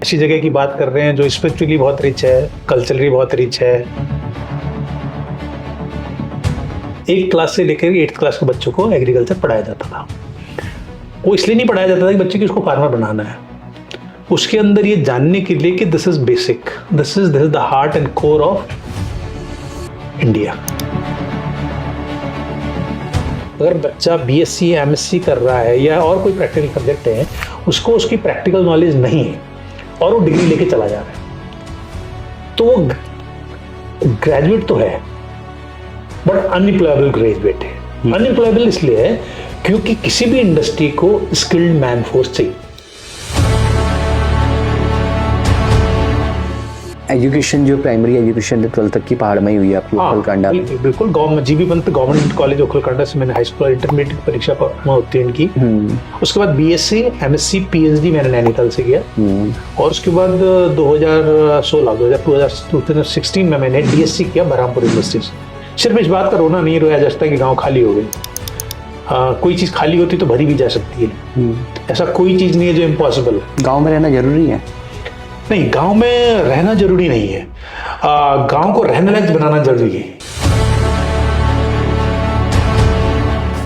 ऐसी जगह की बात कर रहे हैं जो स्पिरिचुअली बहुत रिच है, कल्चरली बहुत रिच है। 1 क्लास से लेकर 8th क्लास के बच्चों को एग्रीकल्चर पढ़ाया जाता था। वो इसलिए नहीं पढ़ाया जाता था कि बच्चे की उसको फार्मर बनाना है, उसके अंदर ये जानने के लिए कि this is basic, this is the heart and core of India. अगर बच्चा BSc MSc कर रहा है या और कोई प्रैक्टिकल सब्जेक्ट है, उसको उसकी प्रैक्टिकल नॉलेज नहीं है और वो डिग्री लेके चला जा रहा है, तो वो ग्रेजुएट तो है बट अनएम्प्लॉयबल ग्रेजुएट है। अनएम्प्लॉयबल इसलिए है क्योंकि किसी भी इंडस्ट्री को स्किल्ड मैन फोर्स चाहिए। एजुकेशन जो प्राइमरी एजुकेशन 12th तक की पहाड़ में ही हुई है आपकी उखलकांडा में? बिल्कुल government GB Pant government college Okhalkanda से मैंने हाई स्कूल और इंटरमीडिएट की परीक्षा उत्तीर्ण की। उसके बाद BSc MSc PhD मैंने नैनीताल से किया और उसके बाद 2016 में मैंने DSc किया बरहामपुर यूनिवर्सिटी से। सिर्फ इस बात का रोना नहीं रोया जा सकता कि गाँव खाली हो गई। कोई चीज़ खाली होती तो भरी भी जा सकती है, ऐसा कोई चीज़ नहीं है जो इम्पॉसिबल। गाँव में रहना जरूरी है? नहीं, गांव में रहना जरूरी नहीं है, गांव को रहने लायक बनाना जरूरी है।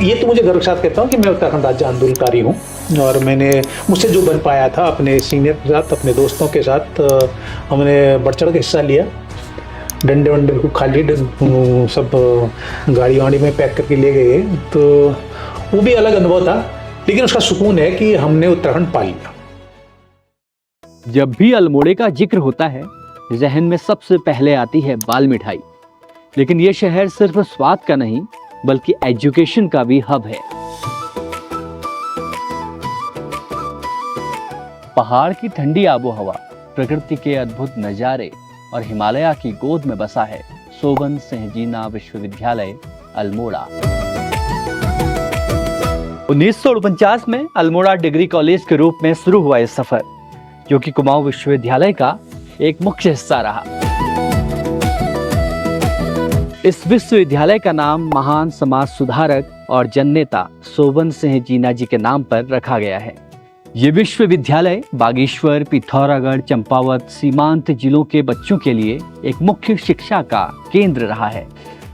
ये तो मुझे गर्व के साथ कहता हूँ कि मैं उत्तराखंड राज्य आंदोलनकारी हूँ और मैंने मुझसे जो बन पाया था अपने सीनियर के साथ, अपने दोस्तों के साथ हमने बढ़ चढ़ के हिस्सा लिया। डंडे वंडे को खाली सब गाड़ी वाड़ी में पैक करके ले गए, तो वो भी अलग अनुभव था, लेकिन उसका सुकून है कि हमने उत्तराखंड पा लिया। जब भी अल्मोड़े का जिक्र होता है, जहन में सबसे पहले आती है बाल मिठाई। लेकिन ये शहर सिर्फ स्वाद का नहीं बल्कि एजुकेशन का भी हब है। पहाड़ की ठंडी आबोहवा, प्रकृति के अद्भुत नजारे और हिमालय की गोद में बसा है सोबन सिंह जीना विश्वविद्यालय अल्मोड़ा। 1949 में अल्मोड़ा डिग्री कॉलेज के रूप में शुरू हुआ यह सफर, जो कि कुमाऊं विश्वविद्यालय का एक मुख्य हिस्सा रहा। इस विश्वविद्यालय का नाम महान समाज सुधारक और जननेता सोबन सिंह जीना जी के नाम पर रखा गया है। ये विश्वविद्यालय बागेश्वर, पिथौरागढ़, चंपावत, सीमांत जिलों के बच्चों के लिए एक मुख्य शिक्षा का केंद्र रहा है।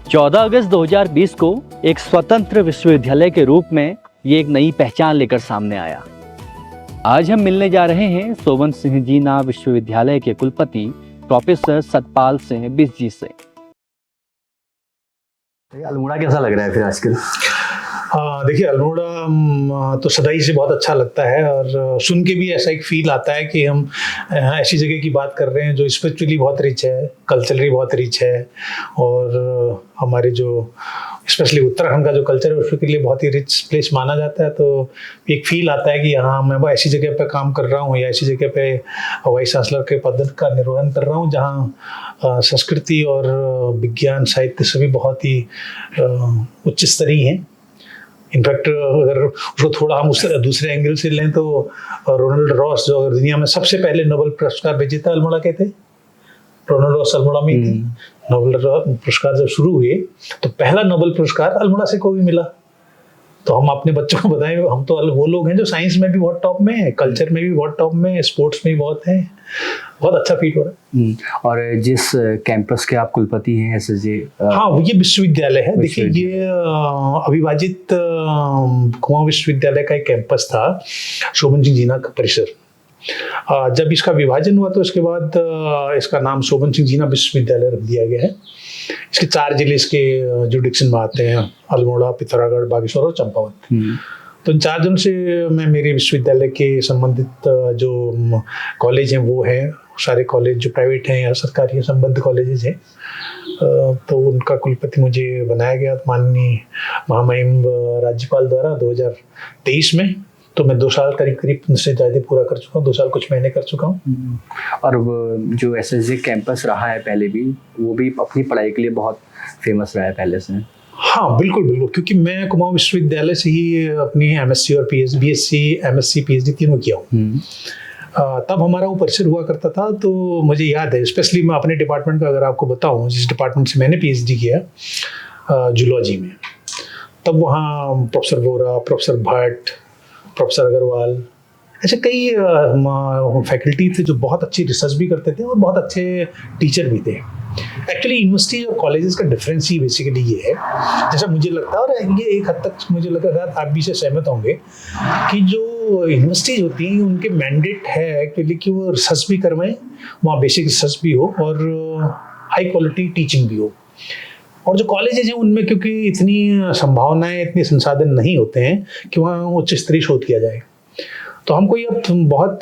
14 अगस्त 2020 को एक स्वतंत्र विश्वविद्यालय के रूप में ये एक नई पहचान लेकर सामने आया। आज हम मिलने जा रहे हैं सोबन सिंह जीना विश्वविद्यालय के कुलपति प्रोफेसर सतपाल सिंह बिस जी से। अल्मोड़ा कैसा लग रहा है फिर आजकल? देखिए, अल्मोड़ा तो सदाई से बहुत अच्छा लगता है और सुन के भी ऐसा एक फील आता है कि हम ऐसी जगह की बात कर रहे हैं जो स्पिरिचुअली बहुत रिच है, कल्चरली बहुत रिच है और हमारे जो स्पेशली उत्तराखंड का जो कल्चर है उसके लिए बहुत ही रिच प्लेस माना जाता है। तो एक फील आता है कि हाँ, मैं ऐसी जगह पर काम कर रहा हूँ या ऐसी जगह पे वाइस चांसलर के पद का निर्वहन कर रहा हूँ जहाँ संस्कृति और विज्ञान साहित्य सभी बहुत ही उच्च स्तरीय हैं। इनफैक्ट अगर उसको थोड़ा हम उस दूसरे एंगल से लें तो रोनाल्ड रॉस, जो दुनिया में सबसे पहले नोबेल पुरस्कार विजेता अल्मोड़ा के थे, रोनाल्ड रॉस अल्मोड़ा में थे। नोबेल पुरस्कार जब शुरू हुए तो पहला नोबेल पुरस्कार अल्मोड़ा से को भी मिला। तो हम अपने बच्चों को बताएं, हम तो वो लोग हैं जो साइंस में भी बहुत टॉप में है, कल्चर में भी बहुत टॉप में, स्पोर्ट्स में भी बहुत है। बहुत अच्छा फील हो रहा है। और जिस कैंपस के आप कुलपति हैं SSJ, हाँ, ये विश्वविद्यालय है। देखिए, ये अविभाजित कुमाऊं विश्वविद्यालय का एक कैंपस था, सोबन सिंह जीना का परिसर। जब इसका विभाजन हुआ तो इसके बाद इसका नाम सोबन सिंह जीना विश्वविद्यालय रख दिया गया है। इसके 4 जिले इसके जुडिक्शन में आते हैं, अल्मोड़ा, पिथौरागढ़, बागेश्वर और चंपावत। तो इन 4 जनों से मैं मेरे विश्वविद्यालय के संबंधित जो कॉलेज हैं वो हैं, सारे कॉलेज जो प्राइवेट हैं या सरकारी संबद्ध कॉलेजेस हैं, तो उनका कुलपति मुझे बनाया गया माननीय महामहिम राज्यपाल द्वारा 2023 में। तो मैं 2 साल करीब से ज़्यादा पूरा कर चुका हूँ, 2 साल कुछ महीने कर चुका हूँ। और जो SSJ कैंपस रहा है पहले भी, वो भी अपनी पढ़ाई के लिए बहुत फेमस रहा है पहले से। हाँ, बिल्कुल बिल्कुल, क्योंकि मैं कुमाऊं विश्वविद्यालय से ही अपनी MSc और BSc MSc PhD तीनों किया हूँ। तब हमारा वो परिसर हुआ करता था, तो मुझे याद है, स्पेशली मैं अपने डिपार्टमेंट का अगर आपको बताऊँ, जिस डिपार्टमेंट से मैंने PhD किया जूलॉजी में, तब वहाँ professor Vora, professor Bhatt, professor Agarwal, ऐसे कई फैकल्टी थे जो बहुत अच्छी रिसर्च भी करते थे और बहुत अच्छे टीचर भी थे। एक्चुअली यूनिवर्सिटीज और कॉलेजेस का डिफरेंस ही बेसिकली ये है, जैसा मुझे लगता है, और ये एक हद तक मुझे लगता है आप भी से सहमत होंगे, कि जो यूनिवर्सिटीज होती हैं उनके मैंडेट है एक्चुअली कि वो रिसर्च भी करवाएं, वहाँ बेसिक रिसर्च भी हो और हाई क्वालिटी टीचिंग भी हो। और जो कॉलेजेज हैं उनमें क्योंकि इतनी संभावनाएं, इतने संसाधन नहीं होते हैं कि वहाँ उच्च स्तरीय शोध किया जाए। तो हमको ये अब बहुत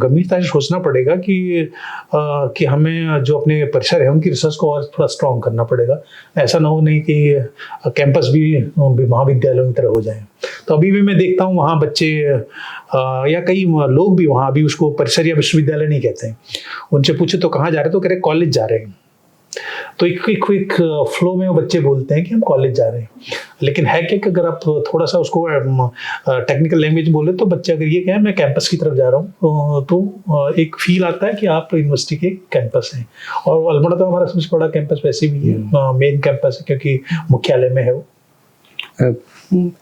गंभीरता से सोचना पड़ेगा कि हमें जो अपने परिसर है उनकी रिसर्च को और थोड़ा स्ट्रॉन्ग करना पड़ेगा। ऐसा ना हो नहीं कि कैंपस भी महाविद्यालयों की तरह हो जाए। तो अभी भी मैं देखता हूँ वहाँ बच्चे या कई लोग भी वहाँ अभी उसको परिसर या विश्वविद्यालय नहीं कहते हैं। उनसे पूछे तो कहाँ जा रहे, तो कह रहे कॉलेज जा रहे हैं। तो एक क्विक फ्लो में वो बच्चे बोलते हैं कि हम कॉलेज जा रहे हैं, लेकिन है क्या कि अगर आप थोड़ा सा उसको टेक्निकल लैंग्वेज बोले तो बच्चे अगर ये कहें मैं कैंपस की तरफ जा रहा हूँ तो एक फील आता है कि आप यूनिवर्सिटी के कैंपस हैं। और अल्मोड़ा तो हमारा सबसे बड़ा कैंपस वैसे भी है, मेन कैंपस है क्योंकि मुख्यालय में है वो।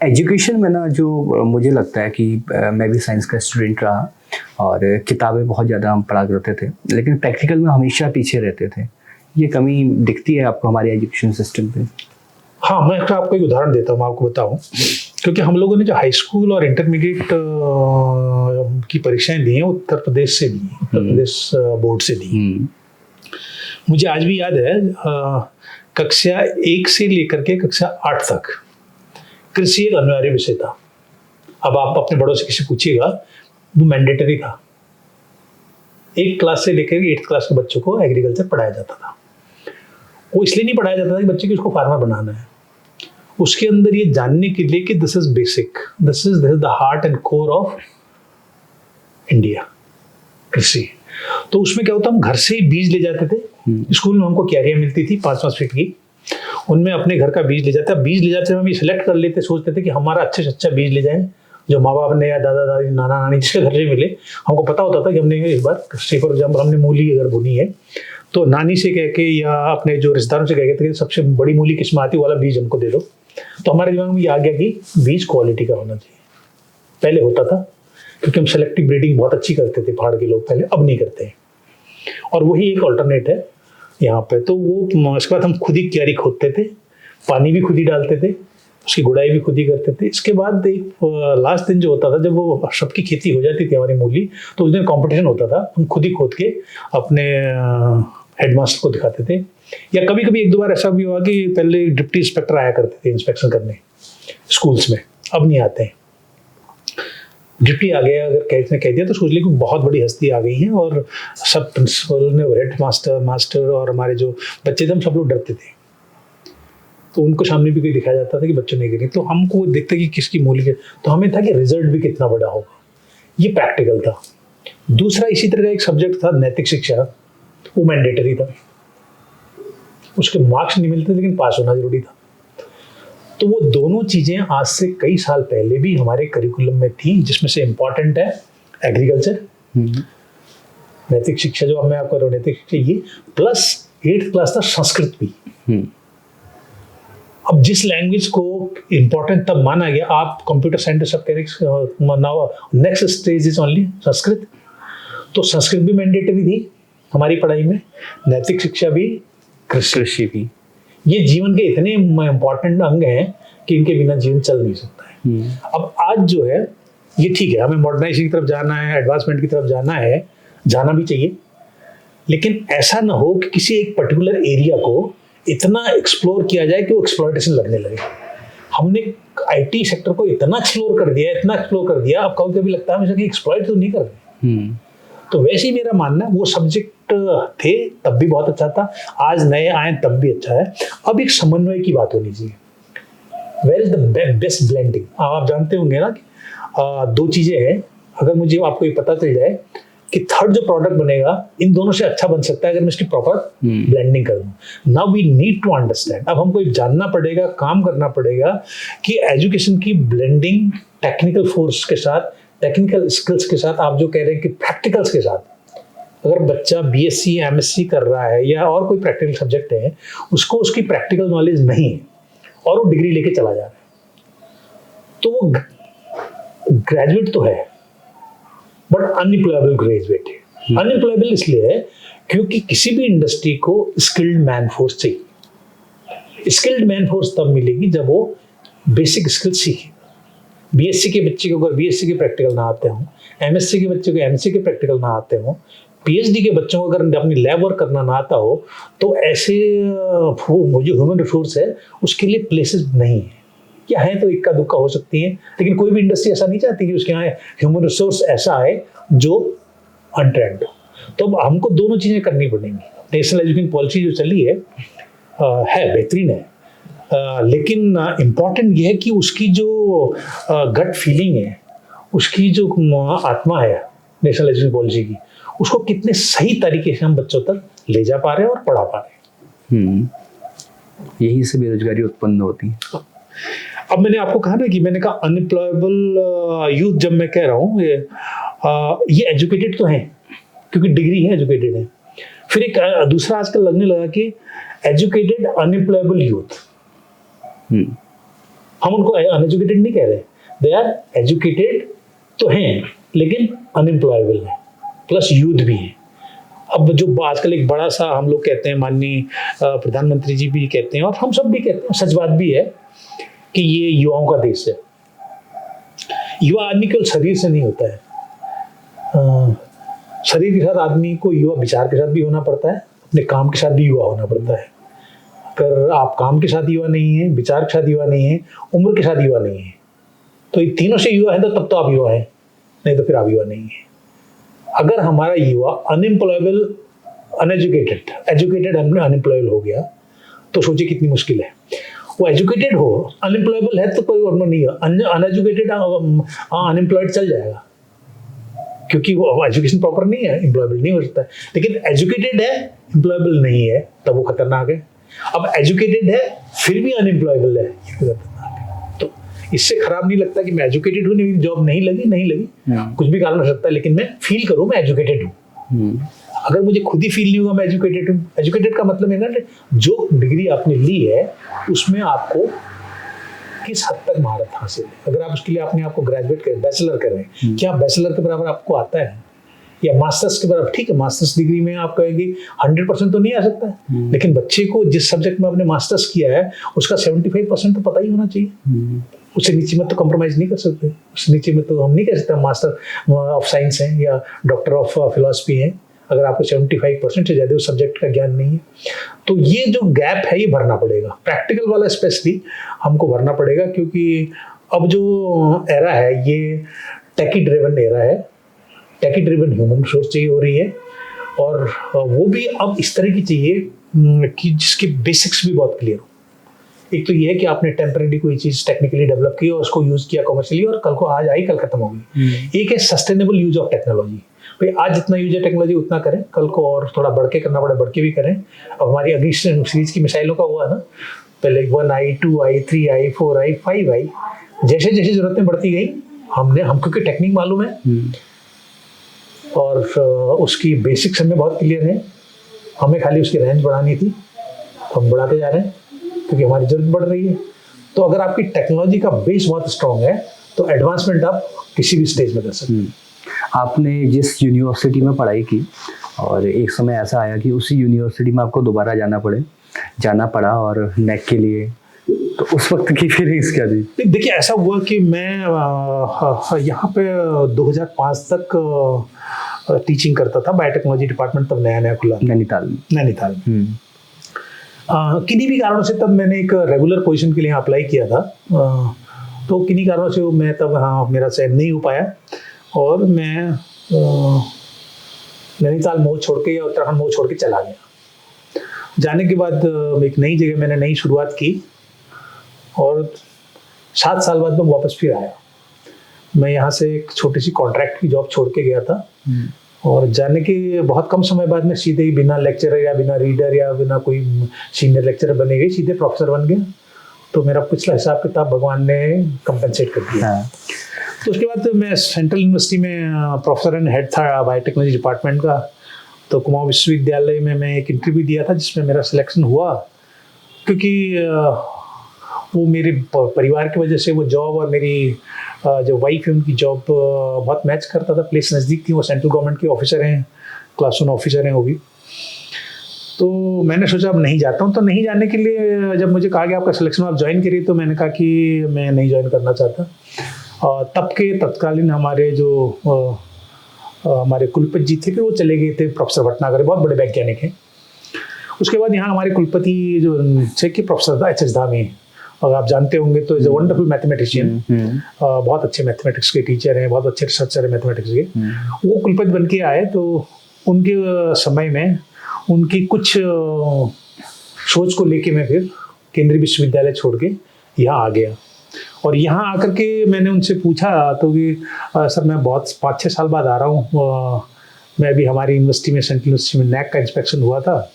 एजुकेशन में ना जो मुझे लगता है कि मैं भी साइंस का स्टूडेंट रहा और किताबें बहुत ज़्यादा हम पढ़ा करते थे, लेकिन प्रैक्टिकल में हमेशा पीछे रहते थे। ये कमी दिखती है आपको हमारे एजुकेशन सिस्टम पे? हाँ, मैं आपको एक उदाहरण देता हूँ, आपको बताऊँ, क्योंकि हम लोगों ने जो हाई स्कूल और इंटरमीडिएट की परीक्षाएं दी हैं उत्तर प्रदेश से दी, उत्तर प्रदेश बोर्ड से दी। मुझे आज भी याद है कक्षा 1 से लेकर के कक्षा 8 तक कृषि एक अनिवार्य विषय था। अब आप अपने बड़ों से किसी पूछिएगा, वो मैंडेटरी था। 1 क्लास से लेकर 8th क्लास के बच्चों को एग्रीकल्चर पढ़ाया जाता था। वो इसलिए नहीं पढ़ाया जाता था कि बच्चे को उसको फार्मर बनाना है, उसके अंदर ये जानने के लिए कि this is basic, this is the heart and core of India, कृषि। तो उसमें क्या होता, हम घर से ही बीज ले जाते थे। स्कूल में हमको क्यारियां मिलती थी 5-5 फीट की, उनमें अपने घर का बीज ले जाते। बीज ले जाते हम ये सिलेक्ट कर लेते, सोचते थे कि हमारा अच्छे से अच्छा बीज ले जाएं जो माँ बाप ने या दादा दादी नाना नानी जिसके घर से मिले। हमको पता होता था कि हमने एक बार फॉर एग्जाम्पल हमने मूली अगर बुनी है तो नानी से कह के या अपने जो रिश्तेदारों से कह के सबसे बड़ी मूली किस्म आती वाला बीज हमको दे दो। तो हमारे दिमाग में ये आ गया कि बीज क्वालिटी का होना चाहिए। पहले होता था क्योंकि हम सेलेक्टिव ब्रीडिंग बहुत अच्छी करते थे पहाड़ के लोग पहले, अब नहीं करते हैं। और वही एक अल्टरनेट है यहाँ पे। तो वो इसके बाद हम खुद ही क्यारी खोदते थे, पानी भी खुद ही डालते थे, उसकी गुड़ाई भी खुद ही करते थे। इसके बाद एक लास्ट दिन जो होता था, जब वो सबकी खेती हो जाती थी हमारी मूली, तो उस दिन कंपटीशन होता था। हम खुद ही खोद के अपने हेडमास्टर को दिखाते थे। या कभी कभी 1-2 बार ऐसा भी हुआ कि पहले डिप्टी इंस्पेक्टर आया करते थे इंस्पेक्शन करने स्कूल्स में, अब नहीं आते हैं। डिप्टी आ गया अगर कह दिया तो सोच ली कि बहुत बड़ी हस्ती आ गई है, और सब प्रिंसिपल ने, हेड मास्टर और हमारे जो बच्चे थे हम सब लोग डरते थे। तो उनको सामने भी कोई दिखाया जाता था कि बच्चों ने गिरी, तो हमको देखते कि किसकी मूली के, तो हमें था कि रिजल्ट भी कितना बड़ा होगा। ये प्रैक्टिकल था। दूसरा इसी तरह का एक सब्जेक्ट था नैतिक शिक्षा, वो मैंडेटरी था, उसके मार्क्स नहीं मिलते लेकिन पास होना जरूरी था। तो वो दोनों चीजें आज से कई साल पहले भी हमारे करिकुलम में थी, जिसमें से इम्पॉर्टेंट है एग्रीकल्चर, नैतिक शिक्षा जो मैं आपको कह नैतिक शिक्षा, ये प्लस 8th क्लास था संस्कृत भी। अब जिस लैंग्वेज को इम्पोर्टेंट तब माना गया, आप कंप्यूटर साइंटिस्ट सब कह रहे now next stage is only Sanskrit. तो संस्कृत भी मैंडेटरी थी हमारी पढ़ाई में, नैतिक शिक्षा भी, कृषि भी। ये जीवन के इतने इम्पोर्टेंट अंग हैं कि इनके बिना जीवन चल नहीं सकता है। अब आज जो है ये ठीक है, हमें मॉडर्नाइजेशन की तरफ जाना है, एडवांसमेंट की तरफ जाना है, जाना भी चाहिए, लेकिन ऐसा ना हो कि किसी एक पर्टिकुलर एरिया को इतना एक्सप्लोर किया जाए कि वो एक्सप्लॉयटेशन लगने लगे। हमने आईटी सेक्टर को इतना एक्सप्लोर कर दिया, अब कभी लगता है हमेशा कि एक्सप्लॉयट तो नहीं कर रहे। तो वैसे ही मेरा मानना है, वो सब्जेक्ट थे तब भी बहुत अच्छा था, आज नए आए तब भी अच्छा है। अब एक समन्वय की बात होनी चाहिए। Where is the best blending? आप जानते होंगे ना कि 2 चीजें हैं। अगर मुझे आपको ये पता चल जाए कि थर्ड जो प्रोडक्ट बनेगा इन दोनों से अच्छा बन सकता है अगर मैं इसकी प्रॉपर ब्लेंडिंग कर दूं। Now we need to understand, अब हमको जानना पड़ेगा, काम करना पड़ेगा कि एजुकेशन की ब्लेंडिंग टेक्निकल फोर्स के साथ, टेक्निकल स्किल्स के साथ, आप जो कह रहे हैं कि प्रैक्टिकल्स के साथ। अगर बच्चा बीएससी एमएससी कर रहा है या और कोई प्रैक्टिकल सब्जेक्ट है, उसको उसकी प्रैक्टिकल नॉलेज नहीं है और वो डिग्री लेके चला जा रहा है, तो वो ग्रेजुएट तो है बट अनएम्प्लॉयबल ग्रेजुएट है। अनएम्प्लॉयबल इसलिए है क्योंकि किसी भी इंडस्ट्री को स्किल्ड मैन फोर्स चाहिए। स्किल्ड मैन फोर्स तब मिलेगी जब वो बेसिक स्किल सीखे। बीएससी के बच्चे को अगर बीएससी के प्रैक्टिकल ना आते हों, एमएससी के बच्चे को एमएससी के प्रैक्टिकल ना आते हों, पीएचडी के बच्चों को अगर अपनी लैब वर्क करना ना आता हो, तो ऐसे जो ह्यूमन रिसोर्स है उसके लिए प्लेसेस नहीं है। क्या है तो इक्का दुक्का हो सकती है, लेकिन कोई भी इंडस्ट्री ऐसा नहीं चाहती कि उसके यहाँ ह्यूमन रिसोर्स ऐसा है जो अनट्रेंड हो। तो अब हमको दोनों चीज़ें करनी पड़ेंगी। नेशनल एजुकेशन पॉलिसी जो चली है बेहतरीन है, लेकिन इम्पॉर्टेंट ये है कि उसकी जो गट फीलिंग है, उसकी जो आत्मा है नेशनल एजुकेशन पॉलिसी की, उसको कितने सही तरीके से हम बच्चों तक ले जा पा रहे हैं और पढ़ा पा रहे हैं। यही से बेरोजगारी उत्पन्न होती है। अब मैंने आपको कहा ना कि मैंने कहा अनएम्प्लॉयबल यूथ, जब मैं कह रहा हूँ ये एजुकेटेड तो हैं क्योंकि डिग्री है, एजुकेटेड है। फिर एक दूसरा आजकल लगने लगा कि एजुकेटेड अनएम्प्लॉयबल यूथ। हम उनको अनएजुकेटेड नहीं कह रहे, दे आर एजुकेटेड तो हैं लेकिन अनएम्प्लॉयबल है, प्लस यूथ भी है। अब जो आजकल एक बड़ा सा हम लोग कहते हैं, माननीय प्रधानमंत्री जी भी कहते हैं और हम सब भी कहते हैं, सच बात भी है कि ये युवाओं का देश है। युवा आदमी केवल शरीर से नहीं होता है, शरीर के साथ आदमी को युवा विचार के साथ भी होना पड़ता है, अपने काम के साथ भी युवा होना पड़ता है। अगर आप काम के साथ युवा नहीं है, विचार के साथ युवा नहीं है, उम्र के साथ युवा नहीं है, तो ये तीनों से युवा है तो तब तो आप युवा हैं, नहीं तो फिर आप युवा नहीं है। अगर हमारा युवा अनएम्प्लॉयबल अनएजुकेटेड एजुकेटेड अनएम्प्लॉयबल हो गया तो सोचिए कितनी मुश्किल है। वो एजुकेटेड हो, अनएम्प्लॉयबल है तो कोई और नहीं है, अनएजुकेटेड अनएम्प्लॉयड चल जाएगा क्योंकि वो एजुकेशन प्रॉपर नहीं है, एम्प्लॉयबल नहीं हो सकता है। लेकिन एजुकेटेड है, एम्प्लॉयबल नहीं है, तब वो खतरनाक है। अब एजुकेटेड है फिर भी अनएम्प्लॉयबल है, ये खतरनाक है। तो इससे खराब नहीं लगता कि मैं एजुकेटेड हूँ, मेरी जॉब नहीं लगी, कुछ भी कारण हो सकता है, लेकिन मैं फील करूँ मैं एजुकेटेड हूँ। अगर मुझे खुद ही फील नहीं होगा मैं एजुकेटेड हूँ, एजुकेटेड का मतलब है ना जो डिग्री आपने ली है उसमें आपको किस हद तक महारत हासिल है। अगर आप उसके लिए अपने आप को ग्रेजुएट करें, बैचलर कर रहे हैं, क्या बैचलर के बराबर आपको आता है या मास्टर्स के बराबर? ठीक है, मास्टर्स डिग्री में आप कहेंगे 100% तो नहीं आ सकता है, लेकिन बच्चे को जिस सब्जेक्ट में आपने मास्टर्स किया है उसका 75% तो पता ही होना चाहिए। उससे नीचे में तो कॉम्प्रोमाइज नहीं कर सकते, उससे नीचे में तो हम नहीं कह सकते मास्टर ऑफ साइंस हैं या डॉक्टर ऑफ फिलॉसफी हैं अगर आपको 75% से ज़्यादा उस सब्जेक्ट का ज्ञान नहीं है। तो ये जो गैप है ये भरना पड़ेगा, प्रैक्टिकल वाला स्पेशली हमको भरना पड़ेगा, क्योंकि अब जो एरा है ये टेकी ड्रिवन एरा है, टेकी ड्रिवन ह्यूमन रिसोर्स चाहिए हो रही है, और वो भी अब इस तरह की चाहिए कि जिसके बेसिक्स भी बहुत क्लियर हो। एक तो ये है कि आपने टेम्परेरी कोई चीज़ टेक्निकली डेवलप की और उसको यूज़ किया कमर्शियली और कल को आज आई कल खत्म हो गई। एक है सस्टेनेबल यूज ऑफ टेक्नोलॉजी, भाई आज जितना यूज है टेक्नोलॉजी उतना करें, कल को और थोड़ा बढ़ के करना पड़े बढ़ के भी करें। अब हमारी अगली सीरीज की मिसाइलों का हुआ ना, पहले 1 आई 2 आई 3 आई 4 आई 5 आई, जैसे जैसे जरूरतें बढ़ती गई हमको की टेक्निक मालूम है और उसकी बेसिक्स हमें बहुत क्लियर है, हमें खाली उसकी रेंज बढ़ानी थी तो हम बढ़ाते जा रहे हैं क्योंकि हमारी जरूरत बढ़ रही है। तो अगर आपकी टेक्नोलॉजी का बेस बहुत स्ट्रॉन्ग है तो एडवांसमेंट आप किसी भी स्टेज में कर सकते हैं। आपने जिस यूनिवर्सिटी में पढ़ाई की और एक समय ऐसा आया कि उसी यूनिवर्सिटी में आपको दोबारा जाना पड़ा और नेक के लिए, तो उस वक्त की फीलिंग्स क्या थी? देखिए ऐसा हुआ कि मैं यहाँ पे 2005 तक टीचिंग करता था, बायोटेक्नोलॉजी डिपार्टमेंट तब नया खुला नैनीताल। किन्हीं भी कारणों से तब मैंने एक रेगुलर पोजीशन के लिए अप्लाई किया था, तो किन्हीं कारणों से मैं तब मेरा चयन नहीं हो पाया और मैं नैनीताल मोड़ छोड़ के या उत्तराखंड मोड़ छोड़ के चला गया। जाने के बाद एक नई जगह मैंने नई शुरुआत की और 7 साल बाद मैं वापस फिर आया। मैं यहाँ से एक छोटी सी कॉन्ट्रैक्ट की जॉब छोड़ के गया था और जाने के बहुत कम समय बाद में सीधे ही बिना लेक्चरर या बिना रीडर या बिना कोई सीनियर लेक्चरर बने गए, सीधे प्रोफेसर बन गया। तो मेरा पिछला हिसाब किताब भगवान ने कंपनसेट कर दिया। तो उसके बाद मैं सेंट्रल यूनिवर्सिटी में प्रोफेसर एंड हेड था बायोटेक्नोलॉजी डिपार्टमेंट का। तो कुमाऊं विश्वविद्यालय में मैं एक इंटरव्यू दिया था जिसमें मेरा सिलेक्शन हुआ, क्योंकि वो मेरे परिवार की वजह से वो जॉब और मेरी जो वाइफ है उनकी जॉब बहुत मैच करता था, प्लेस नज़दीक थी, वो सेंट्रल गवर्नमेंट के ऑफिसर हैं, क्लास 1 ऑफिसर हैं वो भी। तो मैंने सोचा अब नहीं जाता हूँ। तो नहीं जाने के लिए जब मुझे कहा कि आपका सिलेक्शन आप ज्वाइन करिए, तो मैंने कहा कि मैं नहीं ज्वाइन करना चाहता। तब के तत्कालीन हमारे जो हमारे कुलपति जी थे, कि वो चले गए थे, प्रोफेसर भटनागर, बहुत बड़े वैज्ञानिक हैं। उसके बाद यहाँ हमारे कुलपति जो थे कि प्रोफेसर एच एस धामी, और आप जानते होंगे तो इज अ वंडरफुल मैथमेटिशियन, बहुत अच्छे मैथमेटिक्स के टीचर हैं, बहुत अच्छे रिसर्चर हैं मैथमेटिक्स के। वो कुलपति बन के आए, तो उनके समय में उनकी कुछ सोच को लेके मैं फिर केंद्रीय विश्वविद्यालय छोड़ के यहाँ आ गया। और यहाँ आकर के मैंने उनसे पूछा तो कि सर मैं बहुत 5-6 साल बाद आ रहा हूँ, मैं अभी हमारी यूनिवर्सिटी में, सेंट्रल यूनिवर्सिटी में नैक का इंस्पेक्शन हुआ था,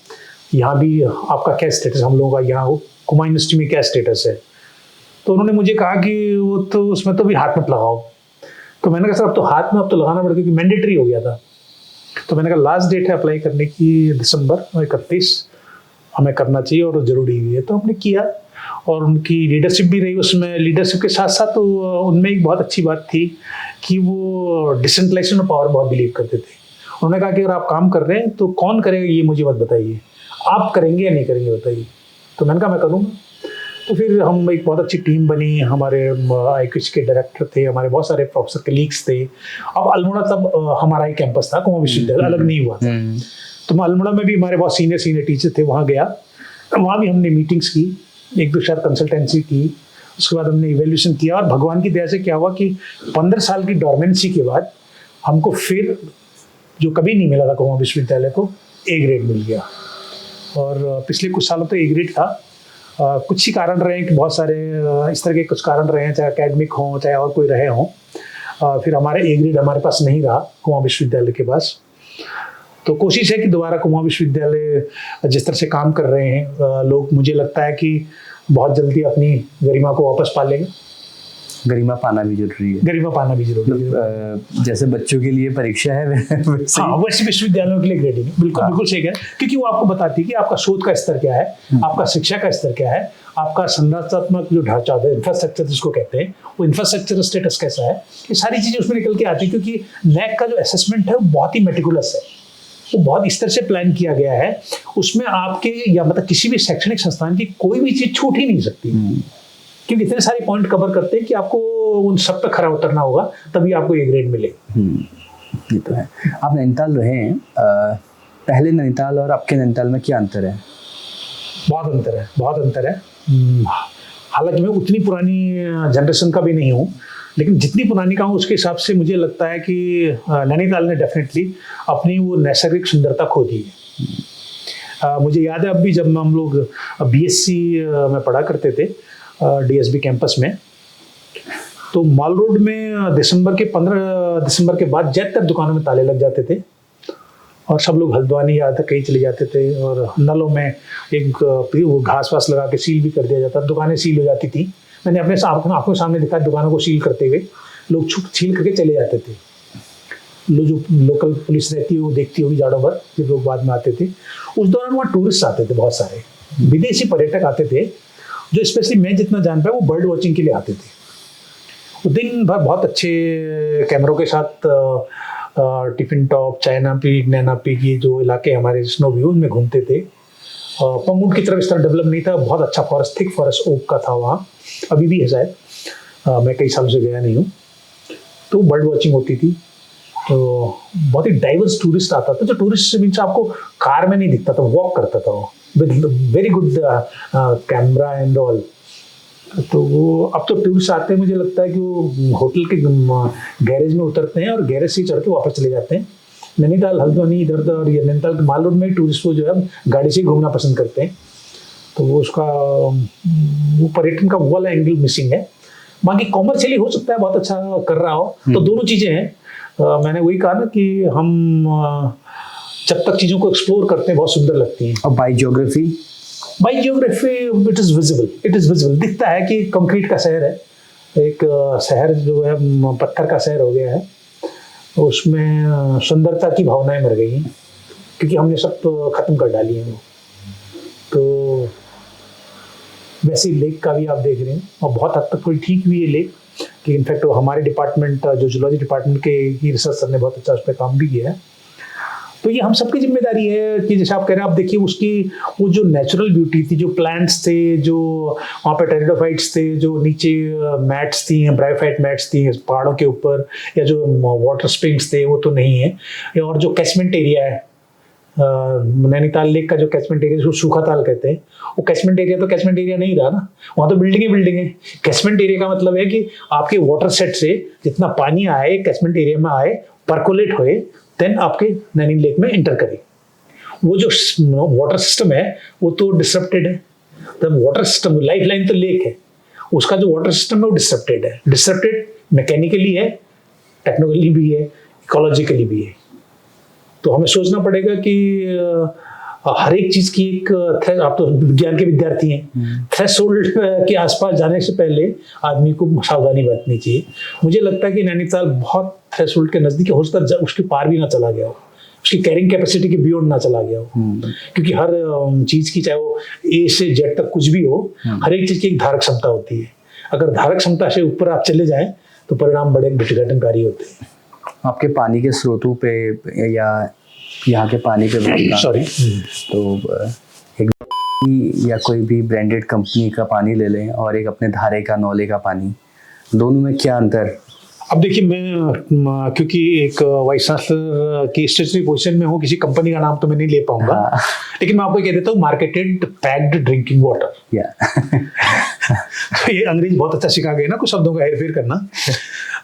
यहाँ भी आपका क्या स्टेटस, हम लोगों का यहाँ कुमाऊं यूनिवर्सिटी में क्या स्टेटस है। तो उन्होंने मुझे कहा कि वो तो उसमें तो भी हाथ मत लगाओ। तो मैंने कहा सर अब तो हाथ में अब तो लगाना पड़ेगा, क्योंकि मैंडेटरी हो गया था। तो मैंने कहा लास्ट डेट है अप्लाई करने की दिसंबर 31, हमें करना चाहिए और ज़रूरी भी है। तो हमने किया, और उनकी लीडरशिप भी रही उसमें। लीडरशिप के साथ साथ तो उनमें एक बहुत अच्छी बात थी कि वो डिसेंट्रलाइजेशन ऑफ पावर बहुत बिलीव करते थे। उन्होंने कहा कि अगर आप काम कर रहे हैं तो कौन करेगा ये मुझे मत बताइए, आप करेंगे या नहीं करेंगे बताइए। तो मैंने कहा मैं करूँगा। तो फिर हम एक बहुत अच्छी टीम बनी, हमारे IQAC के डायरेक्टर थे, हमारे बहुत सारे प्रोफेसर कलीग्स थे। अब अल्मोड़ा तब हमारा ही कैंपस था, कुमाऊं विश्वविद्यालय अलग नहीं हुआ था। तो मैं अल्मोड़ा में भी हमारे बहुत सीनियर टीचर थे, वहाँ गया, वहाँ भी हमने मीटिंग्स की, 1-2 शायद कंसल्टेंसी की। उसके बाद हमने इवेल्यूशन किया, और भगवान की दया से क्या हुआ कि 15 साल की डॉर्मेंसी के बाद हमको फिर जो कभी नहीं मिला था कुमाऊं विश्वविद्यालय को, A ग्रेड मिल गया। और पिछले कुछ सालों तो A ग्रेड था। कुछ ही कारण रहे हैं कि बहुत सारे इस तरह के कुछ कारण रहे हैं, चाहे एकेडमिक हों चाहे और कोई रहे हों। फिर हमारा A ग्रेड हमारे पास नहीं रहा कुमाऊं विश्वविद्यालय के पास। तो कोशिश है कि दोबारा कुमाऊं विश्वविद्यालय जिस तरह से काम कर रहे हैं लोग, मुझे लगता है कि बहुत जल्दी अपनी गरिमा को वापस पा लेंगे। गरिमा पाना भी जरूरी है। गरिमा पाना भी जरूरी है। जैसे बच्चों के लिए परीक्षा है वैसे हाँ, वैसे विश्वविद्यालयों के लिए ग्रेडिंग बिल्कुल बिल्कुल सही है, क्योंकि वो आपको बताती है कि आपका शोध का स्तर क्या है, आपका शिक्षा का स्तर क्या है, आपका संरचनात्मक जो ढांचा है, इंफ्रास्ट्रक्चर जिसको कहते हैं, वो इंफ्रास्ट्रक्चर स्टेटस कैसा है, ये सारी चीज़ें उसमें निकल के आती है। क्योंकि नैक का जो असेसमेंट है वो बहुत ही मेटिकुलस है, वो बहुत इस तरह से प्लान किया गया है, उसमें आपके या मतलब किसी भी शैक्षणिक संस्थान की कोई भी चीज़ छूट ही नहीं सकती, क्योंकि इतने सारे पॉइंट कवर करते हैं कि आपको उन सब पे खरा उतरना होगा, तभी आपको A ग्रेड मिले। ये तो है। आप नैनीताल रहे हैं, पहले नैनीताल और आपके नैनीताल में क्या अंतर है? बहुत अंतर है, बहुत अंतर है। हालांकि मैं उतनी पुरानी जनरेशन का भी नहीं हूँ, लेकिन जितनी पुरानी का हूँ उसके हिसाब से मुझे लगता है कि नैनीताल ने डेफिनेटली अपनी वो नैसर्गिक सुंदरता खो दी है। मुझे याद है अब भी जब हम लोग BSc में पढ़ा करते थे DSB कैंपस में, तो मॉल रोड में 15 दिसंबर के बाद ज़्यादातर दुकानों में ताले लग जाते थे, और सब लोग हल्द्वानी या कहीं चले जाते थे, और नलों में एक वो घास वास लगा के सील भी कर दिया जाता, दुकानें सील हो जाती थी। मैंने अपने आंखों के सामने देखा दुकानों को सील करते हुए, लोग सील करके चले जाते थे। जो लोकल पुलिस रहती है वो देखती होगी जाड़ों भर, फिर लोग बाद में आते थे। उस दौरान वहाँ टूरिस्ट आते थे, बहुत सारे विदेशी पर्यटक आते थे, जो स्पेशली मैं जितना जान पाया वो बर्ड वॉचिंग के लिए आते थे। वो दिन भर बहुत अच्छे कैमरों के साथ टिफिन टॉप, चाइना पीक, नैना पीक, ये जो इलाके हमारे स्नो व्यू में घूमते थे। पंगुट की तरफ इस तरह डेवलप नहीं था, बहुत अच्छा फॉरेस्ट, थिक फॉरेस्ट ओक का था वहाँ, अभी भी है शायद, मैं कई सालों से गया नहीं हूँ। तो बर्ड वॉचिंग होती थी, तो बहुत ही डाइवर्स टूरिस्ट आता था। जो टूरिस्ट मीन्स आपको कार में नहीं दिखता था, वॉक करता था वो with very good camera and all. तो वो अब तो टूरिस्ट आते हैं, मुझे लगता है कि वो होटल के गैरेज में उतरते हैं और गैरेज से चढ़ के वापस चले जाते हैं। नैनीताल, हल्द्वानी, इधर उधर, और ये नैनीताल के माल रोड में टूरिस्ट वो जो है गाड़ी से घूमना पसंद करते हैं। तो वो उसका वो पर्यटन का वो वाला एंगल मिसिंग है। बाकी कॉमर्शियली हो सकता है बहुत अच्छा कर रहा हो, तो दोनों चीज़ें हैं। मैंने वही कहा ना कि हम जब तक चीज़ों को एक्सप्लोर करते हैं बहुत सुंदर लगती हैं। और by geography it is visible, दिखता है कि कंक्रीट का शहर है, एक शहर जो है पत्थर का शहर हो गया है, उसमें सुंदरता की भावनाएं मर गई हैं, क्योंकि हमने सब खत्म कर डाली हैं वो। तो वैसे लेक का भी आप देख रहे हैं, और बहुत हद तक कोई ठीक भी है लेक, कि इनफैक्ट हमारे डिपार्टमेंट जो जूलॉजी डिपार्टमेंट के ही रिसर्च सर ने बहुत अच्छा उस पर काम भी किया है। तो ये हम सबकी जिम्मेदारी है कि जैसे आप कह रहे हैं, आप देखिए उसकी वो जो नेचुरल ब्यूटी थी, जो प्लांट्स थे, जो वहाँ पे टेरिडोफाइट्स थे, जो नीचे मैट्स थी, ब्रायोफाइट मैट्स थी पहाड़ों के ऊपर, या जो वाटर स्प्रिंग्स थे वो तो नहीं है। और जो कैचमेंट एरिया है, नैनीताल लेक का जो कैचमेंट एरिया, जिसको सूखा ताल कहते हैं, वो कैचमेंट एरिया तो कैचमेंट एरिया नहीं रहा ना, वहाँ तो बिल्डिंग है। कैचमेंट एरिया का मतलब है कि आपके वाटर सेट से जितना पानी आए कैचमेंट एरिया में आए, परकोलेट होए, देन आपके नैनी लेक में इंटर करे। वो जो वाटर सिस्टम है वो तो डिसरप्टेड है। तब वाटर सिस्टम, लाइफ लाइन तो लेक है, उसका जो वाटर सिस्टम है वो डिसरप्टेड है। डिसरप्टेड मैकेनिकली है, टेक्निकली भी है, इकोलॉजिकली भी है। तो हमें सोचना पड़ेगा कि हर एक चीज की एक आप तो विज्ञान के विद्यार्थी हैं, थ्रेशोल्ड के आसपास जाने से पहले आदमी को सावधानी बरतनी चाहिए। मुझे लगता है कि नैनीताल बहुत थ्रेशोल्ड के नजदीक हो सकता है, उसके पार भी ना चला गया हो, उसकी कैरिंग कैपेसिटी के बियॉन्ड ना चला गया हो। क्योंकि हर चीज की, चाहे वो ए से जेड तक कुछ भी हो, हर एक चीज की एक धारक क्षमता होती है। अगर धारक क्षमता से ऊपर आप चले जाएं तो परिणाम बड़े विघटनकारी होते हैं। आपके पानी के स्रोतों पे या यहाँ के पानी पे तो एक या कोई भी ब्रांडेड कंपनी का पानी ले लें और एक अपने धारे का, नौले का पानी, दोनों में क्या अंतर? अब देखिए, मैं क्योंकि एक वाइस चांसलर की स्टेचुरी पोजीशन में हूँ, किसी कंपनी का नाम तो मैं नहीं ले पाऊंगा, लेकिन मैं आपको कह देता हूँ मार्केटेड पैक्ड ड्रिंकिंग वाटर। तो ये अंग्रेजी बहुत अच्छा सिखा गए ना कुछ शब्दों का हेरफेर करना।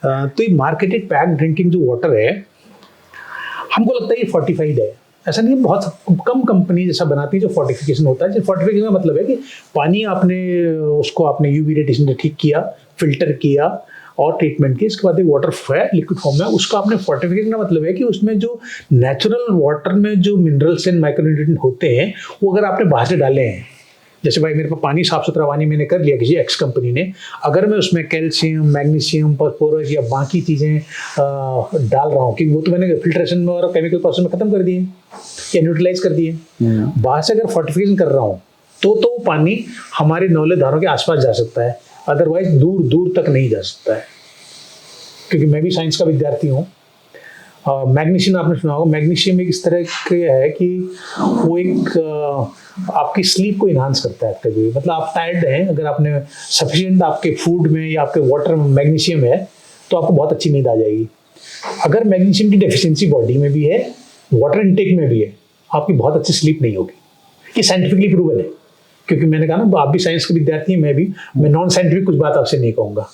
तो ये मार्केटेड पैक्ड ड्रिंकिंग जो वाटर है, हमको लगता है ये फोर्टिफाइड है। ऐसा नहीं है, बहुत कम कंपनी जैसा बनाती है जो फोर्टिफिकेशन होता है। जो फोर्टिफिकेशन का मतलब है कि पानी आपने यूवी रेडिएशन से ठीक किया, फिल्टर किया और ट्रीटमेंट की, इसके बाद एक वाटर है लिक्विड फॉर्म में, उसको आपने फोर्टिफिकेशन का मतलब है कि उसमें जो नेचुरल वाटर में जो मिनरल्स एंड माइक्रोन्यूट्रिएंट होते हैं वो अगर आपने बाहर से डाले हैं, जैसे भाई मेरे पास पानी साफ सुथरा पानी मैंने कर लिया किसी एक्स कंपनी ने, अगर मैं उसमें कैल्शियम, मैग्नीशियम, फास्फोरस या बाकी चीज़ें डाल रहा हूँ, कि वो तो मैंने फिल्ट्रेशन में और केमिकल प्रोसेस में ख़त्म कर दिए या न्यूट्रलाइज कर दिए, बाहर से अगर फोर्टिफिकेशन कर रहा हूँ तो पानी हमारे नौले धारों के आसपास जा सकता है, अदरवाइज दूर दूर तक नहीं जा सकता है। क्योंकि मैं भी साइंस का विद्यार्थी हूँ। मैग्नीशियम आपने सुना होगा, मैग्नीशियम एक इस तरह के है कि वो एक आपकी स्लीप को इन्हांस करता है आपके लिए। मतलब आप टायर्ड हैं, अगर आपने सफिशिएंट आपके फूड में या आपके वाटर में मैग्नीशियम है तो आपको बहुत अच्छी नींद आ जाएगी। अगर मैग्नीशियम की डेफिशिएंसी बॉडी में भी है, वाटर इनटेक में भी है, आपकी बहुत अच्छी स्लीप नहीं होगी। ये साइंटिफिकली प्रूवन है। क्योंकि मैंने कहा ना, आप भी साइंस के विद्यार्थी हैं, मैं नॉन साइंटिफिक कुछ बात आपसे नहीं कहूँगा।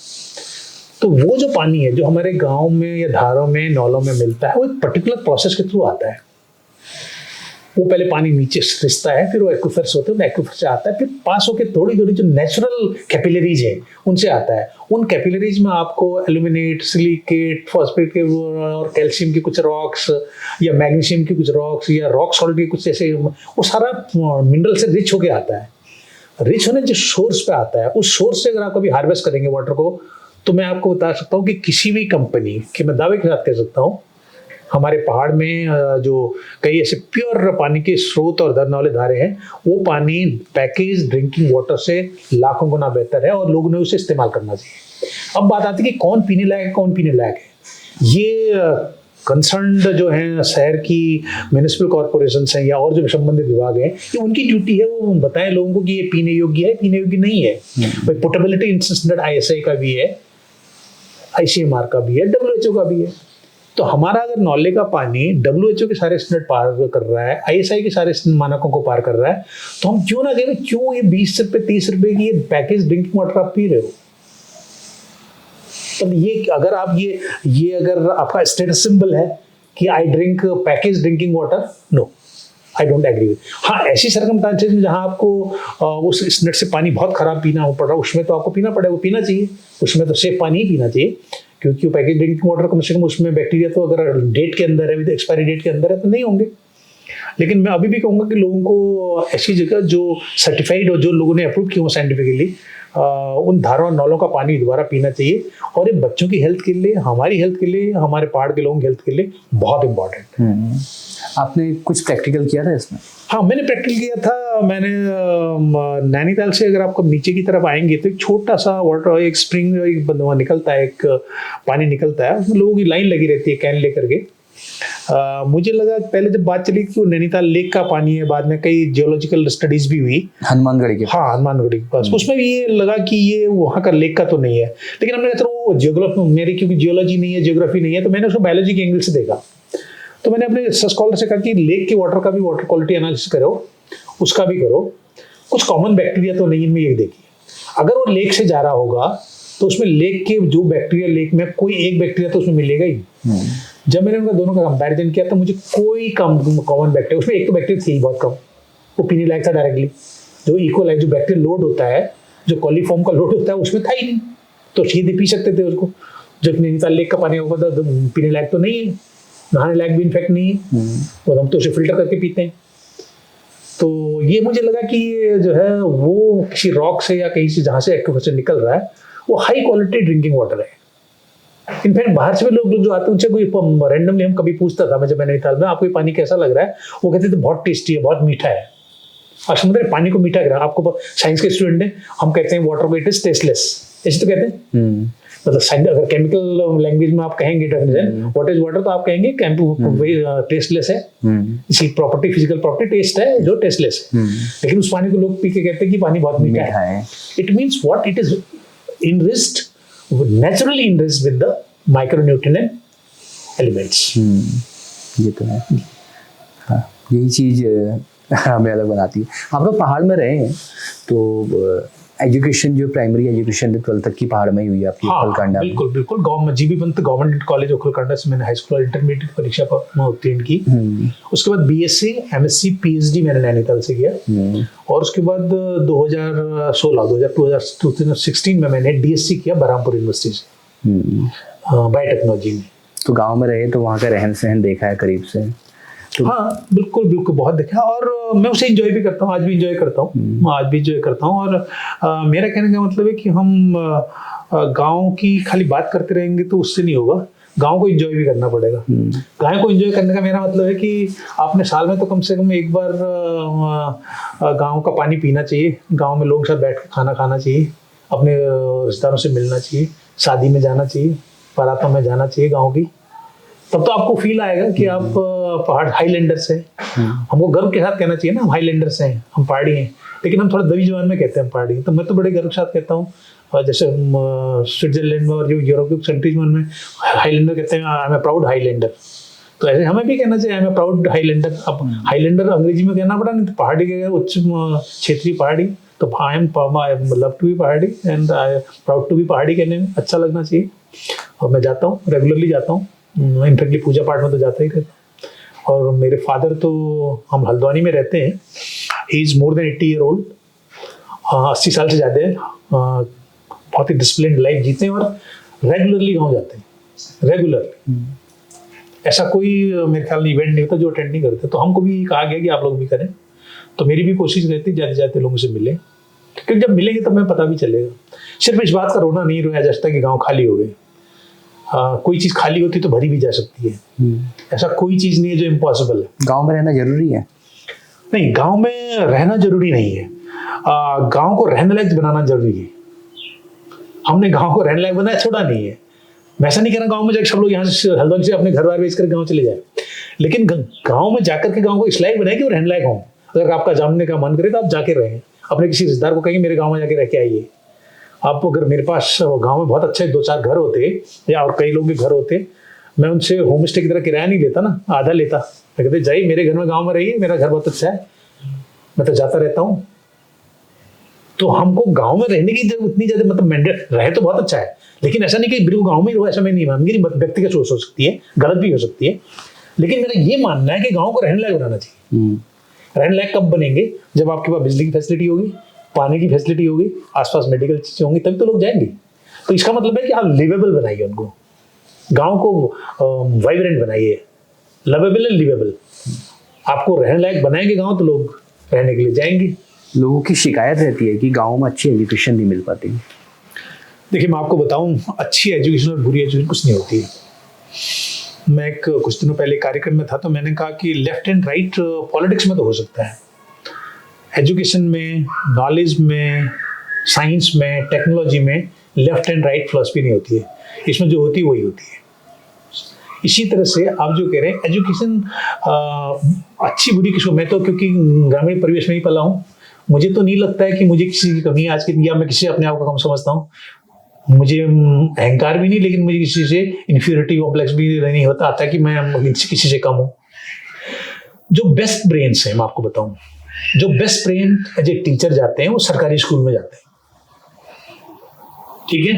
तो वो जो पानी है जो हमारे गांव में या धारों में, नौलों में मिलता है, वो एक पर्टिकुलर प्रोसेस के थ्रू आता है। वो पहले पानी नीचे रिसता है, फिर वो एक्विफर्स होते हैं, एक्विफर से आता है, फिर पास होकर थोड़ी थोड़ी जो नेचुरल कैपिलरीज है उनसे आता है। उन कैपिलरीज में आपको एल्यूमिनेट, सिलिकेट, फॉस्फेट के और कैल्शियम के कुछ रॉक्स या मैग्नीशियम के कुछ रॉक्स या रॉक सॉल्ट के कुछ ऐसे, वो सारा मिनरल से रिच होके आता है। रिच होने जो सोर्स पे आता है, उस सोर्स से अगर आप कभी हार्वेस्ट करेंगे वाटर को, तो मैं आपको बता सकता हूँ कि किसी भी कंपनी के, मैं दावे के साथ कह सकता हूँ, हमारे पहाड़ में जो कई ऐसे प्योर पानी के स्रोत और नौले धारे हैं, वो पानी पैकेज ड्रिंकिंग वाटर से लाखों गुना बेहतर है और लोगों ने उसे इस्तेमाल करना चाहिए। अब बात आती है कि कौन पीने लायक है, कौन पीने लायक है। ये कंसर्न्ड जो है शहर की म्यूनिसिपल कॉर्पोरेशन हैं या और जो संबंधित विभाग हैं, ये उनकी ड्यूटी है, वो बताएं लोगों को कि ये पीने योग्य है, पीने योग्य नहीं है। भाई पोर्टेबिलिटी स्टैंडर्ड ISI का भी है, ICMR का भी है, WHO का भी है। तो हमारा अगर नौले का पानी WHO के सारे स्टैंडर्ड पार कर रहा है, ISI के सारे मानकों को पार कर रहा है, तो हम क्यों ना कहें, क्यों ये 20 रुपये 30 रुपये की ये पैकेज ड्रिंकिंग वाटर आप पी रहे हो। तो ये अगर आप ये अगर आपका स्टेटस सिंबल है कि I drink package drinking water, no, I don't agree with. हाँ, ऐसी सर्कमस्टेंसेस में जहाँ आपको उस स्टेट से पानी बहुत खराब पीना पड़ रहा है, उसमें तो आपको पीना पड़ेगा, वो पीना चाहिए, उसमें तो सेफ पानी ही पीना चाहिए। क्योंकि पैकेज ड्रिंकिंग वाटर कम से कम उसमें बैक्टीरिया तो अगर डेट के अंदर है, विद एक्सपायरी डेट के अंदर है, तो नहीं होंगे। लेकिन मैं अभी भी कहूँगा कि लोगों को ऐसी जगह जो सर्टिफाइड हो, जो लोगों ने अप्रूव किया हो साइंटिफिकली, उन धारों और नौलों का पानी दोबारा पीना चाहिए। और ये बच्चों की हेल्थ के लिए, हमारी हेल्थ के लिए, हमारे पहाड़ के लोगों की हेल्थ के लिए बहुत इंपॉर्टेंट है। आपने कुछ प्रैक्टिकल किया था इसमें? हाँ, मैंने प्रैक्टिकल किया था। मैंने नैनीताल से अगर आपको नीचे की तरफ आएंगे तो एक छोटा सा वाटर, एक स्प्रिंग, एक वहाँ निकलता है, एक पानी निकलता है, उसमें लोगों की लाइन लगी रहती है कैन लेकर के। मुझे लगा पहले जब बात चली कि वो नैनीताल लेक का पानी है, बाद में कई जियोलॉजिकल स्टडीज भी हुई हनुमानगढ़ी के, हाँ हनुमानगढ़ी के पास, उसमें भी ये लगा कि ये वहाँ का लेक का तो नहीं है। लेकिन हमने कहा चलो जियोग्राफी, मेरी क्योंकि जियोलॉजी नहीं है, जियोग्राफी नहीं है, तो मैंने उसको बायोलॉजी के एंगल से देखा। तो मैंने अपने स्कॉलर से कहा कि लेक के वाटर का भी वाटर क्वालिटी एनालिसिस करो, उसका भी करो, कुछ कॉमन बैक्टीरिया तो नहीं इनमें, ये देखिए। अगर वो लेक से जा रहा होगा तो उसमें लेक के जो बैक्टीरिया, लेक में कोई एक बैक्टीरिया तो उसमें मिलेगा ही। जब मैंने उनका दोनों का कंपैरिजन किया तो मुझे कोई कॉमन बैक्टीरिया, उसमें एक तो बैक्टीरिया थी बहुत कम, वो पीने लायक था डायरेक्टली। जो इकोलाइक, जो बैक्टीरियल लोड होता है, जो कॉलीफॉर्म का लोड होता है, उसमें था ही नहीं, तो सीधे पी सकते थे उसको। जब नैनीताल लेक का पानी होगा तो पीने लायक तो नहीं है, नहाने लायक भी इनफेक्ट नहीं है, और हम तो उसे फिल्टर करके पीते हैं। तो ये मुझे लगा कि ये जो है वो किसी रॉक से या कहीं से जहाँ से एक्वाफर से निकल रहा है, वो हाई क्वालिटी ड्रिंकिंग वाटर है। इनफैक्ट बाहर से भी लोग जो आते हैं उनसे कोई रैंडमली हम कभी पूछता था, मैं जब मैं नैनीताल में, आपको ये पानी कैसा लग रहा है, वो कहते थे बहुत टेस्टी है, बहुत मीठा है। और समुद्र पानी को मीठा करा, आपको साइंस के स्टूडेंट हैं, हम कहते हैं वाटर को इट इज टेस्टलेस, ऐसे तो कहते हैं। मतलब अगर केमिकल लैंग्वेज में आप कहेंगे डेफिनेशन व्हाट इज वाटर, तो आप कहेंगे टेस्टलेस है, इसकी प्रॉपर्टी, फिजिकल प्रॉपर्टी टेस्ट है जो टेस्टलेस है। लेकिन उस पानी को लोग पी के कहते हैं कि पानी बहुत मीठा है। It means what, it is enriched, naturally enriched with the micronutrient elements। ये तो है, हाँ, यही चीज हमें अलग बनाती है। आप लोग पहाड़ में रहे हैं तो एजुकेशन, जो प्राइमरी एजुकेशन 12th तक की पहाड़ में ही हुई आपकी? हाँ, उखलकांडा में? बिल्कुल बिल्कुल, GB Pant government college Okhalkanda से मैंने हाई स्कूल और इंटरमीडिएट परीक्षा उत्तीर्ण की। उसके बाद बीएससी, एमएससी, पीएचडी मैंने नैनीताल से किया। और उसके बाद 2016 में मैंने डीएससी किया बरहामपुर यूनिवर्सिटी से, बायोटेक्नोलॉजी में। तो गाँव में रहे तो वहाँ का रहन सहन देखा है करीब से? तो हाँ बिल्कुल बिल्कुल, बहुत देखा, और मैं उसे एंजॉय भी करता हूँ, आज भी एंजॉय करता हूँ, आज भी एंजॉय करता हूँ। और मेरा कहने का मतलब है कि हम गांव की खाली बात करते रहेंगे तो उससे नहीं होगा, गांव को एंजॉय भी करना पड़ेगा। गांव को एंजॉय करने का मेरा मतलब है कि आपने साल में तो कम से कम एक बार गांव का पानी पीना चाहिए, गांव में लोगों के साथ बैठ कर खाना खाना चाहिए, अपने रिश्तेदारों से मिलना चाहिए, शादी में जाना चाहिए, बारातों में जाना चाहिए गाँव की। तब तो आपको फील आएगा कि आप पहाड़ हाईलैंडर्स हैं। हमको गर्व के साथ कहना चाहिए ना, हम हाईलैंडर्स हैं, हम पहाड़ी हैं, लेकिन हम थोड़ा दबी जबान में कहते हैं हम पहाड़ी। तो मैं तो बड़े गर्व के साथ कहता हूँ, जैसे स्विट्जरलैंड में और जो यूरोपीय कंट्रीज में उनमें हाईलैंडर कहते हैं, I am a proud highlander. तो ऐसे हमें भी कहना चाहिए I am a proud highlander. अब हाईलैंडर अंग्रेजी में कहना पड़ा, नहीं तो पहाड़ी के उच्च क्षेत्रीय पहाड़ी, तो I am love to be Pahadi and I proud to be Pahadi कहने में अच्छा लगना चाहिए। और मैं जाता हूँ, रेगुलरली जाता हूँ, इनफैक्टली पूजा पाठ में तो जाता ही रहता। और मेरे फादर तो, हम हल्द्वानी में रहते हैं, he is more than 80 year old, 80 साल से ज़्यादा है, बहुत ही डिसिप्लिन लाइफ जीते हैं और रेगुलरली गाँव जाते हैं, रेगुलरली। ऐसा कोई मेरे ख्याल में इवेंट नहीं होता जो अटेंड नहीं करते। तो हमको भी कहा गया कि आप लोग भी करें, तो मेरी भी कोशिश रहती है जाते जाते लोगों से मिले, क्योंकि जब मिलेंगे तब हमें पता भी चलेगा। सिर्फ इस बात का रोना नहीं रोया जा सकता कि गाँव खाली हो गए। कोई चीज़ खाली होती तो भरी भी जा सकती है, ऐसा कोई चीज़ नहीं है जो इम्पॉसिबल है। गांव में रहना जरूरी है? नहीं, गांव में रहना जरूरी नहीं है, गांव को रहने लायक बनाना जरूरी है। हमने गांव को रहने लायक बनाया, छोड़ा नहीं है। मैं ऐसा नहीं कह रहा गांव में जाकर सब लोग यहाँ से हल्द्वानी से अपने घर बार बेच कर गाँव चले जाए, लेकिन गाँव में जाकर के गाँव को इस लायक बनाए कि वो रहने लायक हों। अगर आपका जानने का मन करे तो आप जाके रहें, अपने किसी रिश्तेदार को कहेंगे मेरे गाँव में जाके रह के आइए। आप अगर मेरे पास गांव में बहुत अच्छे 2-4 घर होते या और कई लोग के घर होते, मैं उनसे होम स्टे की तरह किराया नहीं लेता ना, आधा लेता। मैं कहते जाइए मेरे घर में गांव में रहिए, मेरा घर बहुत अच्छा है, मैं तो जाता रहता हूँ। तो हमको गांव में रहने की उतनी ज़्यादा मतलब मैंडेट रहे तो बहुत अच्छा है, लेकिन ऐसा नहीं कि बिल्कुल गाँव में ही रहो, ऐसा मैं नहीं मानता। मेरी व्यक्तिगत सोच हो सकती है, गलत भी हो सकती है, लेकिन मेरा ये मानना है कि गाँव को रहने लायक बनाना चाहिए। रहने लायक कब बनेंगे? जब आपके पास बिजली की फैसिलिटी होगी, पानी की फैसिलिटी होगी, आसपास मेडिकल चीज़ें होंगी, तभी तो लोग जाएंगे। तो इसका मतलब है कि आप लिवेबल बनाइए उनको, गांव को वाइब्रेंट बनाइए, लवेबल एंड लिवेबल। आपको रहने लायक बनाएंगे गांव तो लोग रहने के लिए जाएंगे। लोगों की शिकायत रहती है कि गाँव में अच्छी एजुकेशन नहीं मिल पाती। देखिए मैं आपको बताऊं, अच्छी एजुकेशन और बुरी एजुकेशन कुछ नहीं होती है। मैं कुछ दिनों पहले कार्यक्रम में था तो मैंने कहा कि लेफ्ट एंड राइट पॉलिटिक्स में तो हो सकता है, एजुकेशन में, नॉलेज में, साइंस में, टेक्नोलॉजी में लेफ्ट एंड राइट फिलॉसफी नहीं होती है। इसमें जो होती है वही होती है। इसी तरह से आप जो कह रहे हैं एजुकेशन अच्छी बुरी किसको, मैं तो क्योंकि ग्रामीण परिवेश में ही पला हूँ, मुझे तो नहीं लगता है कि मुझे किसी की कमी है आज की, या मैं किसी अपने आप को कम समझता हूँ। मुझे अहंकार भी नहीं, लेकिन मुझे किसी से इन्फीरियरिटी कॉम्प्लेक्स भी नहीं होता आता कि मैं किसी से कम हूँ। जो बेस्ट ब्रेन्स हैं, मैं आपको बताऊं, जो best brain as a teacher जाते हैं वो सरकारी स्कूल में जाते हैं, ठीक है।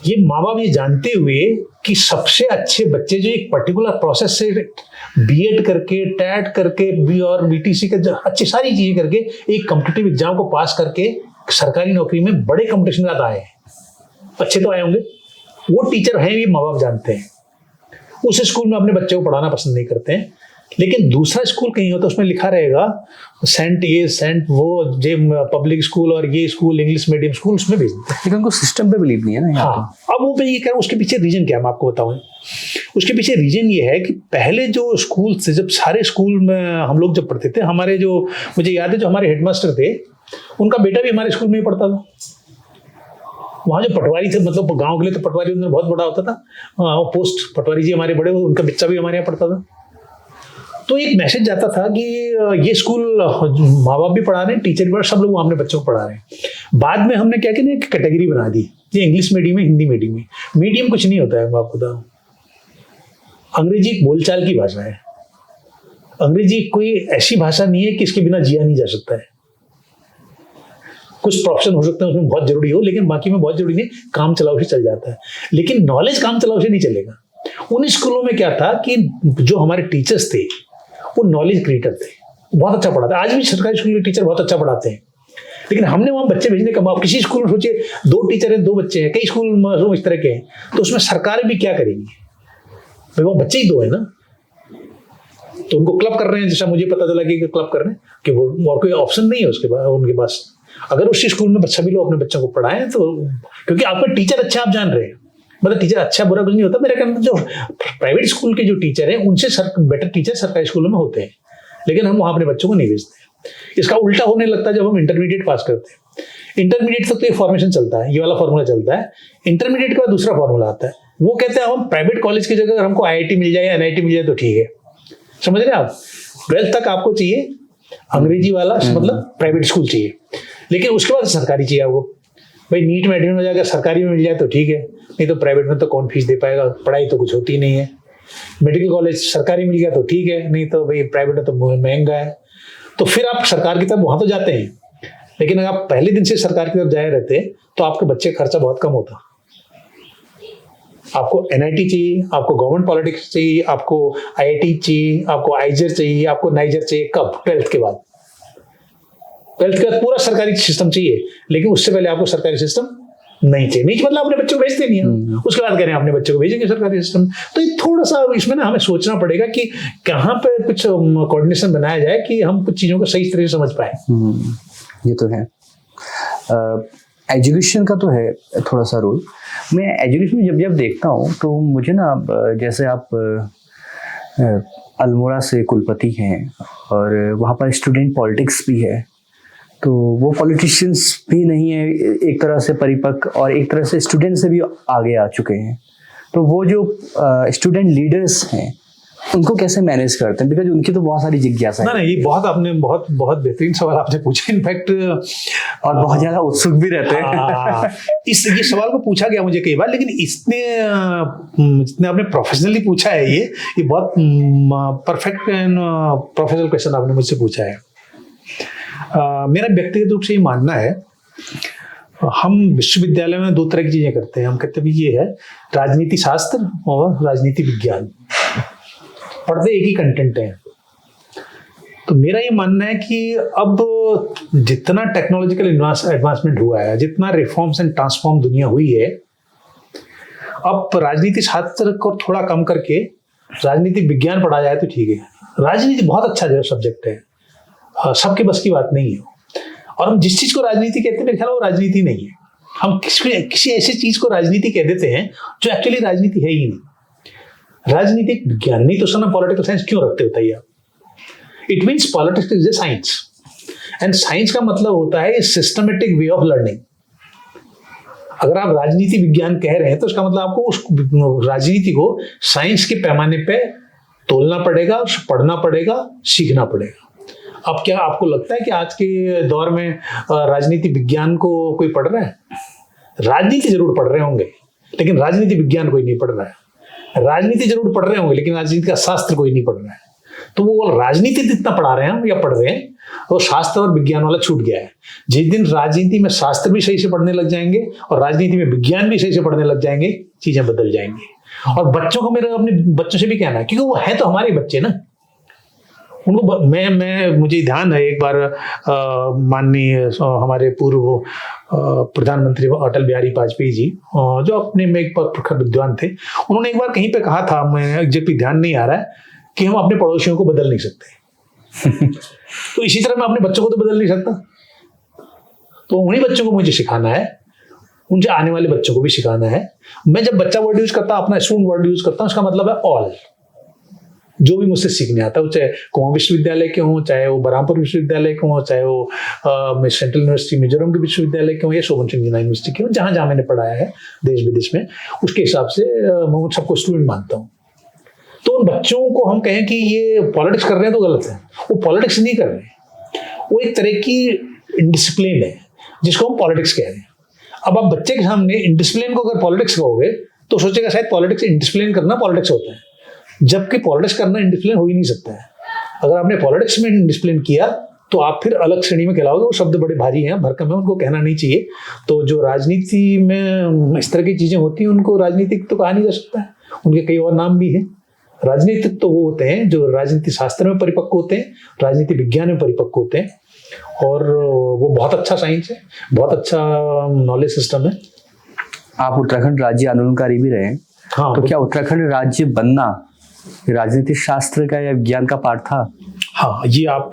ये माँ बाप ये जानते हुए कि सबसे अच्छे बच्चे जो एक पर्टिकुलर प्रोसेस से बीएड करके, टैट करके, बी और बीटीसी के अच्छी सारी चीजें करके एक कॉम्पिटिटिव एग्जाम को पास करके सरकारी नौकरी में बड़े कंपटीशन के साथ आए हैं, अच्छे तो आए होंगे, वो टीचर हैं, ये माँ बाप जानते हैं। उस स्कूल में अपने बच्चे को पढ़ाना पसंद नहीं करते हैं, लेकिन दूसरा स्कूल कहीं होता है उसमें लिखा रहेगा सेंट ये, सेंट वो, जे पब्लिक स्कूल और ये स्कूल इंग्लिश मीडियम स्कूल, उसमें भेज देते हैं। लेकिन उनको सिस्टम पे बिलीव नहीं है ना। हाँ, अब वो मैं ये कह रहा हूँ उसके पीछे रीजन क्या है, मैं आपको बताऊं। उसके पीछे रीजन ये है कि पहले जो स्कूल थे, जब सारे स्कूल में हम लोग जब पढ़ते थे, हमारे जो, मुझे याद है जो हमारे हेडमास्टर थे, उनका बेटा भी हमारे स्कूल में ही पढ़ता था। वहाँ जो पटवारी थे, मतलब गांव के लिए तो पटवारी उन्होंने बहुत बड़ा होता था, पोस्ट पटवारी जी हमारे बड़े, उनका बच्चा भी हमारे यहाँ पढ़ता था। तो एक मैसेज जाता था कि ये स्कूल माँ बाप भी पढ़ा रहे हैं, टीचर भी, सब लोग अपने बच्चों को पढ़ा रहे हैं। बाद में हमने क्या किया, एक कैटेगरी बना दी, ये इंग्लिश मीडियम है, हिंदी मीडियम है। मीडियम कुछ नहीं होता है, मैं आपको बताऊं। अंग्रेजी एक बोलचाल की भाषा है। अंग्रेजी कोई ऐसी भाषा नहीं है कि इसके बिना जिया नहीं जा सकता है। कुछ प्रोफेशन हो सकते हैं उसमें बहुत जरूरी हो, लेकिन बाकी में बहुत जरूरी नहीं, काम चलाओ से चल जाता है। लेकिन नॉलेज काम चलाओ से नहीं चलेगा। उन स्कूलों में क्या था कि जो हमारे टीचर्स थे वो नॉलेज क्रिएटर थे, बहुत अच्छा पढ़ाते। आज भी सरकारी स्कूल के टीचर बहुत अच्छा पढ़ाते हैं, लेकिन हमने वहाँ बच्चे भेजने का, आप किसी स्कूल में सोचिए 2 टीचर हैं, 2 बच्चे हैं, कई स्कूल में इस तरह के हैं, तो उसमें सरकार भी क्या करेगी भाई, वो बच्चे ही 2 है ना, तो उनको क्लब कर रहे हैं। जैसा मुझे पता चला कि क्लब कर रहे हैं कि वो और कोई ऑप्शन नहीं है उसके बाद उनके पास। अगर उसी स्कूल में सभी लोग अपने बच्चों को पढ़ाएं तो, क्योंकि आपका टीचर अच्छा आप जान रहे हैं, मतलब टीचर अच्छा बुरा कुछ नहीं होता। मेरे ख्याल में जो प्राइवेट स्कूल के जो टीचर हैं उनसे बेटर टीचर सरकारी स्कूलों में होते हैं, लेकिन हम वहाँ अपने बच्चों को नहीं भेजते। इसका उल्टा होने लगता है जब हम इंटरमीडिएट पास करते हैं। इंटरमीडिएट तक तो ये फॉर्मेशन चलता है, ये वाला फॉर्मूला चलता है। इंटरमीडिएट के बाद दूसरा फॉर्मूला आता है, वो कहते हैं हम प्राइवेट कॉलेज की जगह अगर हमको IIT मिल जाए, NIT मिल जाए तो ठीक है। समझ रहे हैं आप, 12th तक आपको चाहिए अंग्रेजी वाला, मतलब प्राइवेट स्कूल चाहिए, लेकिन उसके बाद सरकारी चाहिए आपको। भाई नीट में एडमिशन हो जाएगा, सरकारी में मिल जाए तो ठीक है, नहीं तो प्राइवेट में तो कौन फीस दे पाएगा, पढ़ाई तो कुछ होती नहीं है। मेडिकल कॉलेज सरकारी मिल गया तो ठीक है, नहीं तो भाई प्राइवेट में तो महंगा है। तो फिर आप सरकार की तरफ वहां तो जाते हैं, लेकिन अगर आप पहले दिन से सरकार की तरफ जाए रहते तो आपके बच्चे का खर्चा बहुत कम होता। आपको NIT चाहिए, आपको गवर्नमेंट पॉलिटिक्स चाहिए, आपको IIT चाहिए, आपको आइजर चाहिए, आपको नाइजर चाहिए, कब? 12th के बाद। 12th के बाद पूरा सरकारी सिस्टम चाहिए, लेकिन उससे पहले आपको सरकारी सिस्टम नहीं चाहिए। नहीं मतलब अपने बच्चों को भेजते नहीं है, उसके बाद कह रहे हैं अपने बच्चों को भेजेंगे सरकारी सिस्टम। तो ये थोड़ा सा इसमें ना हमें सोचना पड़ेगा कि कहाँ पे कुछ कोऑर्डिनेशन बनाया जाए कि हम कुछ चीजों को सही तरह से समझ पाए। ये तो है। एजुकेशन का तो है थोड़ा सा रोल। मैं एजुकेशन में जब देखता हूँ तो मुझे ना, जैसे आप अल्मोड़ा से कुलपति हैं और वहाँ पर स्टूडेंट पॉलिटिक्स भी है, तो वो पॉलिटिशियंस भी नहीं है एक तरह से परिपक्व, और एक तरह से स्टूडेंट से भी आगे आ चुके हैं। तो वो जो स्टूडेंट लीडर्स हैं उनको कैसे मैनेज करते हैं, बिकॉज उनकी तो बहुत सारी जिज्ञासा है। ना ये बहुत आपने बहुत बेहतरीन सवाल आपने पूछा, इनफैक्ट, और बहुत ज्यादा उत्सुक भी रहते हैं। ये सवाल को पूछा गया मुझे कई बार, लेकिन जितने आपने प्रोफेशनली पूछा है, ये बहुत परफेक्ट एंड प्रोफेशनल क्वेश्चन आपने मुझसे पूछा है। मेरा व्यक्तिगत रूप से ये मानना है, हम विश्वविद्यालय में 2 तरह की चीजें करते हैं। हम कहते हैं ये है राजनीति शास्त्र और राजनीति विज्ञान, पढ़ते एक ही कंटेंट है। तो मेरा ये मानना है कि अब जितना टेक्नोलॉजिकल एडवांसमेंट हुआ है, जितना रिफॉर्म्स एंड ट्रांसफॉर्म दुनिया हुई है, अब राजनीति शास्त्र को थोड़ा कम करके राजनीति विज्ञान पढ़ा जाए तो ठीक है। राजनीति बहुत अच्छा जो सब्जेक्ट है, सबके बस की बात नहीं है। और हम जिस चीज को राजनीति कहते हैं मेरे ख्याल वो राजनीति नहीं है। हम किसी ऐसी चीज को राजनीति कह देते हैं जो एक्चुअली राजनीति है ही नहीं। राजनीतिक विज्ञान, नहीं तो सर पॉलिटिकल साइंस क्यों रखते होता है? It means politics is a science, and science का मतलब होता है सिस्टमेटिक वे ऑफ लर्निंग। अगर आप राजनीति विज्ञान कह रहे हैं तो उसका मतलब आपको उस राजनीति को साइंस के पैमाने पे तोलना पड़ेगा, पढ़ना पड़ेगा, सीखना पड़ेगा। अब क्या आपको लगता है कि आज के दौर में राजनीति विज्ञान को कोई पढ़ रहा है? राजनीति जरूर पढ़ रहे होंगे लेकिन राजनीति विज्ञान कोई नहीं पढ़ रहा है। राजनीति जरूर पढ़ रहे होंगे लेकिन राजनीति का शास्त्र कोई नहीं पढ़ रहा है। तो वो राजनीति जितना पढ़ा रहे हैं या पढ़ रहे हैं वो शास्त्र और विज्ञान वाला छूट गया है। जिस दिन राजनीति में शास्त्र भी सही से पढ़ने लग जाएंगे और राजनीति में विज्ञान भी सही से पढ़ने लग जाएंगे, चीजें बदल जाएंगी। और बच्चों को मेरा अपने बच्चों से भी कहना है, क्योंकि वो है तो हमारे बच्चे ना। उनको मुझे ध्यान है एक बार माननीय हमारे पूर्व प्रधानमंत्री अटल बिहारी वाजपेयी जी, जो अपने में एक प्रखर विद्वान थे, उन्होंने एक बार कहीं पे कहा था, मैं एग्जैक्टली ध्यान नहीं आ रहा है, कि हम अपने पड़ोसियों को बदल नहीं सकते। तो इसी तरह मैं अपने बच्चों को तो बदल नहीं सकता। तो उन्हीं बच्चों को मुझे सिखाना है, उनसे आने वाले बच्चों को भी सिखाना है। मैं जब बच्चा वर्ड यूज करता हूं, अपना स्टूडेंट वर्ड यूज करता हूं, उसका मतलब है ऑल। जो भी मुझसे सीखने आता है, चाहे कुमाऊं विश्वविद्यालय के हों, चाहे वो बरहमपुर विश्वविद्यालय के हों, चाहे वो सेंट्रल यूनिवर्सिटी मिजोरम के विश्वविद्यालय के हों या शोभन सिंह जीना यूनिवर्सिटी के हों, जहां जहां मैंने पढ़ाया है देश विदेश में, उसके हिसाब से मैं उन सबको स्टूडेंट मानता हूँ। तो उन बच्चों को हम कहें कि ये पॉलिटिक्स कर रहे हैं तो गलत है। वो पॉलिटिक्स नहीं कर रहे हैं, वो एक तरह की इंडिसिप्लिन है जिसको हम पॉलिटिक्स कह रहे हैं। अब आप बच्चे के सामने इंडिसिप्लिन को अगर पॉलिटिक्स कहोगे तो सोचेगा शायद पॉलिटिक्स इंडिसिप्लिन करना पॉलिटिक्स होता है, जबकि पॉलिटिक्स करना इंडिसिप्लिन हो ही नहीं सकता है। अगर आपने पॉलिटिक्स में इंडिसिप्लिन किया तो आप फिर अलग श्रेणी में कहलाओगे। वो शब्द बड़े भारी हैं, भरकम है, उनको कहना नहीं चाहिए। तो जो राजनीति में इस तरह की चीजें होती हैं उनको राजनीतिक तो कहा नहीं जा सकता है, उनके कई और नाम भी हैं। राजनीतिक तो वो होते हैं जो राजनीति शास्त्र में परिपक्व होते हैं, राजनीति विज्ञान में परिपक्व होते हैं, और वो बहुत अच्छा साइंस है, बहुत अच्छा नॉलेज सिस्टम है। आप उत्तराखंड राज्य आंदोलनकारी भी रहे हैं, हाँ, तो क्या उत्तराखंड राज्य बनना राजनीतिक शास्त्र का या विज्ञान का पार्ट था? हाँ, ये आप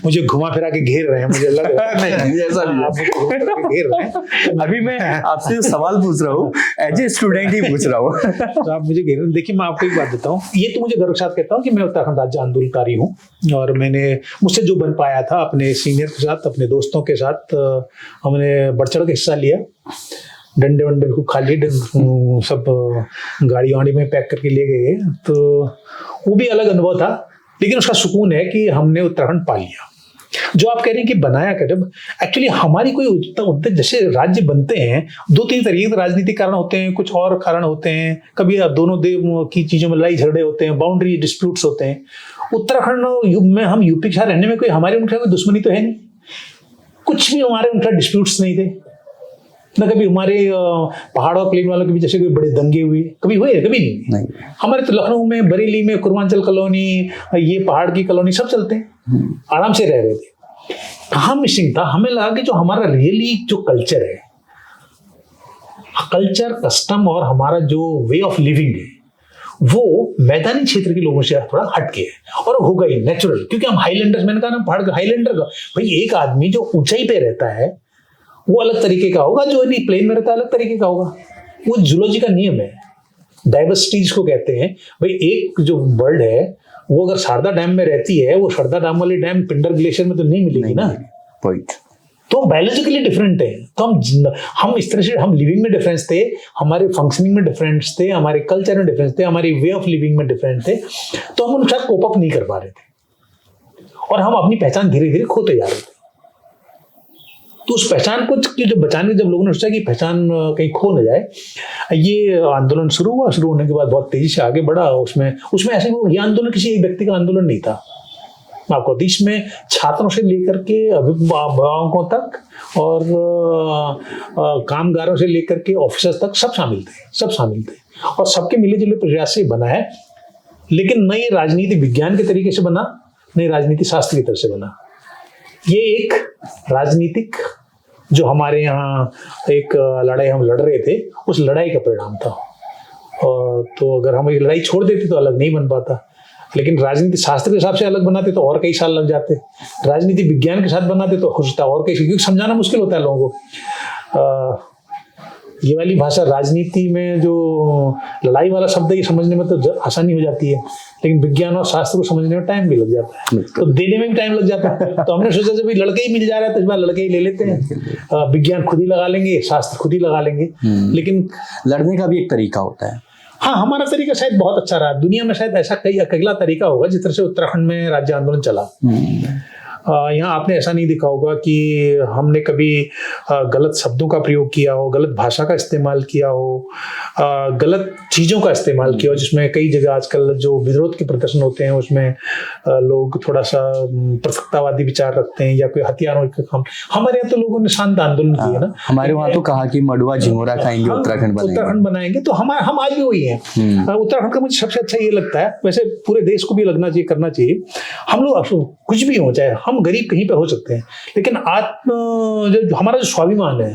मुझे घुमा फिरा के घेर रहे हैं, मुझे लग रहा है। नहीं, ऐसा नहीं, आप मुझे घुमा फिरा के घेर रहे हैं। अभी मैं आपसे जो सवाल पूछ रहा हूँ एज ए स्टूडेंट ही पूछ रहा हूँ। तो आप मुझे घेर रहे हैं। देखिए, मैं आपको एक बात बताऊँ, ये तो मुझे गर्व के साथ कहता हूँ कि मैं उत्तराखंड राज्य आंदोलनकारी हूँ, और मैंने मुझसे जो बन पाया था अपने सीनियर के साथ, अपने दोस्तों के साथ, हमने बढ़ चढ़ के हिस्सा लिया, डंडे वंडे को खा लिए, सब गाड़ी वाड़ी में पैक करके ले गए। तो वो भी अलग अनुभव था, लेकिन उसका सुकून है कि हमने उत्तराखंड पा लिया। जो आप कह रहे हैं कि बनाया क्या, जब एक्चुअली हमारी कोई उद्देश्य, जैसे राज्य बनते हैं दो तीन तरीके के राजनीतिक कारण होते हैं, कुछ और कारण होते हैं, कभी दोनों देव की चीजों में लड़ाई झगड़े होते हैं, बाउंड्री डिस्प्यूट्स होते हैं। उत्तराखंड में हम यूपी के साथ रहने में कोई हमारे उनके कोई दुश्मनी तो है नहीं, कुछ भी हमारे उनका डिस्प्यूट्स नहीं थे ना। कभी हमारे पहाड़ और प्लेन वालों के बीच जैसे कोई बड़े दंगे हुए, कभी हुए? कभी नहीं। हमारे तो लखनऊ में, बरेली में, पूर्वांचल कॉलोनी, ये पहाड़ की कॉलोनी, सब चलते हैं, आराम से रह रहे थे। कहाँ मिसिंग था? हमें लगा कि जो हमारा रियली जो कल्चर है, कल्चर, कस्टम और हमारा जो वे ऑफ लिविंग है, वो मैदानी क्षेत्र के लोगों से थोड़ा हटके है, और होगा ही नेचुरल, क्योंकि हम हाईलैंडर्स, मैंने कहा ना, पहाड़ का हाईलैंडर का भाई, एक आदमी जो ऊंचाई पे रहता है वो अलग तरीके का होगा, जो नहीं प्लेन में रहता है अलग तरीके का होगा। वो जूलॉजी का नियम है, डाइवर्सिटी जिसको कहते हैं। भाई, एक जो बर्ड है वो अगर शारदा डैम में रहती है, वो शारदा डैम वाली डैम पिंडर ग्लेशियर में तो नहीं मिलेगी ना। पॉइंट। तो बायोलॉजिकली डिफरेंट है। तो हम इस तरह से, हम लिविंग में डिफरेंस थे, हमारे फंक्शनिंग में डिफरेंस थे, हमारे कल्चर में डिफरेंस थे, हमारे वे ऑफ लिविंग में डिफरेंट थे। तो हम उनके साथ कोप अप नहीं कर पा रहे थे, और हम अपनी पहचान धीरे धीरे खोते जा रहे थे। तो उस पहचान को जो बचाने, जब लोगों ने सोचा कि पहचान कहीं खो न जाए, ये आंदोलन शुरू हुआ। शुरू होने के बाद बहुत तेजी से आगे बढ़ा। उसमें ऐसे ये आंदोलन किसी एक व्यक्ति का आंदोलन नहीं था। आपको देश में छात्रों से लेकर के अभिभावकों तक और कामगारों से लेकर के ऑफिसर्स तक सब शामिल थे, और सबके मिले जुले प्रयास से बना है। लेकिन न ये राजनीति विज्ञान के तरीके से बना, न राजनीति शास्त्र की तरफ से बना। ये एक राजनीतिक, जो हमारे यहाँ एक लड़ाई हम लड़ रहे थे, उस लड़ाई का परिणाम था। और तो अगर हम ये लड़ाई छोड़ देते तो अलग नहीं बन पाता। लेकिन राजनीति शास्त्र के हिसाब से अलग बनाते तो और कई साल लग जाते, राजनीति विज्ञान के साथ बनाते तो हो सकता और कई, क्योंकि समझाना मुश्किल होता है लोगों को। ये वाली भाषा राजनीति में जो लड़ाई वाला शब्द है, ये समझने में तो आसानी हो जाती है, लेकिन विज्ञान और शास्त्र को समझने में टाइम भी लग जाता है, तो देने में भी टाइम लग जाता है। तो हमने सोचा जब लड़के ही मिल जा रहा है तो इस बार लड़के ही ले लेते हैं, विज्ञान खुद ही लगा लेंगे, शास्त्र खुद ही लगा लेंगे। लेकिन लड़ने का भी एक तरीका होता है। हाँ, हमारा तरीका शायद बहुत अच्छा रहा, दुनिया में शायद ऐसा कई अकेला तरीका होगा जिस तरह से उत्तराखंड में राज्य आंदोलन चला। यहाँ आपने ऐसा नहीं देखा होगा कि हमने कभी गलत शब्दों का प्रयोग किया हो, गलत भाषा का इस्तेमाल किया हो, गलत चीज़ों का इस्तेमाल किया हो, जिसमें कई जगह आजकल जो विरोध के प्रदर्शन होते हैं उसमें लोग थोड़ा सा पृथकतावादी विचार रखते हैं या कोई हथियारों के काम। हमारे यहाँ तो लोगों ने शांत आंदोलन किए ना, हमारे वहाँ तो कहा कि मडुआ झिंगुरा खाएंगे, उत्तराखंड बनाएंगे, तो हम आज भी वही हैं। उत्तराखंड का मुझे सबसे अच्छा ये लगता है, वैसे पूरे देश को भी लगना चाहिए, करना चाहिए। हम लोग कुछ भी हो, चाहे हम गरीब कहीं पे हो सकते हैं, लेकिन जो हमारा जो स्वाभिमान है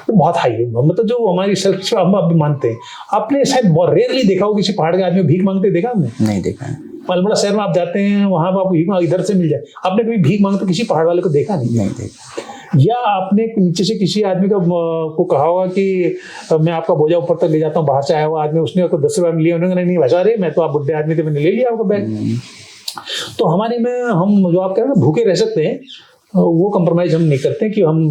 वो बहुत हाई है, मतलब जो हमारी सेल्फ हम अब भी मानते हैं। आपने शायद बहुत रेयरली देखा हो किसी पहाड़ के आदमी भीख मांगते, देखा आपने? नहीं देखा है। अल्मोड़ा शहर में आप जाते हैं, वहां पर आप भीख इधर से मिल जाए, आपने कभी भीख मांगते किसी पहाड़ वाले को देखा? नहीं देखा। या आपने नीचे से किसी आदमी को कहा होगा कि मैं आपका बोझा ऊपर तक ले जाता हूँ, बाहर से आया हुआ आदमी, उसने आपको 10 रुपये लिया, उन्होंने नहीं बचा रहे, मैं तो आप बुढ़े आदमी थे, मैंने ले लिया आपका बैग। तो हमारे में हम जो आप कह रहे हैं भूखे रह सकते हैं, वो कंप्रोमाइज हम नहीं करते कि हम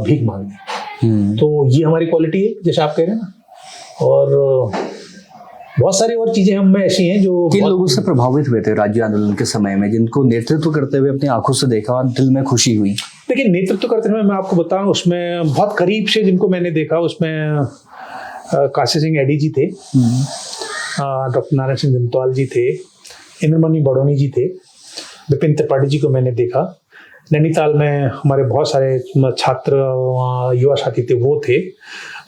भीख मांगे। तो ये हमारी क्वालिटी है जैसे आप कह रहे हैं ना। और बहुत सारी और चीजें हम में ऐसी हैं जो किन लोगों से प्रभावित हुए थे राज्य आंदोलन के समय में, जिनको नेतृत्व करते हुए अपनी आंखों से देखा और दिल में खुशी हुई? देखिए, नेतृत्व करते हुए मैं आपको बताऊं, उसमें बहुत करीब से जिनको मैंने देखा, उसमें काशी सिंह एडी जी थे, डॉक्टर नारायण सिंह जंतवाल जी थे, इंद्रमणि बड़ोनी जी थे, विपिन त्रिपाठी जी को मैंने देखा। नैनीताल में हमारे बहुत सारे छात्र युवा साथी थे, वो थे।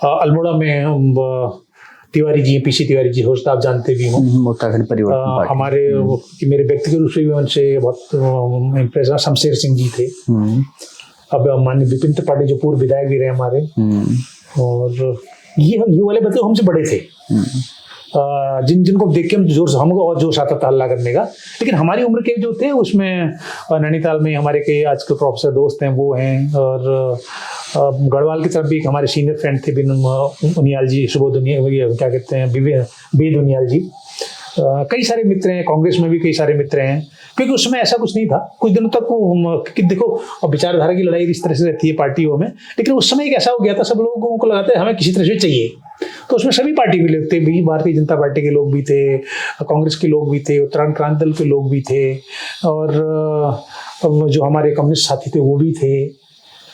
अल्मोड़ा में तिवारी जी, पीसी तिवारी जी, हो सकता आप जानते भी हों, उत्तराखंड परिवर्तन पार्टी। हमारे मेरे व्यक्तिगत रूप से भी उनसे बहुत इम्प्रेस। शमशेर सिंह जी थे। अब माननीय विपिन त्रिपाठी जो पूर्व विधायक भी रहे हमारे, और ये वाले बच्चे हमसे बड़े थे, जिनको देख के हमको और जोश आता था हल्ला करने का। लेकिन हमारी उम्र के जो थे उसमें नैनीताल में हमारे के आजकल प्रोफेसर दोस्त हैं, वो हैं, और गढ़वाल की तरफ भी हमारे सीनियर फ्रेंड थे, बिन उनियाल जी, सुबोध उनियाल, क्या कहते हैं, बेद उनियाल जी। कई सारे मित्र हैं, कांग्रेस में भी कई सारे मित्र हैं, क्योंकि उसमें ऐसा कुछ नहीं था कुछ दिनों तक। देखो, विचारधारा की लड़ाई इस तरह से रहती है पार्टियों में, लेकिन उस समय एक ऐसा हो गया था, सब लोगों को लगा था हमें किसी तरह से चाहिए, तो उसमें सभी पार्टी के लोग थे, भारतीय जनता पार्टी के लोग भी थे, कांग्रेस के लोग भी थे, उत्तराखंड क्रांति दल के लोग भी थे, और जो हमारे कम्युनिस्ट साथी थे वो भी थे,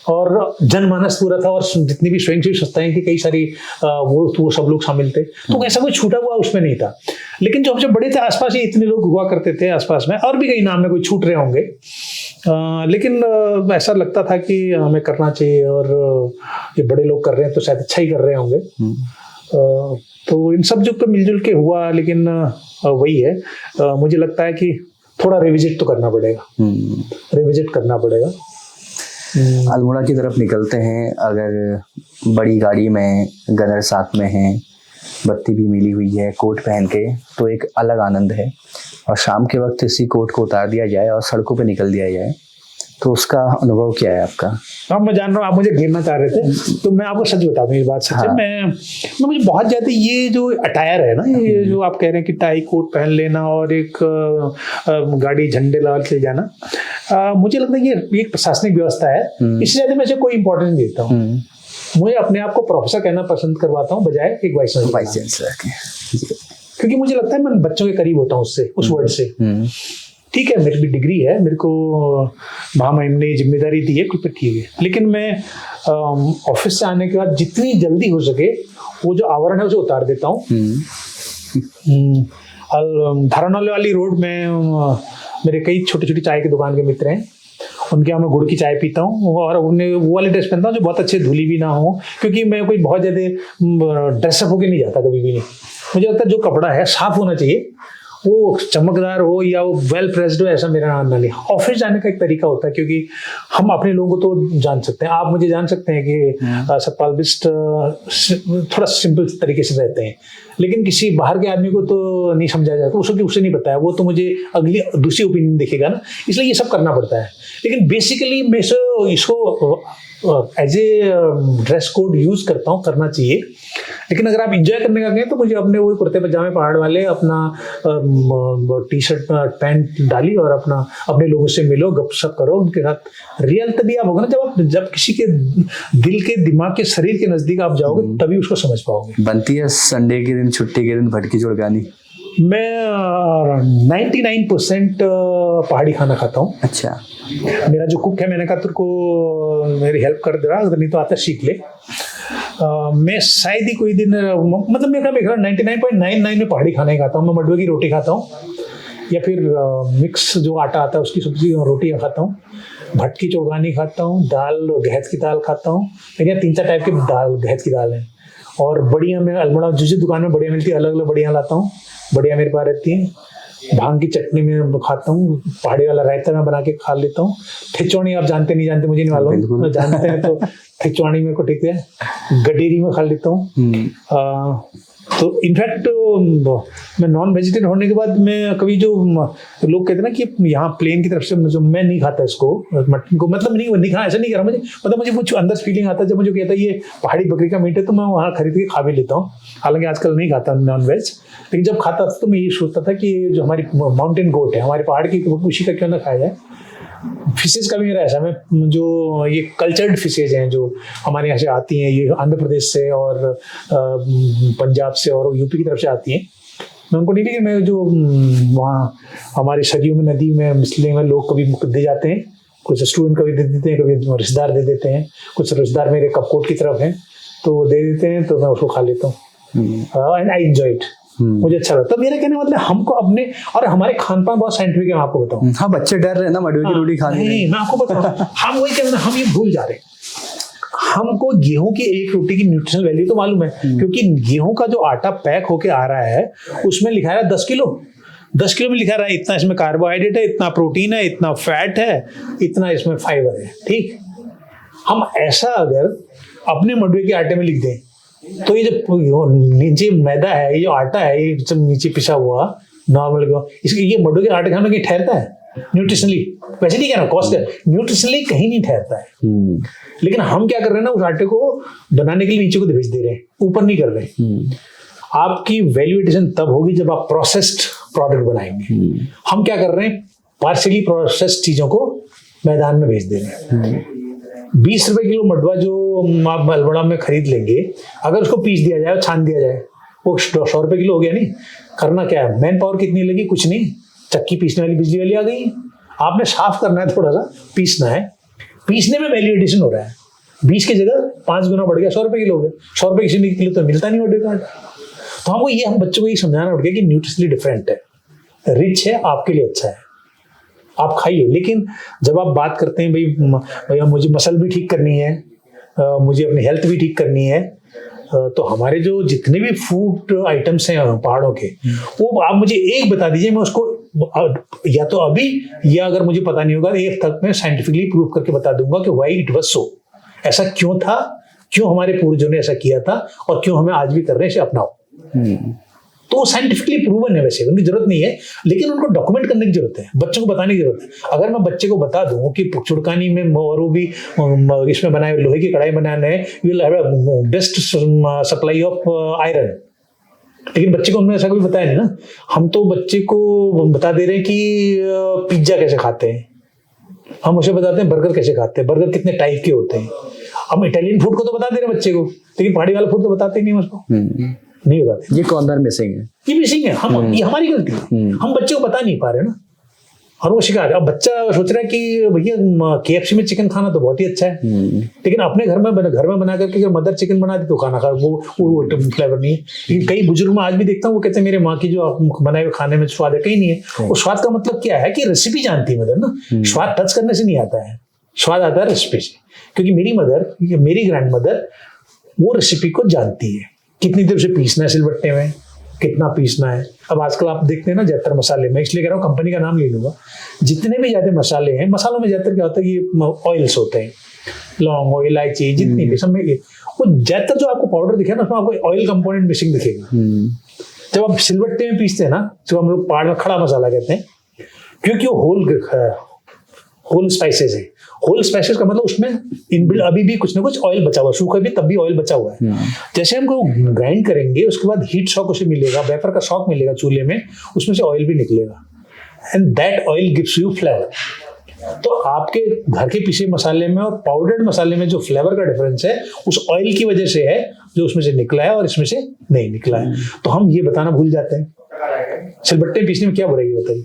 और जनमानस पूरा था, और जितनी भी स्वयंसेवी संस्थाएं थी कई सारी, वो सब लोग शामिल थे। तो ऐसा कोई छूटा हुआ उसमें नहीं था। लेकिन जो हमसे बड़े थे आसपास ही इतने लोग हुआ करते थे आसपास में, और भी कई नाम में कोई छूट रहे होंगे, लेकिन ऐसा लगता था कि हमें करना चाहिए, और ये बड़े लोग कर रहे हैं तो शायद अच्छा ही कर रहे होंगे। तो इन सब जो पे मिलजुल के हुआ, लेकिन वही है, मुझे लगता है कि थोड़ा रिविजिट तो करना पड़ेगा, रिविजिट करना पड़ेगा। अल्मोड़ा की तरफ निकलते हैं, अगर बड़ी गाड़ी में गनर साथ में हैं, बत्ती भी मिली हुई है, कोट पहन के, तो एक अलग आनंद है। और शाम के वक्त इसी कोट को उतार दिया जाए और सड़कों पे निकल दिया जाए, तो उसका अनुभव क्या है आपका? हाँ, मैं जान रहा हूँ आप मुझे घेरना चाह रहे थे, तो मैं आपको सच बता दूँ, ये बात सच है। मैं मुझे बहुत ज्यादा ये जो अटायर है ना, ये जो आप कह रहे हैं कि टाई कोट पहन लेना और एक गाड़ी झंडे लगा के जाना, मुझे लगता है ये एक प्रशासनिक व्यवस्था है, इससे ज्यादा मैं कोई इंपॉर्टेंस नहीं देता हूँ। मुझे अपने आप को प्रोफेसर कहना पसंद करवाता हूँ बजाय एक वाइस चांसलर, क्योंकि मुझे लगता है मैं बच्चों के करीब होता हूँ उससे, उस वर्ड से। ठीक है, मेरी भी डिग्री है, मेरे को महामहिम ने जिम्मेदारी दी है, ठीक है, लेकिन मैं ऑफिस से आने के बाद जितनी जल्दी हो सके वो जो आवरण है उसे उतार देता हूँ। धारानौले वाली रोड में मेरे कई छोटी छोटी चाय की दुकान के मित्र हैं, उनके यहाँ मैं गुड़ की चाय पीता हूँ, और उन्हें वो वाले ड्रेस पहनता हूँ जो बहुत अच्छे धुली भी ना हो, क्योंकि मैं कोई बहुत ज़्यादा ड्रेसअप होके नहीं जाता कभी भी नहीं। मुझे लगता है जो कपड़ा है साफ होना चाहिए, वो चमकदार हो या वो वेल प्रेस्ड हो, ऐसा मेरा नाम ना ले। ऑफिस जाने का एक तरीका होता है, क्योंकि हम अपने लोगों को तो जान सकते हैं, आप मुझे जान सकते हैं कि सतपाल बिष्ट थोड़ा सिंपल तरीके से रहते हैं, लेकिन किसी बाहर के आदमी को तो नहीं समझा जाता, उसको उसे नहीं पता है, वो तो मुझे अगली दूसरी ओपिनियन देखेगा ना, इसलिए ये सब करना पड़ता है। लेकिन बेसिकली मैं इसको as a dress code use करता हूँ, करना चाहिए। लेकिन अगर आप इंजॉय करने का गए तो मुझे अपने वो कुर्ते पजामे पहाड़ वाले, अपना टी शर्ट पैंट डाली और अपने लोगों से मिलो, गपशप करो उनके साथ। रियल तभी आप होगा ना जब किसी के दिल के, दिमाग के, शरीर के नजदीक आप जाओगे, तभी उसको समझ पाओगे। बनती है संडे के दिन, छुट्टी के दिन भटकी चुड़गानी? मैं 99% पहाड़ी खाना खाता हूँ। अच्छा। मेरा जो कुक है, मैंने कहा तेरे को मेरी हेल्प कर दे रहा, अगर नहीं तो आता सीख ले। मैं शायद ही कोई दिन, मतलब मैं 99.99 में पहाड़ी खाना ही खाता हूँ। मैं मडवे की रोटी खाता हूँ, या फिर मिक्स जो आटा आता है उसकी सब्जी रोटियाँ खाता हूँ, भटकी चौगानी खाता हूँ, दाल गहत की दाल खाता हूँ। मेरे यहाँ 3-4 टाइप की दाल, गहत की दाल है। और बढ़िया में अल्मोड़ा जिस दुकान में बढ़िया मिलती है, अलग अलग बढ़िया लाता हूँ, बढ़िया मेरे पास रहती है। भांग की चटनी में खाता हूँ, पहाड़ी वाला रायता में बना के खा लेता हूँ। ठिचौनी आप जानते नहीं जानते मुझे नहीं मालूम, जानते हैं तो ठिचौनी मेरे को ठीक है। गडेरी में खा लेता हूँ। तो इनफैक्ट मैं नॉन वेजिटेरियन होने के बाद मैं कभी, जो लोग कहते हैं ना कि यहाँ प्लेन की तरफ से, जो मैं नहीं खाता इसको, मटन को, मतलब नहीं खा, ऐसा नहीं कर रहा मुझे, मतलब मुझे कुछ अंदर फीलिंग आता है जब मुझे कहता है ये पहाड़ी बकरी का मीट है, तो मैं वहाँ खरीद के खा भी लेता हूँ। हालांकि आजकल नहीं खाता नॉन वेज, लेकिन जब खाता था तो मैं ये सोचता था कि जो हमारी माउंटेन गोट है, हमारे पहाड़ की, उसी का क्यों ना खाया जाए। फिशेज का भी मेरा ऐसा, मैं जो ये कल्चर्ड फिशेज हैं जो हमारे यहाँ से आती हैं, ये आंध्र प्रदेश से और पंजाब से और यूपी की तरफ से आती हैं, मैं उनको नहीं, लेकिन मैं जो वहाँ हमारे सरयू में, नदी में, मिसले में लोग कभी दे जाते हैं, कुछ स्टूडेंट कभी दे देते हैं, कभी रिश्तेदार दे देते हैं, कुछ रिश्तेदार मेरे कपकोट की तरफ हैं तो वो दे देते हैं, तो मैं उसको खा लेता हूँ एंड आई एंजॉय इट। मुझे अच्छा लगता है। मेरा कहने मतलब हमको अपने, और हमारे खान पान बहुत साइंटिफिक है, मैं आपको बताऊं। हाँ, बच्चे डर रहे हैं ना मडवे की रोटी खाने। नहीं, मैं आपको बताऊं, हम वही कहते हैं, हम ये भूल जा रहे हैं। हमको गेहूं की एक रोटी की न्यूट्रिशनल वैल्यू तो मालूम है, क्योंकि गेहूं का जो आटा पैक होके आ रहा है उसमें लिखा है 10 किलो, 10 किलो में लिखा रहा है इतना इसमें कार्बोहाइड्रेट है, इतना प्रोटीन है, इतना फैट है, इतना इसमें फाइबर है। ठीक, हम ऐसा अगर अपने मडवे के आटे में लिख दें तो ये जो नीचे मैदा है, ये जो आटा है, ये सब नीचे पिसा हुआ नॉर्मल, इसके ये मडवे के आटे खाने में ठहरता है न्यूट्रिशनली? वैसे नहीं कह रहा, कॉस्ट न्यूट्रिशनली कहीं नहीं ठहरता है। लेकिन हम क्या कर रहे हैं ना, उस आटे को बनाने के लिए नीचे को भेज दे रहे हैं, ऊपर नहीं कर रहे हैं। आपकी वैल्यू एडिशन तब होगी जब आप प्रोसेस्ड प्रोडक्ट बनाएंगे। हम क्या कर रहे हैं, पार्शियली प्रोसेस्ड चीजों को मैदान में भेज दे रहे हैं। 20 रुपए किलो मडवा जो आप अल्मोड़ा में खरीद लेंगे, अगर उसको पीस दिया जाए, छान दिया जाए, वो 100 रुपए किलो हो गया। नहीं करना क्या है, मैन पावर कितनी लगी, कुछ नहीं, चक्की पीसने वाली बिजली वाली आ गई, आपने साफ करना है, थोड़ा सा पीसना है, पीसने में वैल्यू एडिशन हो रहा है। 20 की जगह 5 गुना बढ़ गया, 100 रुपए किलो हो गया। 100 रुपए किलो तो मिलता नहीं मडवे का आटा। तो हमको ये, हम बच्चों को ये समझाना पड़ गया कि न्यूट्रिशनली डिफरेंट है, रिच है, आपके लिए अच्छा है, आप खाइए। लेकिन जब आप बात करते हैं भैया मुझे मसल भी ठीक करनी है, मुझे अपनी हेल्थ भी ठीक करनी है, तो हमारे जो जितने भी फूड आइटम्स हैं पहाड़ों के, वो आप मुझे एक बता दीजिए, मैं उसको या तो अभी, या अगर मुझे पता नहीं होगा एक तक मैं साइंटिफिकली प्रूव करके बता दूंगा कि व्हाई इट वाज सो, ऐसा क्यों था, क्यों हमारे पूर्वजों ने ऐसा किया था, और क्यों हमें आज भी कर रहे हैं, इसे अपनाओ। तो साइंटिफिकली प्रूवन है, वैसे उनकी जरूरत नहीं है, लेकिन उनको डॉक्यूमेंट करने की जरूरत है, बच्चों को बताने की जरूरत है। अगर मैं बच्चे को बता दूं कि चुड़कानी में और वो भी इसमें बनाए, लोहे की कढ़ाई बनाने हैं, will have best supply of iron, लेकिन बच्चे को हमने ऐसा कभी बताया नहीं ना। हम तो बच्चे को बता दे रहे हैं कि पिज्जा कैसे खाते हैं, हम उसे बताते हैं बर्गर कैसे खाते हैं, बर्गर कितने टाइप के होते हैं। हम इटालियन फूड को तो बता दे रहे हैं बच्चे को, लेकिन पहाड़ी वाला फूड तो बताते ही नहीं उसको, नहीं बताते। ये कॉर्नर मिसिंग है, ये मिसिंग है, ये हमारी गलती है, हम बच्चे को बता नहीं पा रहे ना, और वो शिकार है। अब बच्चा सोच रहा है कि भैया KFC में चिकन खाना तो बहुत ही अच्छा है, लेकिन अपने घर में बना करके मदर चिकन बना दी तो खाना खा, वो फ्लेवर नहीं है। लेकिन कई बुजुर्ग मैं आज भी देखता हूँ, वो कहते हैं मेरे माँ की जो बनाए हुए खाने में स्वाद है, कहीं नहीं है। वो स्वाद का मतलब क्या है कि रेसिपी जानती है मदर ना, स्वाद टच करने से नहीं आता है, स्वाद आता है रेसिपी से। क्योंकि मेरी ग्रैंड मदर वो रेसिपी को जानती है, कितनी देर से पीसना है सिलबट्टे में, कितना पीसना है। अब आजकल आप देखते हैं ना ज्यादातर मसाले, मैं इसलिए कह रहा हूँ कंपनी का नाम ले लूंगा, जितने भी ज्यादा मसाले हैं, मसालों में ज्यादातर क्या होता है कि ऑयल्स होते हैं, लौंग, इलायची, जितनी भी सब में वो ज्यादातर जो आपको पाउडर दिखेगा ना उसमें आपको ऑयल कंपोनेंट मिसिंग दिखेगा। जब आप सिलबट्टे में पीसते हैं ना, जो हम लोग पहाड़ में खड़ा मसाला कहते हैं, क्योंकि वो होल स्पाइसेस है। होल स्पाइसेस का मतलब उसमें इनबिल्ट अभी भी कुछ ना कुछ ऑयल बचा हुआ है, सूखा भी तब भी ऑयल बचा हुआ है। जैसे हमको ग्राइंड करेंगे उसके बाद हीट शॉक उसे मिलेगा, वेपर का शॉक मिलेगा चूल्हे में, उसमें से ऑयल भी निकलेगा, and that oil gives you flavour. तो आपके घर के पीसे मसाले में और पाउडर्ड मसाले में जो फ्लेवर का डिफरेंस है उस ऑयल की वजह से है, जो उसमें से निकला है और इसमें से नहीं निकला है। तो हम ये बताना भूल जाते हैं। सिलबट्टे पीसने में क्या बुराई है बताइए?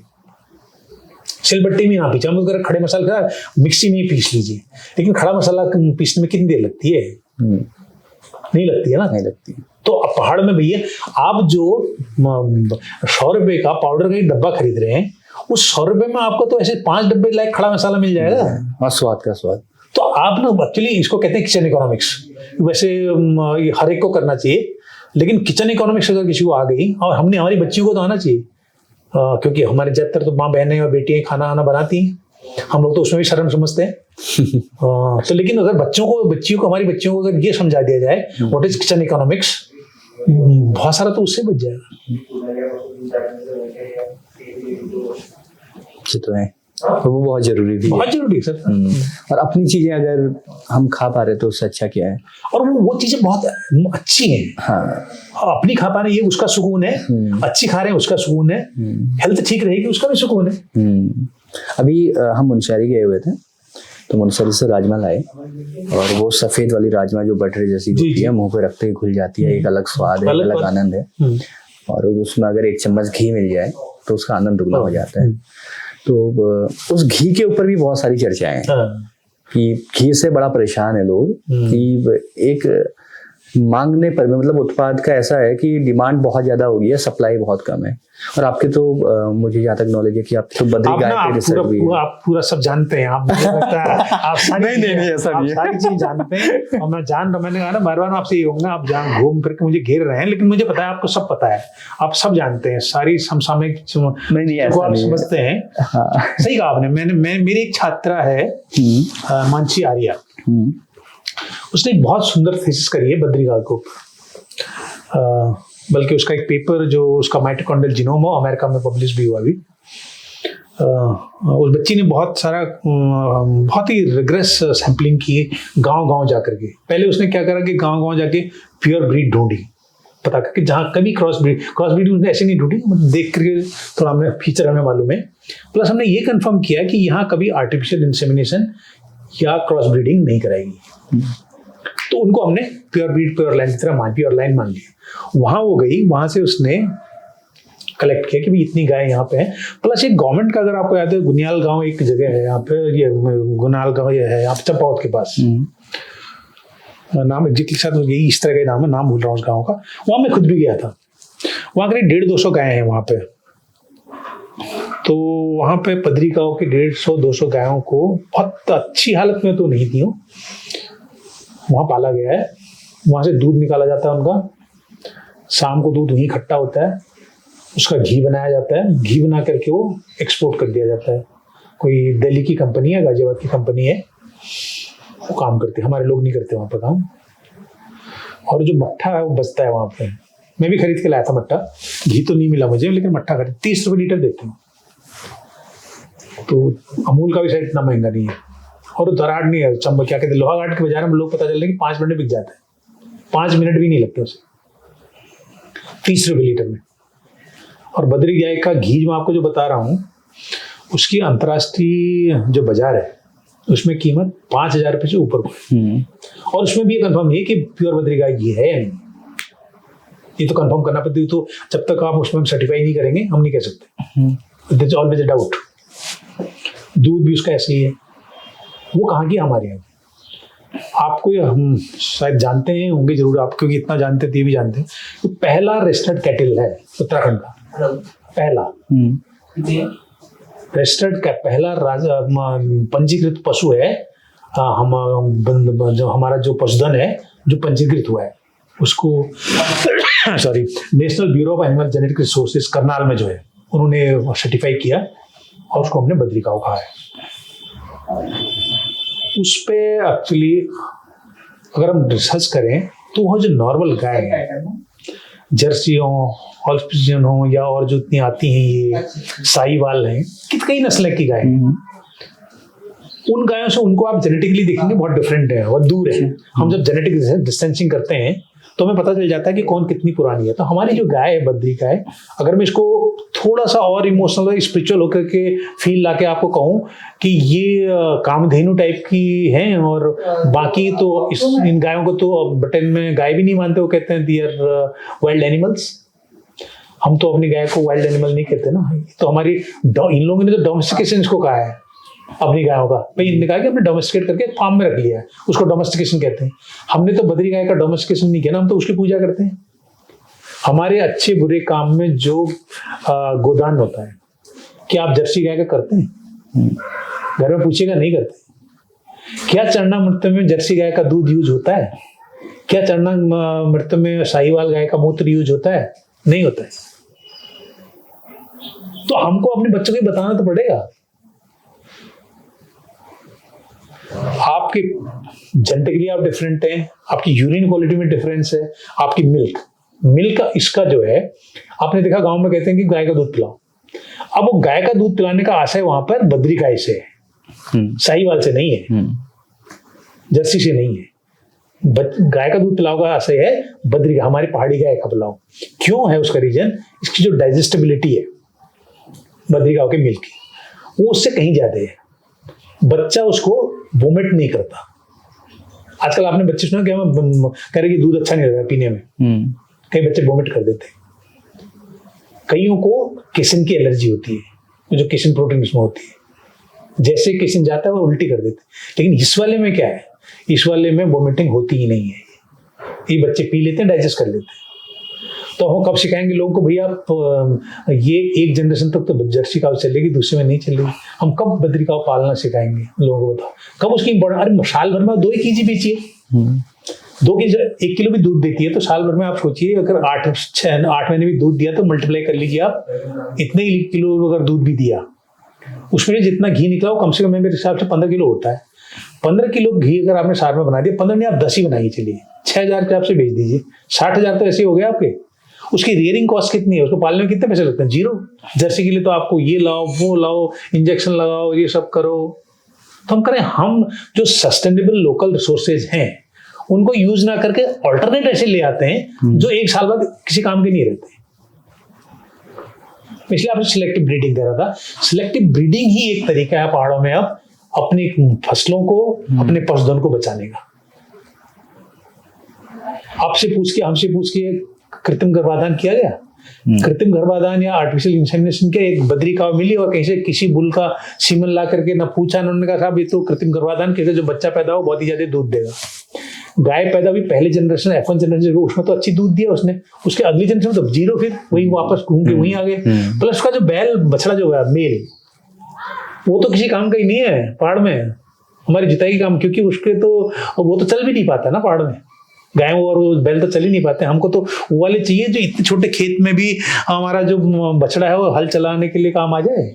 सिलबट्टे में यहाँ पीछे हम अगर खड़े मसाले का मिक्सी में ही पीस लीजिए, लेकिन खड़ा मसाला पीसने में कितनी देर लगती है? नहीं लगती है ना, नहीं लगती। तो अब पहाड़ में भैया आप जो 100 रुपए का पाउडर का एक डब्बा खरीद रहे हैं, उस 100 रुपए में आपको तो ऐसे 5 डब्बे लाइक खड़ा मसाला मिल जाएगा। और स्वाद का स्वाद। तो आप ना एक्चुअली इसको कहते हैं किचन इकोनॉमिक्स। वैसे ये हर एक को करना चाहिए, लेकिन किचन इकोनॉमिक्स अगर किसी को आ गई, और हमने हमारी बच्चियों को तो आना चाहिए, क्योंकि हमारे ज्यादातर तो माँ बहनें और बेटियां खाना आना बनाती हैं, हम लोग तो उसमें भी शर्म समझते हैं। तो लेकिन अगर हमारी बच्चियों को अगर ये समझा दिया जाए व्हाट इज किचन इकोनॉमिक्स, बहुत सारा तो उससे बच जाएगा। तो है, तो वो बहुत जरूरी भी है। बहुत जरूरी है सर। और अपनी चीजें अगर हम खा पा रहे तो उससे अच्छा क्या है। और वो चीजें बहुत अच्छी हैं। हाँ, अपनी खा पा रहे ये उसका सुकून है, अच्छी खा रहे हैं उसका सुकून है, हेल्थ ठीक रहेगी उसका भी सुकून है। अभी हम मुनस्यारी गए हुए थे, तो मुनस्यारी से राजमा लाए, और वो सफेद वाली राजमा जो बटरे जैसी होती है, मुंह पे रखते ही घुल जाती है, एक अलग स्वाद है, अलग आनंद है। और उसमें अगर 1 चम्मच घी मिल जाए तो उसका आनंद दुगना हो जाता है। तो उस घी के ऊपर भी बहुत सारी चर्चाएं हैं कि घी से बड़ा परेशान है लोग, कि एक मांगने पर भी, मतलब उत्पाद का ऐसा है कि डिमांड बहुत ज्यादा हो गई है, सप्लाई बहुत कम है। और आपके तो मुझे जहाँ तक नॉलेज है कि आप तो बद्री गाय के रिसर्च भी है। आप पूरा सब जानते हैं, आप मुझे लगता है आप सारी नहीं ऐसा नहीं है, सारी चीज जानते हैं। और मैं जान रहा, मैंने कहा ना बार बार आपसे ये कहूंगा, आप जान घूम फिर के मुझे घेर रहे हैं, लेकिन मुझे पता है आपको सब पता है, आप सब जानते हैं, सारी समसामयिक को आप समझते हैं। सही कहा आपने। मेरी एक छात्रा है मानसी आर्या, उसने एक बहुत सुंदर थीसिस करी है बद्रीगाल को, बल्कि उसका एक पेपर जो उसका माइटोकॉन्ड्रियल जीनोम अमेरिका में पब्लिश भी हुआ अभी। उस बच्ची ने बहुत ही रिग्रेस सैम्पलिंग की गांव जाकर के। पहले उसने क्या करा कि गांव जाके प्योर ब्रीड ढूंढी, पता करके जहाँ कभी क्रॉस ब्रीड उसने ऐसे नहीं ढूंढी, मतलब देख करके थोड़ा हमें फीचर हमें मालूम है। प्लस हमने ये कंफर्म किया कि यहाँ कभी आर्टिफिशियल इंसेमिनेशन या क्रॉस ब्रीडिंग नहीं कराएगी। तो उनको हमने प्योर ब्रीड, प्योर लाइन की तरह प्योर लाइन मान लिया। वहां वो गई, वहां से उसने कलेक्ट किया कि भाई इतनी गाय यहाँ पे है। प्लस एक गवर्नमेंट का, अगर आपको याद है, गुनियाल गांव एक जगह है यहाँ पे, ये गुनाल गांव ये है यहाँ पे चंपावत के पास, नाम एग्जैक्टली शायद यही इस तरह का नाम है, नाम भूल रहा हूँ उस गाँव का। वहां मैं खुद भी गया था। वहां करीब 150-200 गायें हैं वहां पे। तो वहां पे पदरी गांव के 150-200 गायों को बहुत अच्छी हालत में तो नहीं थी, वहां पाला गया है। वहां से दूध निकाला जाता है उनका, शाम को दूध वहीं इकट्ठा होता है, उसका घी बनाया जाता है, घी बना करके वो एक्सपोर्ट कर दिया जाता है। कोई दिल्ली की कंपनी है, गाजियाबाद की कंपनी है, वो काम करते हैं, हमारे लोग नहीं करते वहाँ पर काम। और जो मट्ठा है वो बचता है वहाँ पे। मैं भी खरीद के लाया था मट्ठा, घी तो नहीं मिला मुझे, लेकिन मट्ठा खरीद 30 रुपये लीटर देते हैं। तो अमूल का भी शायद इतना महंगा नहीं है। और दराड़ नहीं है, चंबल क्या कहते हैं, लोहाघाट के बाजार में लोग पता चल रहा है कि 5 मिनट में बिक जाता है, 5 मिनट भी नहीं लगते उसे, 30 रुपये लीटर में। और बद्री गाय का घी मैं आपको जो बता रहा हूँ, उसकी अंतर्राष्ट्रीय जो बाजार है उसमें कीमत 5,000 रुपये से ऊपर है। और उसमें भी ये कंफर्म नहीं है कि प्योर बद्री गाय घी है या नहीं, ये तो कंफर्म करना पड़ती है। तो जब तक आप उसमें सर्टिफाई नहीं करेंगे हम नहीं कह सकते, there is always a doubt. दूध भी उसका ऐसे ही है। वो कहाँ की, हमारे यहाँ। आपको ये हम शायद जानते हैं होंगे जरूर, आप क्योंकि इतना जानते थे भी जानते हैं, तो पहला रजिस्टर्ड कैटल है उत्तराखंड का, पहला रजिस्टर्ड का पहला पंजीकृत पशु है। जो हमारा जो पशुधन है जो पंजीकृत हुआ है उसको sorry national bureau of animal genetic resources Karnal में जो है उन्होंने सर्टिफाई किया और उसको हमने बद्री काऊ कहा है। उस पे एक्चुअली अगर हम रिसर्च करें तो वो जो नॉर्मल गाय है, जर्सी हो, हॉल्स्टीन हो या और जो इतनी आती हैं ये साहीवाल हैं, कई नस्ल की गाय हैं, उन गायों से उनको आप जेनेटिकली देखेंगे बहुत डिफरेंट है, बहुत दूर है। हम जब जेनेटिक डिस्टेंसिंग करते हैं तो हमें पता चल जाता है कि कौन कितनी पुरानी है। तो हमारी जो गाय है बद्री गाय, अगर मैं इसको थोड़ा सा और इमोशनल स्पिरिचुअल होकर के फील लाके आपको कहूँ कि ये कामधेनु टाइप की हैं, और बाकी तो इन गायों को तो ब्रिटेन में गाय भी नहीं मानते, वो कहते हैं दे आर वाइल्ड एनिमल्स। हम तो अपनी गाय को वाइल्ड एनिमल नहीं कहते ना, तो हमारी इन लोगों ने तो डोमेस्टिकेशन इसको कहा है अपनी गायों का। भाई इनने कहा कि हमने डोमेस्टिकेट करके फार्म में रख लिया है, उसको डोमेस्टिकेशन कहते हैं। हमने तो बद्री गाय का डोमेस्टिकेशन नहीं किया ना, हम तो उसकी पूजा करते हैं। हमारे अच्छे बुरे काम में जो गोदान होता है, क्या आप जर्सी गाय का करते हैं? घर में पूछेगा नहीं करते। क्या चरना मृत्यु में जर्सी गाय का दूध यूज होता है? क्या चरना मृत्यु में साहीवाल गाय का मूत्र यूज होता है? नहीं होता है। तो हमको अपने बच्चों को बताना तो पड़ेगा। आपके जेनेटिकली आप डिफरेंट हैं, आपकी यूरिन क्वालिटी में डिफरेंस है, आपकी मिल्क का इसका जो है, आपने देखा गांव में कहते हैं कि गाय का दूध पिलाओ। अब वो गाय का दूध पिलाने का आशय वहां पर बद्री गाय से है, साहीवाल से नहीं है, जर्सी से नहीं है। गाय का दूध पिलाओ का आशय है बद्री गाय, हमारी पहाड़ी गाय का पिलाओ। क्यों है उसका रीजन? इसकी जो डाइजेस्टिबिलिटी है बद्री गाय के मिल्क की, वो उससे कहीं ज्यादा है। बच्चा उसको वोमिट नहीं करता। आजकल आपने बच्चे सुना कि हमें कह रहे कि दूध अच्छा नहीं लग रहा पीने में, कई बच्चे वोमिट कर देते हैं। कईयों को केसिन की एलर्जी होती है, जो केसिन प्रोटीन उसमें होती है, जैसे केसिन जाता है वो उल्टी कर देते हैं। लेकिन इस वाले में क्या है, इस वाले में वोमिटिंग होती ही नहीं है, ये बच्चे पी लेते हैं, डाइजेस्ट कर लेते हैं। तो हम कब सिखाएंगे लोगों को, भैया आप ये एक जनरेशन तक तो जर्सी काऊ चलेगी, दूसरे में नहीं चलेगी। हम कब बद्री काऊ पालना सिखाएंगे लोगों को? बताओ कब उसकी अरे साल भर में 2 kg बेचिए, 2 kg 1 किलो भी दूध देती है, तो साल भर में आप सोचिए अगर 8 महीने भी दूध दिया तो मल्टीप्लाई कर लीजिए आप, इतने ही किलो अगर दूध भी दिया, उसमें जितना घी निकला वो कम से कम मेरे हिसाब से 15 किलो होता है। 15 किलो घी अगर आपने साल में बना दिया, 15 नहीं आप 10 ही बनाइए, चलिए 6,000 के आपसे बेच दीजिए, 60,000 तो ऐसे हो गए आपके। उसकी रियरिंग कॉस्ट कितनी है, उसको पालने में कितने पैसे लगते हैं? 0। जर्सी के लिए तो आपको ये लाओ, वो लाओ, इंजेक्शन लगाओ, ये सब करो। तो हम करें, हम जो सस्टेनेबल लोकल रिसोर्सेज हैं उनको यूज ना करके ऑल्टरनेट ऐसे ले आते हैं जो 1 साल बाद किसी काम के नहीं रहते। इसलिए आपने सिलेक्टिव ब्रीडिंग कह रहा था। सिलेक्टिव ब्रीडिंग ही एक तरीका है पहाड़ों में अब अपनी फसलों को, अपने पशुधन को बचाने का। आपसे पूछ के, हमसे पूछ के कृत्रिम गर्भाधान किया गया। कृत्रिम गर्भाधान या आर्टिफिशियल इंसेमिनेशन के एक बद्री काऊ मिली और कहीं से किसी बुल का सीमन ला करके ना पूछा, उन्होंने कहा साहब ये तो कृत्रिम गर्भाधान कैसे, जो बच्चा पैदा हो बहुत ही ज्यादा दूध देगा। गाय पैदा हुई पहले जनरेशन F1 जनरेशन, उसमें तो अच्छी दूध दिया उसने, उसके अगली जनरेशन तो 0, फिर वही वापस घूम के वहीं आ गए। प्लस उसका जो बैल बछड़ा जो है मेल, वो तो किसी काम का ही नहीं है पहाड़ में, हमारी जिताई की काम, क्योंकि उसके तो वो तो चल भी नहीं पाता ना पहाड़ में, गाय और बैल तो चल ही नहीं पाते। हमको तो वो वाले चाहिए जो इतने छोटे खेत में भी हमारा जो बछड़ा है वो हल चलाने के लिए काम आ जाए।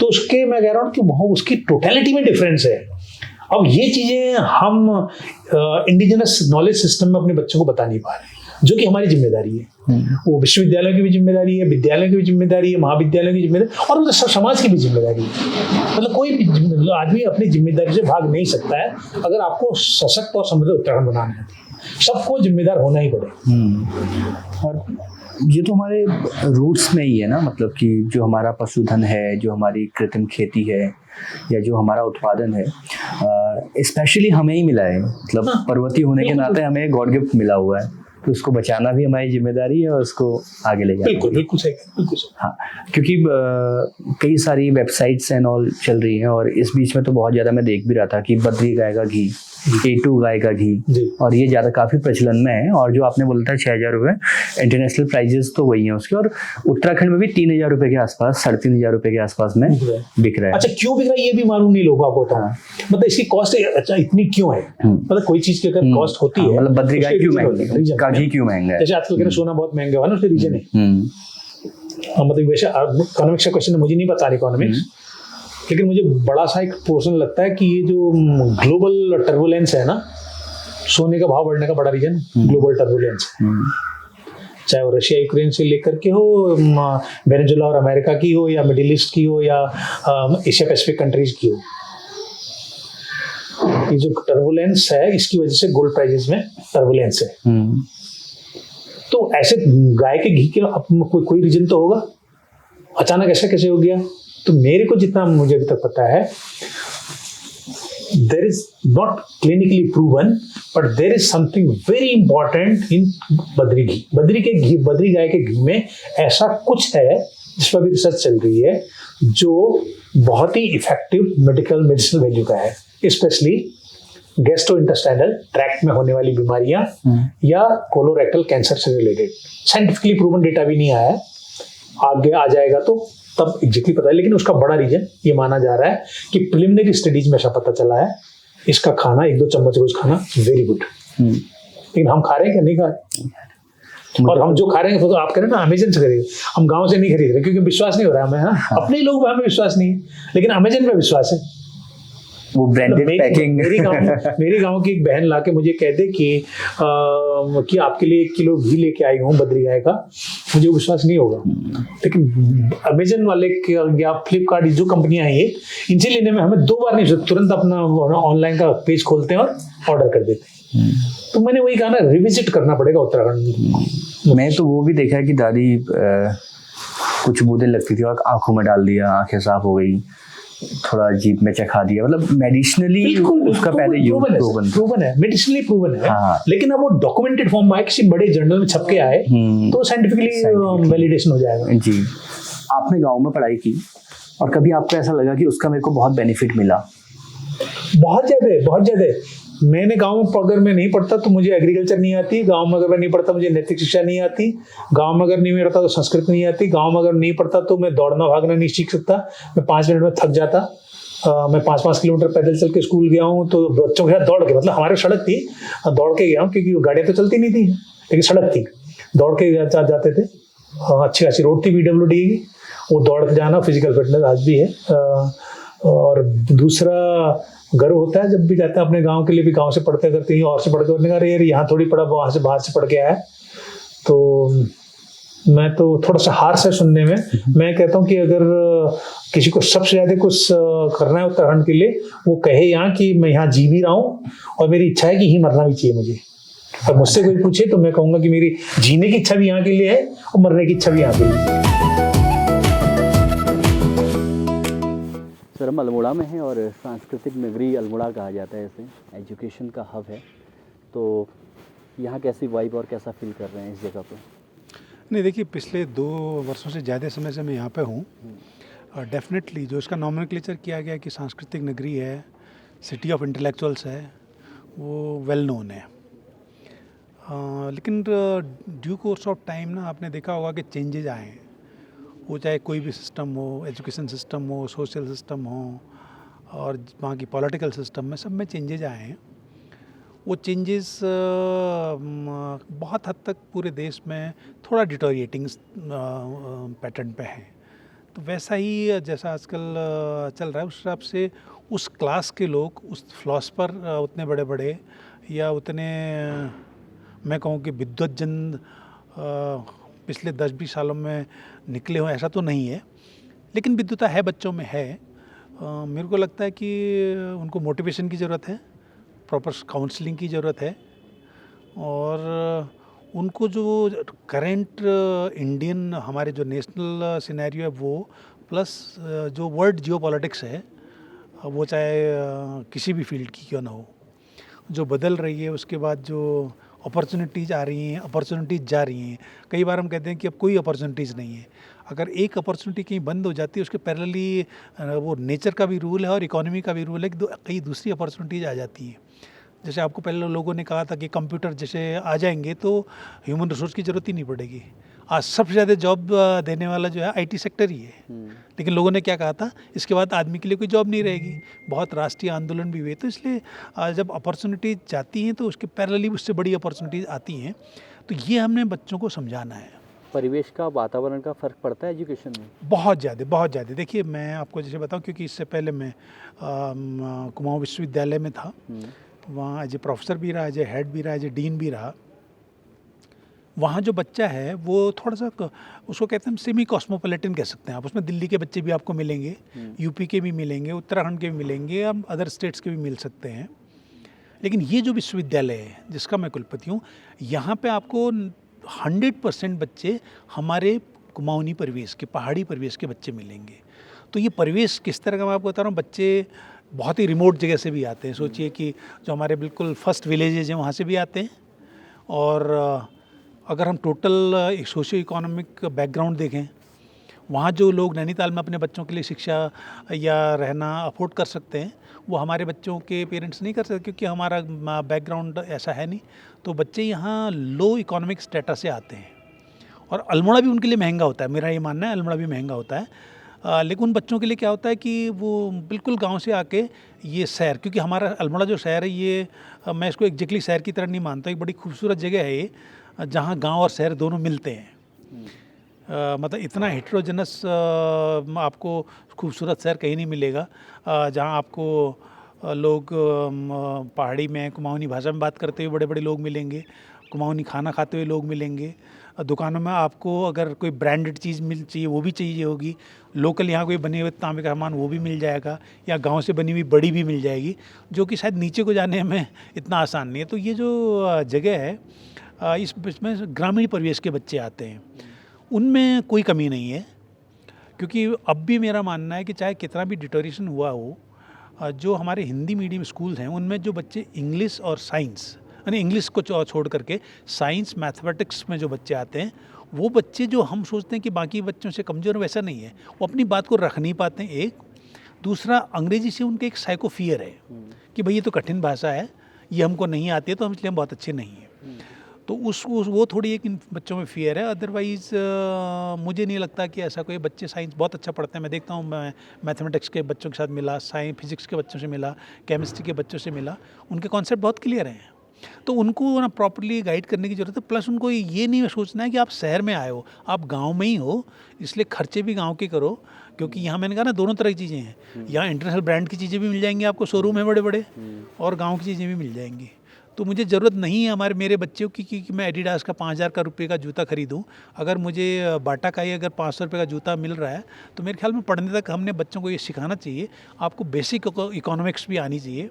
तो उसके मैं कह रहा हूँ कि वहाँ उसकी टोटलिटी में डिफरेंस है। अब ये चीजें हम इंडिजिनस नॉलेज सिस्टम में अपने बच्चों को बता नहीं पा रहे, जो कि हमारी जिम्मेदारी है। वो विश्वविद्यालयों की भी जिम्मेदारी है, विद्यालयों की भी जिम्मेदारी है, महाविद्यालयों की जिम्मेदारी, और मतलब समाज की भी जिम्मेदारी है। मतलब कोई भी आदमी अपनी जिम्मेदारी से भाग नहीं सकता है अगर आपको सशक्त और समृद्ध उत्तराखंड बनाना है। सबको जिम्मेदार होना ही पड़ेगा। और ये तो हमारे रूट्स में ही है ना, मतलब कि जो हमारा पशुधन है, जो हमारी कृत्रिम खेती है, या जो हमारा उत्पादन है, स्पेशली हमें ही मिला है। मतलब पर्वतीय होने के नाते हमें गॉड गिफ्ट मिला हुआ है, तो उसको बचाना भी हमारी जिम्मेदारी है और उसको आगे ले जाना। बिल्कुल सही, बिल्कुल सही। हाँ, क्योंकि कई सारी वेबसाइट्स एंड ऑल चल रही हैं, और इस बीच में तो बहुत ज़्यादा मैं देख भी रहा था कि बद्री गाय का घी A2 गाय का घी, जी। और ये ज़्यादा काफ़ी प्रचलन में है। और जो आपने बोला था 6,000 रुपये, इंटरनेशनल प्राइजेस तो वही हैं उसके, और उत्तराखंड में भी 3,000 रुपये के आसपास, 3,500 रुपये के आसपास में बिक रहा है। अच्छा, क्यों बिक रहा है ये भी मालूम नहीं लोगों को। हाँ। मतलब इसकी कॉस्ट अच्छा इतनी क्यों है? मतलब कोई चीज की अगर कॉस्ट होती है, मतलब बद्री गाय उसके क्यों reason महंगी होता है, reason का है। घी क्यों महंगा है? जैसे आजकल कह रहे सोना बहुत महंगा हुआ ना, उसके रीजन है। मतलब वैसे इकोनॉमिक्स का क्वेश्चन मुझे नहीं पता इकोनॉमिक्स, लेकिन मुझे बड़ा सा एक पोर्शन लगता है कि ये जो ग्लोबल टर्बुलेंस है ना, सोने का भाव बढ़ने का बड़ा रीजन ग्लोबल टर्बुलेंस है। चाहे वो रशिया यूक्रेन से लेकर के हो, वेनेजुला और अमेरिका की हो, या मिडिल ईस्ट की हो, या एशिया पैसिफिक कंट्रीज की हो, ये जो टर्बुलेंस है इसकी वजह से गोल्ड प्राइसेस में टर्बुलेंस है। तो ऐसे गाय के घी के कोई रीजन तो होगा, अचानक ऐसा कैसे हो गया? तो मेरे को जितना मुझे अभी तक पता है, there is not clinically proven, but there is something very important in Badri घी। बद्री गाय के घी में ऐसा कुछ है जिस पर भी रिसर्च चल रही है, जो बहुत ही इफेक्टिव मेडिसिनल वैल्यू का है, स्पेशली गैस्ट्रोइंटेस्टाइनल ट्रैक्ट में होने वाली बीमारियां या कोलोरेक्टल कैंसर से रिलेटेड। साइंटिफिकली प्रूवन डेटा भी नहीं आया है, आगे आ जाएगा तो तब एग्जैक्टली पता है। लेकिन उसका बड़ा रीजन ये माना जा रहा है कि प्रिलिमिनरी स्टडीज में ऐसा पता चला है, इसका खाना 1-2 चम्मच रोज खाना वेरी गुड। लेकिन हम खा रहे हैं क्या? नहीं खा रहे। और हम जो खा रहे हैं तो आप कह रहे हैं ना अमेजन से खरीद, हम गांव से नहीं खरीद रहे क्योंकि विश्वास नहीं हो रहा है हमें। हाँ, अपने ही लोग हमें विश्वास नहीं है, लेकिन अमेजन पे विश्वास है। वो ब्रांडेड पैकिंग। मेरी गांव की एक बहन लाके मुझे कह दे कि आपके लिए 1 किलो घी लेके आई हूँ बद्री गाय का, मुझे वो विश्वास नहीं होगा। लेकिन अमेजन वाले या फ्लिपकार्ट जो कंपनियां हैं ये, इनसे लेने में हमें 2 बार नहीं, तुरंत अपना ऑनलाइन का पेज खोलते हैं और ऑर्डर कर देते हैं। तो मैंने वही कहा ना, रिविजिट करना पड़ेगा उत्तराखंड। मैं तो वो भी देखा है कि दादी कुछ बूंदें लगती थी और आंखों में डाल दिया, आंखें साफ हो गई, थोड़ा जीभ में चखा दिया, मतलब मेडिसिनली उसका पहले प्रूवन है, मेडिसिनली प्रूवन है। हाँ। लेकिन अब वो डॉक्यूमेंटेड फॉर्म में आए, किसी बड़े जर्नल में छप के आए तो साइंटिफिकली वैलिडेशन हो जाएगा। जी, आपने गांव में पढ़ाई की और कभी आपको ऐसा लगा कि उसका मेरे को बहुत बेनिफिट मिला? बहुत ज्यादा। मैंने गांव में अगर मैं नहीं पढ़ता तो मुझे एग्रीकल्चर नहीं आती, गांव में अगर मैं नहीं पढ़ता मुझे नैतिक शिक्षा नहीं आती, गांव में अगर नहीं पढ़ता तो संस्कृत नहीं आती, गांव में अगर नहीं पढ़ता तो मैं दौड़ना भागना नहीं सीख सकता, मैं 5 मिनट में थक जाता। मैं 5-5 किलोमीटर पैदल चल के स्कूल गया हूँ, तो बच्चों के साथ दौड़ के, मतलब हमारे सड़क थी, दौड़ के गया हूँ क्योंकि गाड़ियाँ तो चलती नहीं थी, लेकिन सड़क थी, दौड़ के जाते थे। अच्छी खासी रोड थी PWD की, वो दौड़ के जाना फिजिकल फिटनेस आज भी है। और दूसरा गर्व होता है जब भी जाता है अपने गांव के लिए भी, गांव से पढ़ते करते हैं और से पढ़ के अरे यार यहाँ थोड़ी पढ़ा, वहाँ से बाहर से पढ़ के आया। तो मैं तो थोड़ा सा हार्श है सुनने में, मैं कहता हूँ कि अगर किसी को सबसे ज्यादा कुछ करना है उत्तराखंड के लिए, वो कहे यहाँ कि मैं यहाँ जी भी रहा हूँ और मेरी इच्छा है कि यहीं मरना भी चाहिए मुझे। और मुझसे कोई पूछे तो मैं कहूँगा कि मेरी जीने की इच्छा भी यहाँ के लिए है और मरने की इच्छा भी यहाँ के लिए। सर, हम अल्मोड़ा में हैं और सांस्कृतिक नगरी अल्मोड़ा कहा जाता है इसे, एजुकेशन का हब है, तो यहाँ कैसी वाइब और कैसा फील कर रहे हैं इस जगह पे? नहीं, देखिए पिछले 2 वर्षों से ज़्यादा समय से मैं यहाँ पे हूँ। और डेफिनेटली जो इसका नॉमेनक्लेचर किया गया कि सांस्कृतिक नगरी है, सिटी ऑफ इंटेलेक्चुअल्स है, वो वेल नोन है। लेकिन ड्यू कोर्स ऑफ टाइम ना आपने देखा होगा कि चेंजेज आए हैं, वो चाहे कोई भी सिस्टम हो, एजुकेशन सिस्टम हो, सोशल सिस्टम हो, और वहाँ की पॉलिटिकल सिस्टम में, सब में चेंजेज आए हैं। वो चेंजेस बहुत हद तक पूरे देश में थोड़ा डिटोरिएटिंग पैटर्न पे है। तो वैसा ही जैसा आजकल चल रहा है, उस हिसाब से उस क्लास के लोग, उस फिलॉसफर उतने बड़े बड़े या उतने मैं कहूँ कि विद्वत जन पिछले 10-20 सालों में निकले हो, ऐसा तो नहीं है, लेकिन विद्वता है, बच्चों में है। मेरे को लगता है कि उनको मोटिवेशन की ज़रूरत है, प्रॉपर काउंसलिंग की ज़रूरत है, और उनको जो करेंट इंडियन हमारे जो नेशनल सिनेरियो है वो, प्लस जो वर्ल्ड जियोपॉलिटिक्स है, वो चाहे किसी भी फील्ड की क्यों ना हो, जो बदल रही है, उसके बाद जो अपॉर्चुनिटीज़ आ रही हैं, अपॉर्चुनिटीज़ जा रही हैं। कई बार हम कहते हैं कि अब कोई अपॉर्चुनिटीज़ नहीं है। अगर एक अपॉर्चुनिटी कहीं बंद हो जाती है, उसके पैरेलली वो नेचर का भी रूल है और इकोनॉमी का भी रूल है कि कई दूसरी अपॉर्चुनिटीज़ आ जाती हैं। जैसे आपको पहले लोगों ने कहा था कि कंप्यूटर जैसे आ जाएंगे तो ह्यूमन रिसोर्स की ज़रूरत ही नहीं पड़ेगी। आज सबसे ज़्यादा जॉब देने वाला जो है आईटी सेक्टर ही है। लेकिन लोगों ने क्या कहा था, इसके बाद आदमी के लिए कोई जॉब नहीं रहेगी। बहुत राष्ट्रीय आंदोलन भी हुए, तो इसलिए जब अपॉर्चुनिटीज जाती हैं तो उसके पैरेलली उससे बड़ी अपॉर्चुनिटीज आती हैं। तो ये हमने बच्चों को समझाना है। परिवेश का, वातावरण का फ़र्क पड़ता है एजुकेशन में? बहुत ज़्यादा। देखिए मैं आपको जैसे बताऊं, क्योंकि इससे पहले मैं कुमाऊं विश्वविद्यालय में था, वहाँ एज ए प्रोफेसर भी रहा, एज ए हेड भी रहा, एज ए डीन भी रहा। वहाँ जो बच्चा है वो थोड़ा सा उसको कहते हैं सेमी कॉस्मोपॉलिटन कह सकते हैं आप। उसमें दिल्ली के बच्चे भी आपको मिलेंगे, यूपी के भी मिलेंगे, उत्तराखंड के भी मिलेंगे, अब अदर स्टेट्स के भी मिल सकते हैं। लेकिन ये जो विश्वविद्यालय है जिसका मैं कुलपति हूँ, यहाँ पे आपको 100% बच्चे हमारे कुमाऊनी परिवेश के, पहाड़ी परिवेश के बच्चे मिलेंगे। तो ये परिवेश किस तरह का मैं आपको बता रहा हूँ, बच्चे बहुत ही रिमोट जगह से भी आते हैं। सोचिए कि जो हमारे बिल्कुल फर्स्ट विलेजेज हैं वहाँ से भी आते हैं। और अगर हम टोटल सोशियो इकोनॉमिक बैकग्राउंड देखें, वहाँ जो लोग नैनीताल में अपने बच्चों के लिए शिक्षा या रहना अफोर्ड कर सकते हैं, वो हमारे बच्चों के पेरेंट्स नहीं कर सकते, क्योंकि हमारा बैकग्राउंड ऐसा है नहीं। तो बच्चे यहाँ लो इकोनॉमिक स्टेटस से आते हैं। और अल्मोड़ा भी उनके लिए महंगा होता है, मेरा ये मानना है, अल्मोड़ा भी महंगा होता है। लेकिन उन बच्चों के लिए क्या होता है कि वो बिल्कुल गांव से आके ये शहर, क्योंकि हमारा अल्मोड़ा जो शहर है ये मैं इसको एग्जैक्टली शहर की तरह नहीं मानता, एक बड़ी खूबसूरत जगह है ये, जहाँ गांव और शहर दोनों मिलते हैं। मतलब इतना हेट्रोजनस आपको खूबसूरत शहर कहीं नहीं मिलेगा, जहाँ आपको लोग पहाड़ी में कुमाऊनी भाषा में बात करते हुए बड़े बड़े लोग मिलेंगे, कुमाऊनी खाना खाते हुए लोग मिलेंगे। दुकानों में आपको अगर कोई ब्रांडेड चीज़ मिल चाहिए वो भी चाहिए होगी, लोकल यहाँ कोई बने हुए तांबे का सामान वो भी मिल जाएगा, या गांव से बनी हुई बड़ी भी मिल जाएगी, जो कि शायद नीचे को जाने में इतना आसान नहीं है। तो ये जो जगह है, इसमें ग्रामीण परिवेश के बच्चे आते हैं, उनमें कोई कमी नहीं है। क्योंकि अब भी मेरा मानना है कि चाहे कितना भी डिटोरेशन हुआ हो, जो हमारे हिंदी मीडियम स्कूल हैं उनमें जो बच्चे इंग्लिश और साइंस, यानी इंग्लिश को छोड़ करके साइंस मैथमेटिक्स में जो बच्चे आते हैं, वो बच्चे जो हम सोचते हैं कि बाकी बच्चों से कमज़ोर, वैसा नहीं है। वो अपनी बात को रख नहीं पाते हैं, एक। दूसरा, अंग्रेजी से उनके एक साइको फियर है कि भाई ये तो कठिन भाषा है, ये हमको नहीं आती है, तो हम इसलिए हम बहुत अच्छे नहीं हैं। तो वो थोड़ी एक इन बच्चों में फियर है। अदरवाइज़ मुझे नहीं लगता कि ऐसा कोई, बच्चे साइंस बहुत अच्छा पढ़ते हैं। मैं देखता हूँ, मैं मैथमेटिक्स के बच्चों के साथ मिला, फिजिक्स के बच्चों से मिला, केमिस्ट्री के बच्चों से मिला, उनके कॉन्सेप्ट बहुत क्लियर हैं। तो उनको ना प्रॉपर्ली गाइड करने की ज़रूरत है। प्लस उनको ये नहीं सोचना है कि आप शहर में आए हो, आप गांव में ही हो, इसलिए खर्चे भी गांव के करो। क्योंकि यहाँ मैंने कहा ना, दोनों तरह की चीज़ें हैं। यहाँ इंटरनेशनल ब्रांड की चीज़ें भी मिल जाएंगी आपको, शोरूम है बड़े बड़े, और गाँव की चीज़ें भी मिल जाएंगी। तो मुझे ज़रूरत नहीं है मेरे बच्चों की कि मैं एडिडास का 5,000 रुपये का जूता खरीदूँ। अगर मुझे बाटा का ही अगर 500 रुपये का जूता मिल रहा है, तो मेरे ख्याल में पढ़ने तक हमने बच्चों को ये सिखाना चाहिए। आपको बेसिक इकोनॉमिक्स भी आनी चाहिए,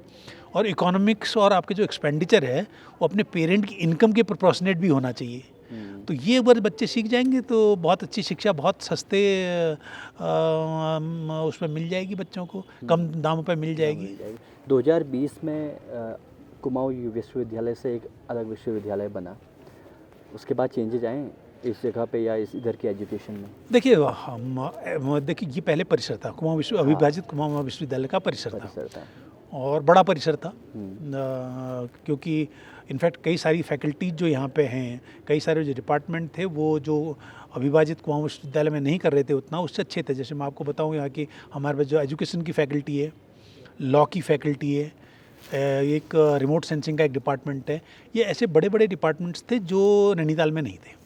और इकोनॉमिक्स और आपके जो एक्सपेंडिचर है वो अपने पेरेंट की इनकम के प्रोपोर्शनेट भी होना चाहिए। तो ये अगर बच्चे सीख जाएंगे तो बहुत अच्छी शिक्षा बहुत सस्ते उसमें मिल जाएगी, बच्चों को कम दामों पर मिल जाएगी। 2020 में कुमाऊं विश्वविद्यालय से एक अलग विश्वविद्यालय बना, उसके बाद चेंजेज आए इस जगह पे या इधर की एजुकेशन में? देखिए देखिए ये पहले परिसर था, अविभाजित कुमाऊं विश्वविद्यालय का परिसर था, और बड़ा परिसर था। क्योंकि इनफैक्ट कई सारी फैकल्टीज जो यहाँ पे हैं, कई सारे जो डिपार्टमेंट थे, वो जो अविभाजित कुमाऊं विश्वविद्यालय में नहीं कर रहे थे उतना, उससे अच्छे थे। जैसे मैं आपको बताऊँ, यहाँ की हमारे पास जो एजुकेशन की फैकल्टी है, लॉ की फैकल्टी है, एक रिमोट सेंसिंग का एक डिपार्टमेंट है, ये ऐसे बड़े बड़े डिपार्टमेंट्स थे जो नैनीताल में नहीं थे।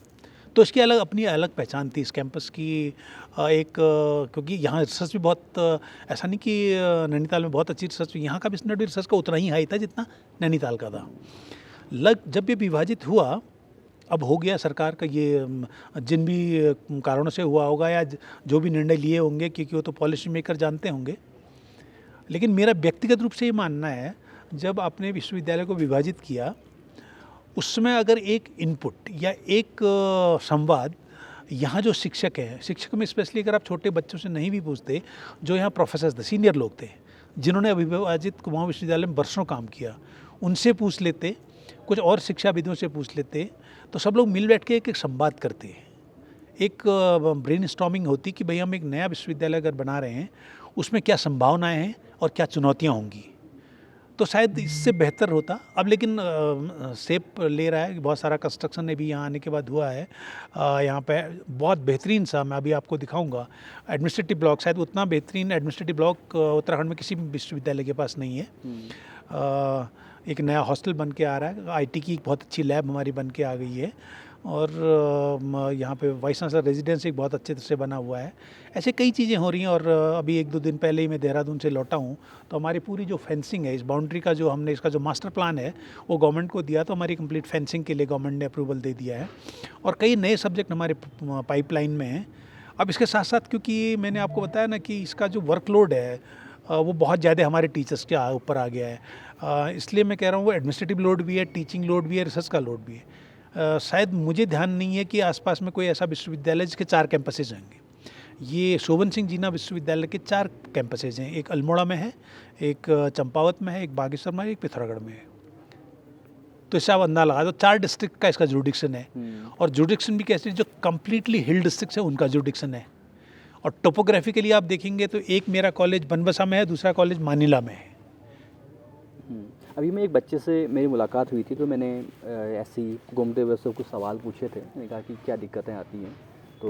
तो इसकी अपनी अलग पहचान थी इस कैंपस की। क्योंकि यहाँ रिसर्च भी बहुत, ऐसा नहीं कि नैनीताल में बहुत अच्छी रिसर्च, यहाँ का भी स्टैंडर्ड रिसर्च का उतना ही हाई था जितना नैनीताल का था। जब ये विभाजित हुआ, अब हो गया सरकार का ये, जिन भी कारणों से हुआ होगा या जो भी निर्णय लिए होंगे, क्योंकि वो तो पॉलिसी मेकर जानते होंगे। लेकिन मेरा व्यक्तिगत रूप से ये मानना है, जब आपने विश्वविद्यालय को विभाजित किया, उसमें अगर एक इनपुट या एक संवाद, यहाँ जो शिक्षक हैं, शिक्षक में स्पेशली अगर आप छोटे बच्चों से नहीं भी पूछते, जो यहाँ प्रोफेसर थे, सीनियर लोग थे, जिन्होंने अविभाजित कुमाऊं विश्वविद्यालय में वर्षों काम किया, उनसे पूछ लेते, कुछ और शिक्षाविदों से पूछ लेते, तो सब लोग मिल बैठ के एक संवाद करते, एक ब्रेनस्टॉर्मिंग होती कि भाई हम एक नया विश्वविद्यालय अगर बना रहे हैं, उसमें क्या संभावनाएं हैं और क्या चुनौतियां होंगी। तो शायद इससे बेहतर होता। अब लेकिन शेप ले रहा है, बहुत सारा कंस्ट्रक्शन ने भी यहाँ आने के बाद हुआ है। यहाँ पे बहुत बेहतरीन सा, मैं अभी आपको दिखाऊंगा, एडमिनिस्ट्रेटिव ब्लॉक, शायद उतना बेहतरीन एडमिनिस्ट्रेटिव ब्लॉक उत्तराखंड में किसी भी विश्वविद्यालय के पास नहीं है। एक नया हॉस्टल बन के आ रहा है, आईटी की एक बहुत अच्छी लैब हमारी बन के आ गई है, और यहाँ पे वाइस चांसलर रेजिडेंस एक बहुत अच्छे तरह से बना हुआ है। ऐसे कई चीज़ें हो रही हैं। और अभी 1-2 दिन पहले ही मैं देहरादून से लौटा हूँ, तो हमारी पूरी जो फेंसिंग है, इस बाउंड्री का जो हमने, इसका जो मास्टर प्लान है वो गवर्नमेंट को दिया, तो हमारी कंप्लीट फेंसिंग के लिए गवर्नमेंट ने अप्रूवल दे दिया है। और कई नए सब्जेक्ट हमारे पाइपलाइन में हैं। अब इसके साथ साथ, क्योंकि मैंने आपको बताया ना कि इसका जो वर्कलोड है वो बहुत ज़्यादा हमारे टीचर्स के ऊपर आ गया है, इसलिए मैं कह रहा हूँ वो एडमिनिस्ट्रेटिव लोड भी है, टीचिंग लोड भी है, रिसर्च का लोड भी है। शायद मुझे ध्यान नहीं है कि आसपास में कोई ऐसा विश्वविद्यालय जिसके 4 कैंपसेज होंगे। ये शोभन सिंह जीना विश्वविद्यालय के 4 कैंपसेज हैं, एक अल्मोड़ा में है, एक चंपावत में है, एक बागेश्वर में है, एक पिथौरागढ़ में है। तो इससे आप अंदाजा लगा दो 4 डिस्ट्रिक्ट का इसका जुडिक्शन है। और जुडिक्शन भी कैसे, जो कम्प्लीटली हिल डिस्ट्रिक्ट है उनका जुडिक्शन है। और टोपोग्राफिकली आप देखेंगे तो एक मेरा कॉलेज बनबसा में है, दूसरा कॉलेज मानिला में है। अभी मैं एक बच्चे से मेरी मुलाकात हुई थी, तो मैंने ऐसे ही घूमते हुए उससे कुछ सवाल पूछे थे। मैंने कहा कि क्या दिक्कतें आती हैं, तो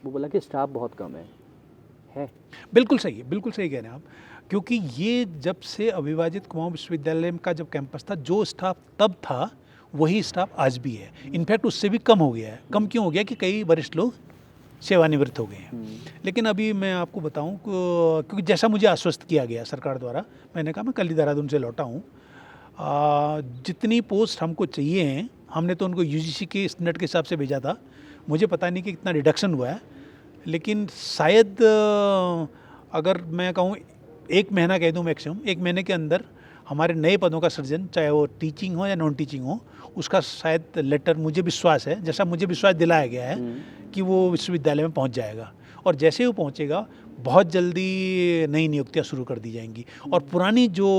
वो बोला कि स्टाफ बहुत कम है। बिल्कुल सही है, बिल्कुल सही कह रहे हैं आप। क्योंकि ये जब से अविभाजित कुमाऊं विश्वविद्यालय का जब कैंपस था, जो स्टाफ तब था वही स्टाफ आज भी है। इनफैक्ट उससे भी कम हो गया है। कम क्यों हो गया कि कई वरिष्ठ लोग सेवानिवृत्त हो गए हैं। लेकिन अभी मैं आपको बताऊं, क्योंकि जैसा मुझे आश्वस्त किया गया सरकार द्वारा, मैंने कहा मैं कल ही देहरादून से लौटा हूँ, जितनी पोस्ट हमको चाहिए हैं, हमने तो उनको यूजीसी के स्टैंडर्ड के हिसाब से भेजा था। मुझे पता नहीं कि कितना रिडक्शन हुआ है, लेकिन शायद अगर मैं कहूँ 1 महीना कह दूँ मैक्सिमम, 1 महीने के अंदर हमारे नए पदों का सृजन, चाहे वो टीचिंग हो या नॉन टीचिंग हो, उसका शायद लेटर, मुझे विश्वास है, जैसा मुझे विश्वास दिलाया गया है कि वो विश्वविद्यालय में पहुंच जाएगा। और जैसे वो पहुंचेगा, बहुत जल्दी नई नियुक्तियां शुरू कर दी जाएंगी। और पुरानी जो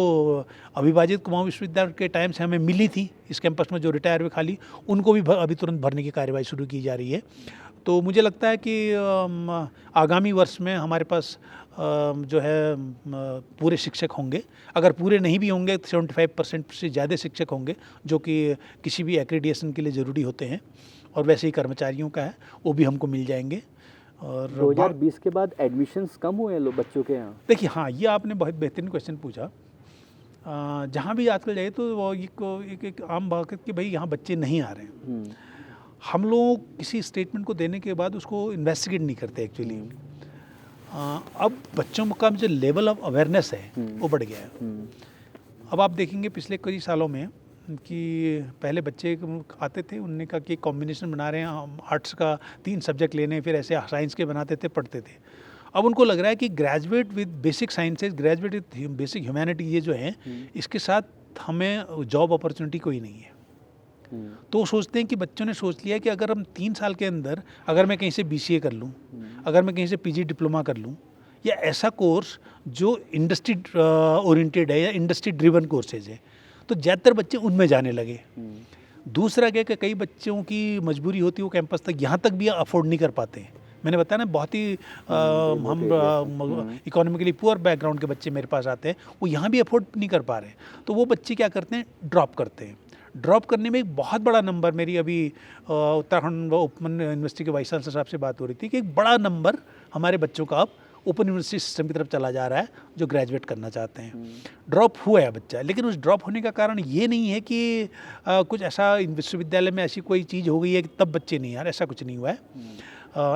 अविभाजित कुमाऊं विश्वविद्यालय के टाइम से हमें मिली थी इस कैंपस में, जो रिटायर हुए खाली, उनको भी अभी तुरंत भरने की कार्यवाही शुरू की जा रही है। तो मुझे लगता है कि आगामी वर्ष में हमारे पास जो है पूरे शिक्षक होंगे। अगर पूरे नहीं भी होंगे, 75% से ज़्यादा शिक्षक होंगे, जो कि किसी भी एक्रेडिटेशन के लिए ज़रूरी होते हैं। और वैसे ही कर्मचारियों का है, वो भी हमको मिल जाएंगे। और 2020 के बाद एडमिशन्स कम हुए हैं बच्चों के यहाँ। देखिए, हाँ, ये आपने बहुत बेहतरीन क्वेश्चन पूछा। जहाँ भी आजकल जाए तो वो एक आम बात है कि भाई यहाँ बच्चे नहीं आ रहे हैं। हम लोग किसी स्टेटमेंट को देने के बाद उसको इन्वेस्टिगेट नहीं करते एक्चुअली। अब बच्चों का जो लेवल ऑफ अवेयरनेस है वो बढ़ गया है। अब आप देखेंगे पिछले कई सालों में कि पहले बच्चे आते थे, उनने कहा कि कॉम्बिनेशन बना रहे हैं, हम आर्ट्स का 3 सब्जेक्ट लेने, फिर ऐसे साइंस के बनाते थे, पढ़ते थे। अब उनको लग रहा है कि graduate with basic sciences, graduate with basic humanity, ये जो है, इसके साथ हमें जॉब अपॉर्चुनिटी कोई नहीं है। तो वो सोचते हैं कि बच्चों ने सोच लिया कि अगर हम 3 साल के अंदर, अगर मैं कहीं से BCA कर लूँ, अगर मैं कहीं से PG डिप्लोमा कर लूँ, या ऐसा कोर्स जो इंडस्ट्री ओरिएंटेड है या इंडस्ट्री ड्रिवन कोर्सेज है, तो ज़्यादातर बच्चे उनमें जाने लगे। दूसरा क्या कि कई बच्चों की मजबूरी होती है, वो कैंपस तक, यहाँ तक भी अफोर्ड नहीं कर पाते हैं। मैंने बताया ना, बहुत ही हम इकोनॉमिकली पुअर बैकग्राउंड के बच्चे मेरे पास आते हैं, वो यहाँ भी अफोर्ड नहीं कर पा रहे। तो वो बच्चे क्या करते हैं, ड्रॉप करते हैं। ड्रॉप करने में एक बहुत बड़ा नंबर, मेरी अभी उत्तराखंड ओपन यूनिवर्सिटी के वाइस चांसलर साहब से बात हो रही थी कि एक बड़ा नंबर हमारे बच्चों का अब ओपन यूनिवर्सिटी सिस्टम की तरफ चला जा रहा है, जो ग्रेजुएट करना चाहते हैं। ड्रॉप हुआ है बच्चा, लेकिन उस ड्रॉप होने का कारण ये नहीं है कि कुछ ऐसा विश्वविद्यालय में ऐसी कोई चीज़ हो गई है कि तब बच्चे नहीं आ रहे, ऐसा कुछ नहीं हुआ है।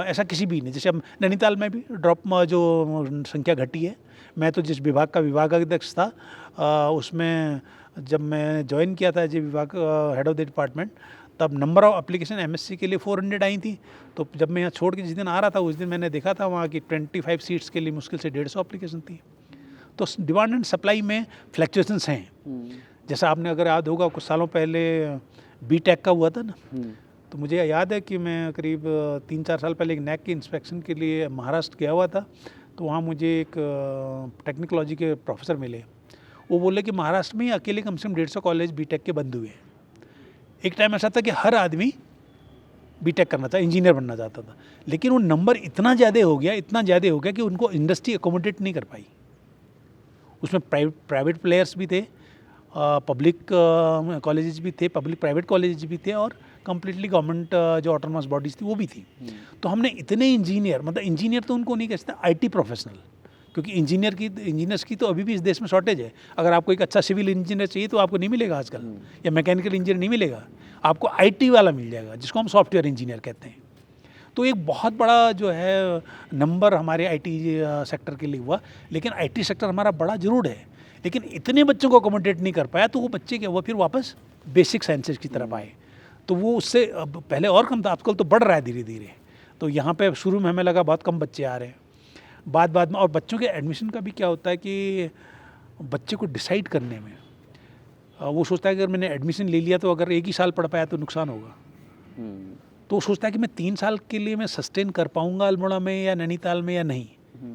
ऐसा किसी भी नहीं। जैसे अब नैनीताल में भी ड्रॉप जो संख्या घटी है, मैं तो जिस विभाग का विभागाध्यक्ष था, उसमें जब मैं ज्वाइन किया था, जो विभाग हेड ऑफ द डिपार्टमेंट, तब नंबर ऑफ एप्लीकेशन MSc के लिए 400 आई थी। तो जब मैं यहाँ छोड़ के जिस दिन आ रहा था, उस दिन मैंने देखा था वहाँ की 25 सीट्स के लिए मुश्किल से 150 एप्लीकेशन थी। तो डिमांड एंड सप्लाई में फ्लक्चुएशंस हैं। जैसा आपने अगर याद होगा, कुछ सालों पहले BTech का हुआ था ना, तो मुझे याद है कि मैं करीब 3-4 साल पहले एक NAC की इंस्पेक्शन के लिए महाराष्ट्र गया हुआ था। तो वहाँ मुझे एक टेक्नोलॉजी के प्रोफेसर मिले। वो बोले कि महाराष्ट्र में अकेले कम से कम 150 कॉलेज BTech के बंद हुए हैं। एक टाइम ऐसा था कि हर आदमी BTech करना था, इंजीनियर बनना चाहता था, लेकिन वो नंबर इतना ज़्यादा हो गया कि उनको इंडस्ट्री अकोमोडेट नहीं कर पाई। उसमें प्राइवेट प्लेयर्स भी थे, पब्लिक कॉलेजेस भी थे, पब्लिक प्राइवेट कॉलेजेस भी थे और कम्प्लीटली गवर्नमेंट जो ऑटोनॉमस बॉडीज़ थी वो भी थी। तो हमने इतने इंजीनियर, मतलब इंजीनियर तो उनको नहीं कह सकते, आईटी प्रोफेशनल, क्योंकि इंजीनियर्स की तो अभी भी इस देश में शॉर्टेज है। अगर आपको एक अच्छा सिविल इंजीनियर चाहिए तो आपको नहीं मिलेगा आजकल, या मैकेनिकल इंजीनियर नहीं मिलेगा, आपको आईटी वाला मिल जाएगा, जिसको हम सॉफ्टवेयर इंजीनियर कहते हैं। तो एक बहुत बड़ा जो है नंबर हमारे आईटी सेक्टर के लिए हुआ, लेकिन आईटी सेक्टर हमारा बड़ा जरूर है, लेकिन इतने बच्चों को अकोमोडेट नहीं कर पाया, तो वो बच्चे क्या हुआ, फिर वापस बेसिक साइंसेज की तरफ आए। तो वो उससे अब पहले और कम था, आजकल तो बढ़ रहा है धीरे धीरे। तो यहाँ पे शुरू में हमें लगा बहुत कम बच्चे आ रहे हैं, बाद में। और बच्चों के एडमिशन का भी क्या होता है कि बच्चे को डिसाइड करने में वो सोचता है कि अगर मैंने एडमिशन ले लिया तो अगर एक ही साल पढ़ पाया तो नुकसान होगा। तो वो सोचता है कि मैं 3 साल के लिए मैं सस्टेन कर पाऊंगा अल्मोड़ा में या नैनीताल में या नहीं,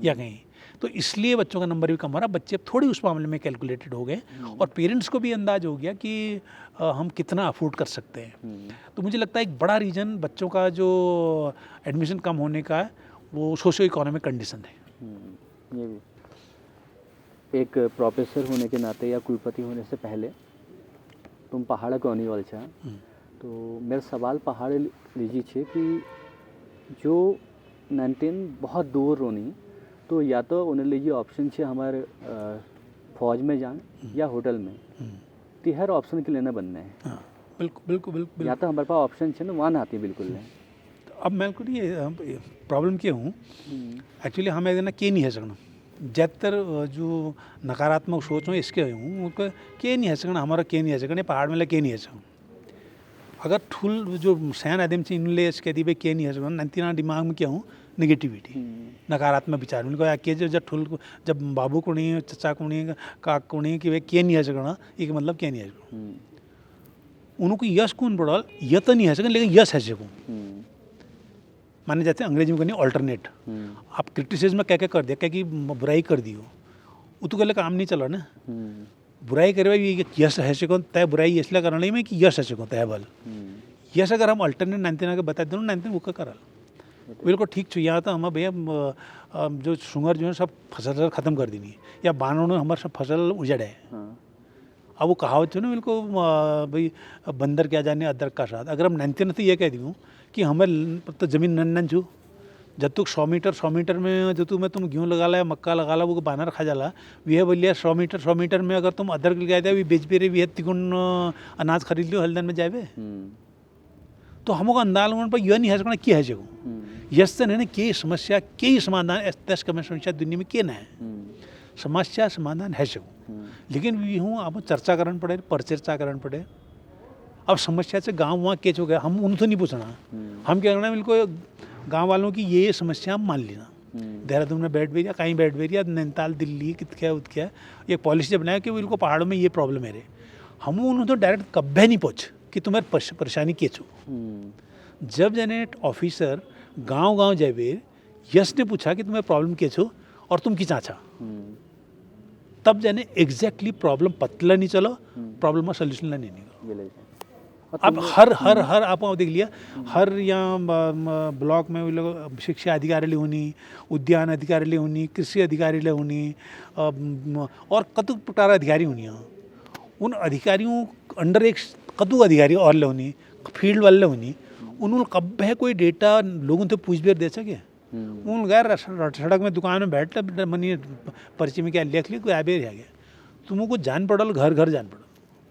या कहीं। तो इसलिए बच्चों का नंबर भी कम हो रहा। बच्चे अब थोड़ी उस मामले में कैलकुलेटेड हो गए और पेरेंट्स को भी अंदाज हो गया कि हम कितना अफोर्ड कर सकते हैं। तो मुझे लगता है एक बड़ा रीज़न बच्चों का जो एडमिशन कम होने का है वो सोशो इकोनॉमिक कंडीशन है। ये भी एक प्रोफेसर होने के नाते या कुलपति होने से पहले तुम पहाड़ कोनी वाल छा, तो मेरा सवाल पहाड़ लीजिए छे कि जो 19 बहुत दूर रोनी, तो या तो उन्हें लीजिए ऑप्शन छे हमारे फौज में जान या होटल में, तो हर ऑप्शन के लेना बनना है। हाँ, बिल्कुल बिल्कुल बिल्कुल। या तो हमारे पास ऑप्शन छे ना, वहाँ ना आती बिल्कुल नहीं। अब मैं को ये प्रॉब्लम क्या हूँ, एक्चुअली हमें ना के नहीं है सकना, ज़्यादातर जो नकारात्मक सोच हो इसके हूँ उनको के नहीं है सकना, हमारा के नहीं है सकना, पहाड़ में के नहीं है सकना। अगर ठुल जो सैन आदमी से इनले कहती भाई के नहीं है सकना, नंतीना दिमाग में क्या हूँ नेगेटिविटी, नकारात्मक विचार। उनको के जब ठुल जब बाबू को नहीं, चचा को नहीं, काक को नहीं कि भाई के नहीं है सकना, एक मतलब के नहीं है सकना। उनको यश कौन पड़ल, यह तो नहीं है सकना लेकिन यश है सकूँ, माने जाते हैं अंग्रेजी में कहनी ऑल्टरनेट। आप क्रिटिसिज्म में क्या क्या कर दिया, क्या कि बुराई कर दी हो, वो तो कहले काम नहीं चला ना। बुराई करे ये यश है सको तय बुराई इसलिए करना नहीं मैं कि यश है सको तय बल यश अगर हम अल्टरनेट 19 के बता दें 19 वो करल बिल्कुल ठीक छो। यहाँ तो हम भैया जो सुंगर जो है सब फसल ख़त्म कर देनी या बानों ने हमारे सब फसल उजड़ है। अब वो कहावत है ना बिल्कुल भाई बंदर क्या जाने अदरक का स्वाद। अगर हम 19 तो ये कह दूँ कि हमें तो ज़मीन नन छू जब तक 100 मीटर में जो तुम गेहूँ लगा ला या मक्का लगा ला वो बानर खा जाला वी बोलिए 100 मीटर में अगर तुम अदरक लगाए थे बेच पे रहे वी तिगुन अनाज खरीद लियो हल्दन में जाए तो हमको अंदाज पर यह नहीं है सकना क्या है जगह यस तो नहीं के समस्या के समाधान दस कम समस्या दुनिया में के ना है समस्या समाधान है जगह लेकिन वी हूँ अब चर्चा करन पड़े परिचर्चा करन पड़े। अब समस्या से गाँव वहाँ केच हो गया हम उनसे नहीं पूछना हम क्या करना बिल्कुल गांव वालों की ये समस्या हम मान लेना। देहरादून में बैठ बेरिया कहीं बैठ बेरिया नैनीताल दिल्ली कित क्या उत क्या ये पॉलिसी बनाया कि इनको पहाड़ों में ये प्रॉब्लम है रे हम उन्होंने तो डायरेक्ट कब्बे नहीं पहुँच कि तुम्हारी परेशानी के छो। जब जेनेट ऑफिसर गांव जाए यश ने पूछा कि तुम्हें प्रॉब्लम के छो और तुम की चाचा तब जाने एग्जैक्टली प्रॉब्लम पतला नहीं चलो प्रॉब्लम का सोल्यूशन नहीं निकलो। अब हर आप देख लिया हर यहाँ ब्लॉक में वो लोग शिक्षा अधिकारी होनी उद्यान अधिकारी होनी कृषि अधिकारी होनी और कतु प्रकार अधिकारी होनी उन अधिकारियों अंडर एक कतु अधिकारी और ले होनी फील्ड वाले होनी उन्होंने कब है कोई डेटा लोगों से पूछ बेर दे सके उन गैर सड़क में दुकान में बैठ मनी पर्ची में क्या लिख लिया कोई आ बेर आ गया तुमको जान पड़ल घर घर जान पड़ल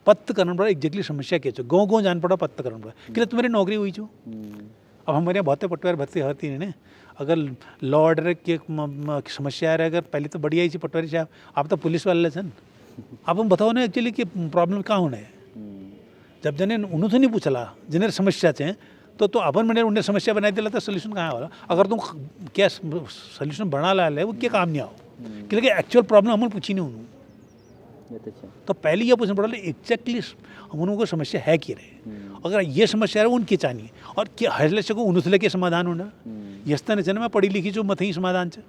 पत्त करना पड़ा एग्जैक्टली समस्या क्या छो गाँव जान पड़ा पत्त करना पड़ा कि तुम्हारी नौकरी हुई छो। अब हमारे यहाँ बहुत पटवार भर्ती होती है ना अगर लॉ ऑर्डर की समस्या रहे अगर पहले तो बढ़िया ही पटवारी साहब आप तो पुलिस वाले सन अब हम बताओ ना एक्चुअली कि प्रॉब्लम कहाँ होना है जब जने उन्होंने नहीं पूछला जिन्हें समस्या चे तो अपन मैंने उन्हें समस्या बनाई दिला तो सोल्यूशन कहाँ वाला अगर तुम क्या सोल्यूशन बना ला वो क्या काम नहीं आओ क्योंकि एक्चुअल प्रॉब्लम हमने पूछी नहीं उन्होंने तो पहले ये पूछना पड़ा एग्जैक्टली हम उनको समस्या है कि रहे अगर ये समस्या है उनकी चाहिए और क्या हजले से को उनसे के समाधान होना यस्ता नहीं चलना मैं पढ़ी लिखी जो मत ही समाधान से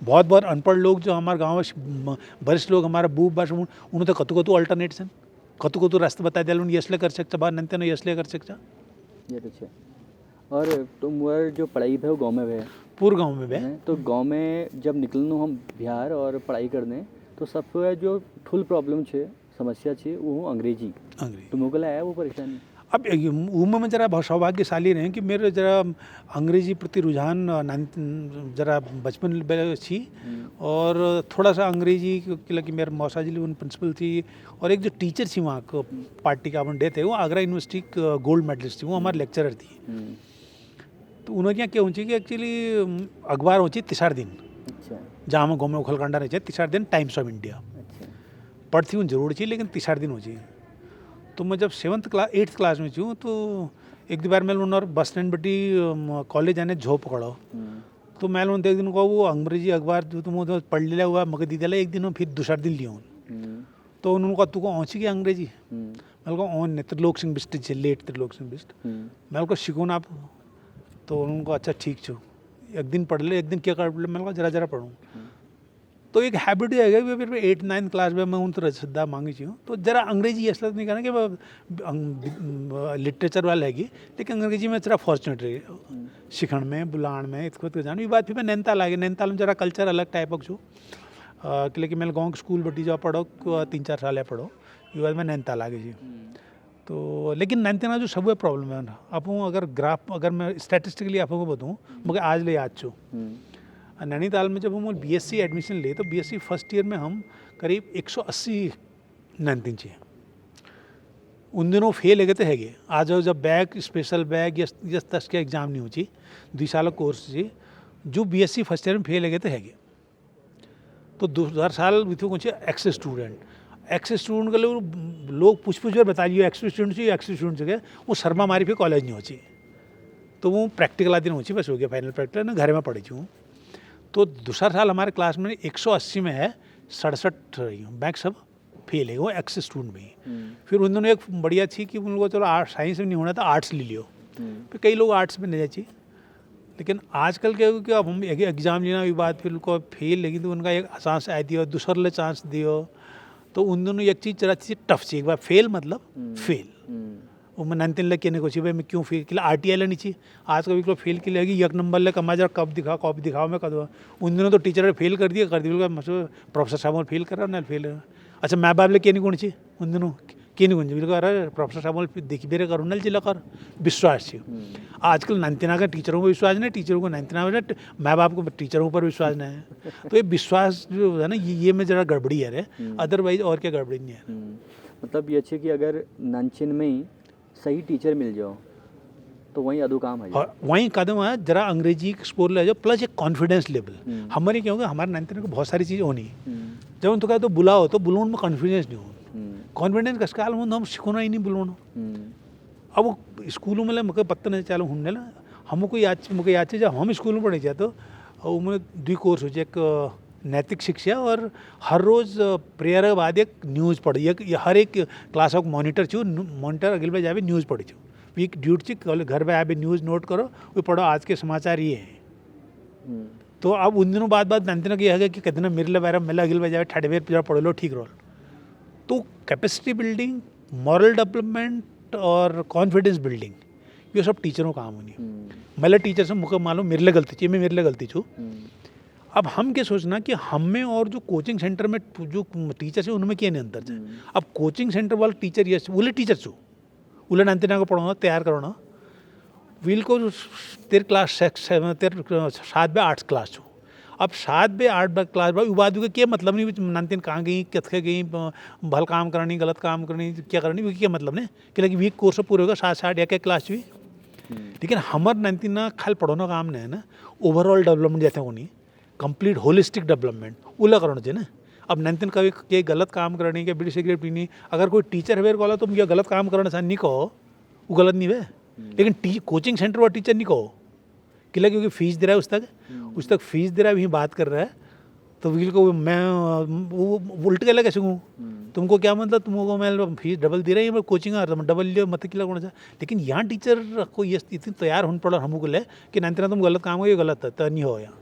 बहुत अनपढ़ लोग जो हमारे गाँव में वरिष्ठ लोग हमारा बूब बाश उन्होंने तो कतु अल्टरनेट सन कतु रास्ता बता दिया यसले कर सकता बाहर नंते न यसले कर सकता ये तो और तुम जो पढ़ाई है वो गाँव में है पूरे गाँव में है तो गाँव में जब निकलना हम बिहार और पढ़ाई करने तो सबसे जो फुल प्रॉब्लम है समस्या छे वो अंग्रेजी अंग्रेजी तो मोकला है वो परेशानी अब उम्र में जरा बहुत सौभाग्यशाली रहे कि मेरे जरा अंग्रेजी प्रति रुझान जरा बचपन में थी और थोड़ा सा अंग्रेजी कि मेरे मौसा जी उन प्रिंसिपल थी और एक जो टीचर थी वहाँ को पार्टी का अपन डे थे वो आगरा यूनिवर्सिटी गोल्ड मेडलिस्ट थी वो हमारे लेक्चरर थी तो उन्होंने क्या होची कि एक्चुअली अखबार होची तिसार दिन अच्छा जहाँ में घूमे उखलकांडा रहे तिसार दिन टाइम्स ऑफ इंडिया अच्छा पढ़ती हूँ जरूर चाहिए लेकिन तिसार दिन हो चाहिए तो मैं जब 8th क्लास में छूँ तो एक दो बार मैं और बस स्टैंड बटी कॉलेज आने झो पकड़ो तो मैं एक दिन को वो अंग्रेजी अखबार जो तुम पढ़ लिया हुआ मगर दी दिला एक दिन फिर दूसरा दिन लिया तो उन्होंने कहा तू को औची की अंग्रेजी मैं को ऑन ने त्रिलोक सिंह बिस्ट लेट त्रिलोक सिंह बिस्ट मैं को शिकून आप तो उनको अच्छा ठीक छो एक दिन पढ़ ले एक दिन क्या कर ले मैं जरा जरा पढ़ूँ तो एक हैबिट ही है कि फिर 8th-9th क्लास में मैं उन तो श्रद्धा मांगी छी तो जरा अंग्रेजी ऐसा नहीं कहना कि लिटरेचर वाला है लेकिन अंग्रेजी में जरा फॉर्चुनेट रही सीखण में बुलाण में इसको तो जान बात फिर मैं नैनीताल आ गई नैनीताल में जरा कल्चर अलग टाइप छू लेकिन मैंने गाँव के स्कूल बटी जाओ पढ़ो 3-4 साल है पढ़ो ये बाद में नैनीताल आ गई जी तो लेकिन नैनीताल जो सब प्रॉब्लम है ना आप अगर ग्राफ अगर मैं स्टैटिस्टिकली आपको बताऊँ मगर आज ले याद छू नैनीताल में जब हम बीएससी एडमिशन लिए तो बीएससी फर्स्ट ईयर में हम करीब 180 नैनीताल चाहिए उन दिनों फेल है तो है आज जब बैग स्पेशल बैग या तस के एग्जाम नहीं होची 2 साल कोर्स जी जो बीएससी फर्स्ट ईयर में फेल है तो है तो 2 साल कुछ एक्स स्टूडेंट के लोग पूछ बार बता दिए एक्स स्टूडेंट जगह वो शर्मा मारी फिर कॉलेज नहीं होची तो वो प्रैक्टिकल दिन होची बस हो गया फाइनल प्रैक्टिकल ना घर में पढ़ी हूँ तो दूसरा साल हमारे क्लास में 180 में है 67 रही हूँ बैक सब फेल है वो एक्स स्टूडेंट में फिर उन दोनों एक बढ़िया थी कि उनको चलो साइंस में नहीं होना था आर्ट्स ले लियो फिर कई लोग आर्ट्स में ले जाए लेकिन आजकल क्या कि अब हम एग्ज़ाम लेना भी बात फिर उनको फेल लेकिन तो उनका एक चांस आ दियो दूसर ले चांस दियो तो उन दोनों एक चीज़ जरा चीज़ टफ चाहिए एक बार फेल मतलब फेल वो मैं 9 लग कहने को चाहिए भाई मैं क्यों फेल के लिए RTI लेनी चाहिए आज कभी को फेल के लिए एक नंबर ले कमा जरा कब दिखाओ मैं कद उन दिनों तो टीचर ने फेल कर दिया प्रोफेसर साहब फेल कर रहा ना फेल अच्छा मैं बाप ले कहने को चाहिए उन दिनों कि नहीं गुंज बिल्कुल अरे प्रोफेसर साहब देखी बेरे करो नल जिला कर विश्वास चाहिए आजकल नंतना का टीचरों को विश्वास नहीं टीचरों को नंतना माँ बाप को टीचरों पर विश्वास नहीं है तो ये विश्वास जो है ना ये में ज़रा गड़बड़ी है रे अदरवाइज और क्या गड़बड़ी नहीं है मतलब ये अच्छे कि अगर नानचिन में ही सही टीचर मिल जाओ तो वहीं अधू काम है और वहीं कदम है जरा अंग्रेजी स्कोर ले जाओ प्लस एक कॉन्फिडेंस लेवल हमारे क्या होगा हमारे नंतना को बहुत सारी चीज़ होनी जब उनको कहा तो बुलाओ तो बुलाने में कॉन्फिडेंस नहीं हो कॉन्फिडेंस का काल में हम सीखना ही नहीं बुलाना अब स्कूलों में मुझे पता नहीं चालू होने ला हमको याद है जब हम स्कूल में पढ़े जाए तो उनमें 2 कोर्स हो एक नैतिक शिक्षा और हर रोज़ प्रेयर के बाद एक न्यूज़ पढ़ी हर एक क्लास ऑफ मॉनिटर छू मॉनिटर अगले बार जाए न्यूज़ पढ़ी छू वीक ड्यूटी घर में आए न्यूज़ नोट करो वो पढ़ो आज के समाचार ये है तो अब उन दिनों बाद नंतना की है कि कितना मेरे बारे में अगले बार जाए ठंडे बेर पढ़ लो ठीक रहो तो कैपेसिटी बिल्डिंग मॉरल डेवलपमेंट और कॉन्फिडेंस बिल्डिंग ये सब टीचरों का काम होनी मतलब टीचर से मुझे मालूम मेरे लिए गलती चाहिए मैं मेरे लिए गलती छू अब हम क्या सोचना कि हम में और जो कोचिंग सेंटर में जो टीचर्स है उनमें क्या नहीं अंतर है अब कोचिंग सेंटर वाला टीचर ये बोले टीचर छू बोले नंतना को पढ़ाना तैयार कराना वील को तेरे क्लास 7 आर्ट्स क्लास छू अब 7 क्लास बाद क्या मतलब नहीं नंतिन कहाँ गई कितने गई भल काम करनी गलत काम करनी क्या करनी क्या मतलब नहीं कि वीक कोर्स पूरे होगा 7 एक क्लास भी लेकिन हमारे नंतिन खाली पढ़ाना काम नहीं है ना ओवरऑल डेवलपमेंट जैसे होनी कंप्लीट होलिस्टिक डेवलपमेंट उला करना चाहिए ना अब नंतिन कभी के गलत काम करनी क्या बीड़ी सिगरेट पीनी अगर कोई टीचर है बोला तो मुझे गलत काम करना नहीं कहो वो गलत नहीं है लेकिन कोचिंग सेंटर वाला टीचर नहीं कहो किला क्योंकि फीस दे रहा है उस तक फीस दे रहा है वहीं बात कर रहा है तो वकील को मैं वो उल्ट के कैसे हूँ तुमको क्या मतलब तुमको मैं फीस डबल दे रही है मैं कोचिंग डबल लियो मत किला कौन सा लेकिन यहाँ टीचर को ये इतनी तैयार होने पड़ा हमको ले कि नंतना तुम गलत काम हो ये गलत है तो नहीं हो यहाँ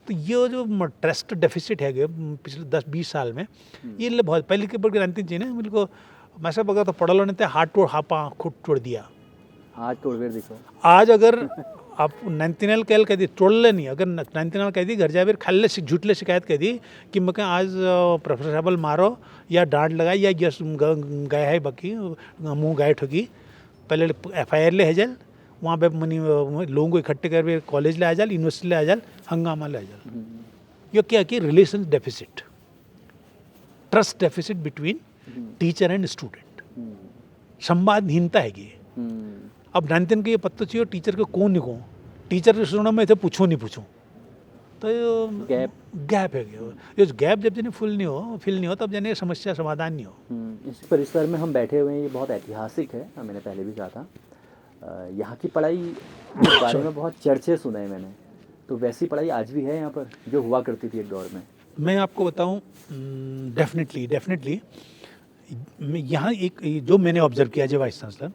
तो ये जो ट्रस्ट डेफिसिट है पिछले 10-20 साल में ये बहुत पहले के बढ़ के नंतिन चाहिए ना मेरे को मैं सब अगर तो पढ़ लो नहीं हाथ खुद तोड़ दिया हाथ तोड़ फिर देखो आज अगर आप 99 कैल कह दी टोड़ले नहीं, अगर 99 कह दी घर जाए फिर खाले झूठले शिकायत कह दी कि मैं आज प्रोफेसर साहब मारो या डांट लगाई या यस गए है बाकी मुँह गाय ठोकी, पहले FIR ले हेजल वहाँ पे मनी लोगों को इकट्ठे कर कॉलेज ले आ जाल, यूनिवर्सिटी ले आ जाल, हंगामा ले आ जाल। ये क्या कि relation deficit, trust deficit between teacher and student, संवादहीनता है ये। अब 99 को ये पता चाहिए टीचर को कौन नहीं कौन, टीचर के सुनो मैं इसे पूछूं नहीं पूछूं, तो गैप है ये गैप जब जने फिल नहीं हो तब जने समस्या समाधान नहीं हो। इस परिसर में हम बैठे हुए हैं, ये बहुत ऐतिहासिक है, मैंने पहले भी कहा था। यहाँ की पढ़ाई के बारे में बहुत चर्चे सुने मैंने, तो वैसी पढ़ाई आज भी है यहाँ पर जो हुआ करती थी एक दौर में? मैं आपको बताऊं, डेफिनेटली यहाँ एक जो मैंने ऑब्जर्व किया जो वाइस चांसलर,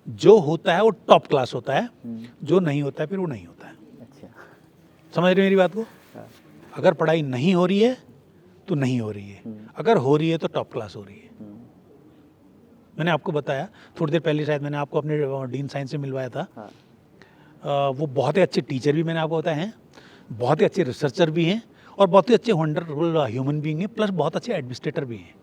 जो होता है वो टॉप क्लास होता है, जो नहीं होता है फिर वो नहीं होता है। अच्छा, समझ रहे हो मेरी बात को? हाँ। अगर पढ़ाई नहीं हो रही है तो नहीं हो रही है, अगर हो रही है तो टॉप क्लास हो रही है। मैंने आपको बताया थोड़ी देर पहले, शायद मैंने आपको अपने डीन साइंस से मिलवाया था। हाँ। वो बहुत ही अच्छे टीचर भी मैंने आपको बताया हैं, बहुत ही अच्छे रिसर्चर भी हैं और बहुत ही अच्छे वंडरफुल ह्यूमन बीइंग हैं, प्लस बहुत अच्छे एडमिनिस्ट्रेटर भी हैं।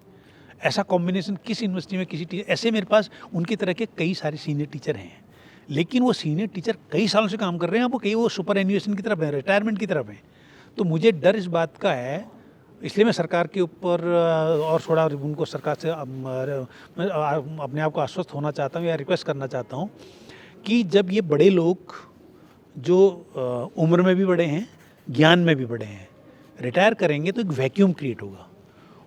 ऐसा कॉम्बिनेशन किस यूनिवर्सिटी में किसी टीचर, ऐसे मेरे पास उनकी तरह के कई सारे सीनियर टीचर हैं, लेकिन वो सीनियर टीचर कई सालों से काम कर रहे हैं, वो कई वो सुपर एन्युएशन की तरफ है, रिटायरमेंट की तरफ है। तो मुझे डर इस बात का है, इसलिए मैं सरकार के ऊपर और थोड़ा उनको सरकार से अपने आप को आश्वस्त होना चाहता हूँ या रिक्वेस्ट करना चाहता हूँ कि जब ये बड़े लोग जो उम्र में भी बड़े हैं, ज्ञान में भी बड़े हैं, रिटायर करेंगे तो एक वैक्यूम क्रिएट होगा।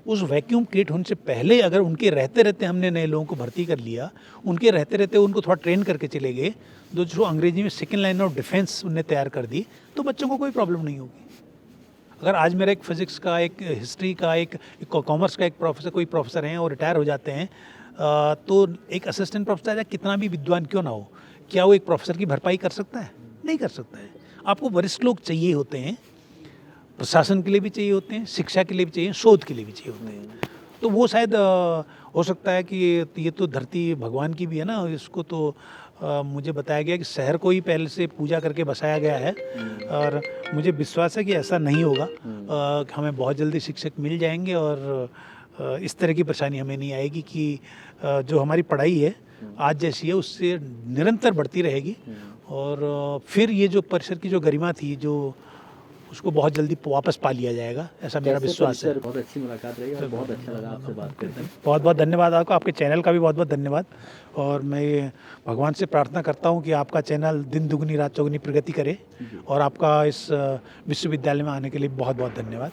उस वैक्यूम क्रिएट होने से पहले अगर उनके रहते रहते हमने नए लोगों को भर्ती कर लिया, उनके रहते रहते उनको थोड़ा ट्रेन करके चले गए, जो अंग्रेजी में सेकेंड लाइन ऑफ डिफेंस उन्हें तैयार कर दी, तो बच्चों को कोई प्रॉब्लम नहीं होगी। अगर आज मेरा एक फिज़िक्स का, एक हिस्ट्री का, एक कॉमर्स का एक प्रोफेसर, कोई प्रोफेसर हैं और रिटायर हो जाते हैं, तो एक असिस्टेंट प्रोफेसर कितना भी विद्वान क्यों ना हो, क्या वो एक प्रोफेसर की भरपाई कर सकता है? नहीं कर सकता है। आपको वरिष्ठ लोग चाहिए होते हैं, प्रशासन के लिए भी चाहिए होते हैं, शिक्षा के लिए भी चाहिए, शोध के लिए भी चाहिए होते हैं। तो वो शायद हो सकता है कि ये तो धरती भगवान की भी है ना, इसको तो मुझे बताया गया कि शहर को ही पहले से पूजा करके बसाया गया है, और मुझे विश्वास है कि ऐसा नहीं होगा। हमें बहुत जल्दी शिक्षक मिल जाएंगे और इस तरह की परेशानी हमें नहीं आएगी कि जो हमारी पढ़ाई है आज जैसी है उससे निरंतर बढ़ती रहेगी, और फिर ये जो परिसर की जो गरिमा थी, जो उसको बहुत जल्दी वापस पा लिया जाएगा, ऐसा मेरा विश्वास है। बहुत अच्छी मुलाकात रही और बहुत अच्छा लगा आपसे बात करते हैं। बहुत बहुत धन्यवाद आपको, आपके चैनल का भी बहुत बहुत धन्यवाद, और मैं भगवान से प्रार्थना करता हूँ कि आपका चैनल दिन दुगनी रात चौगुनी प्रगति करे, और आपका इस विश्वविद्यालय में आने के लिए बहुत बहुत धन्यवाद।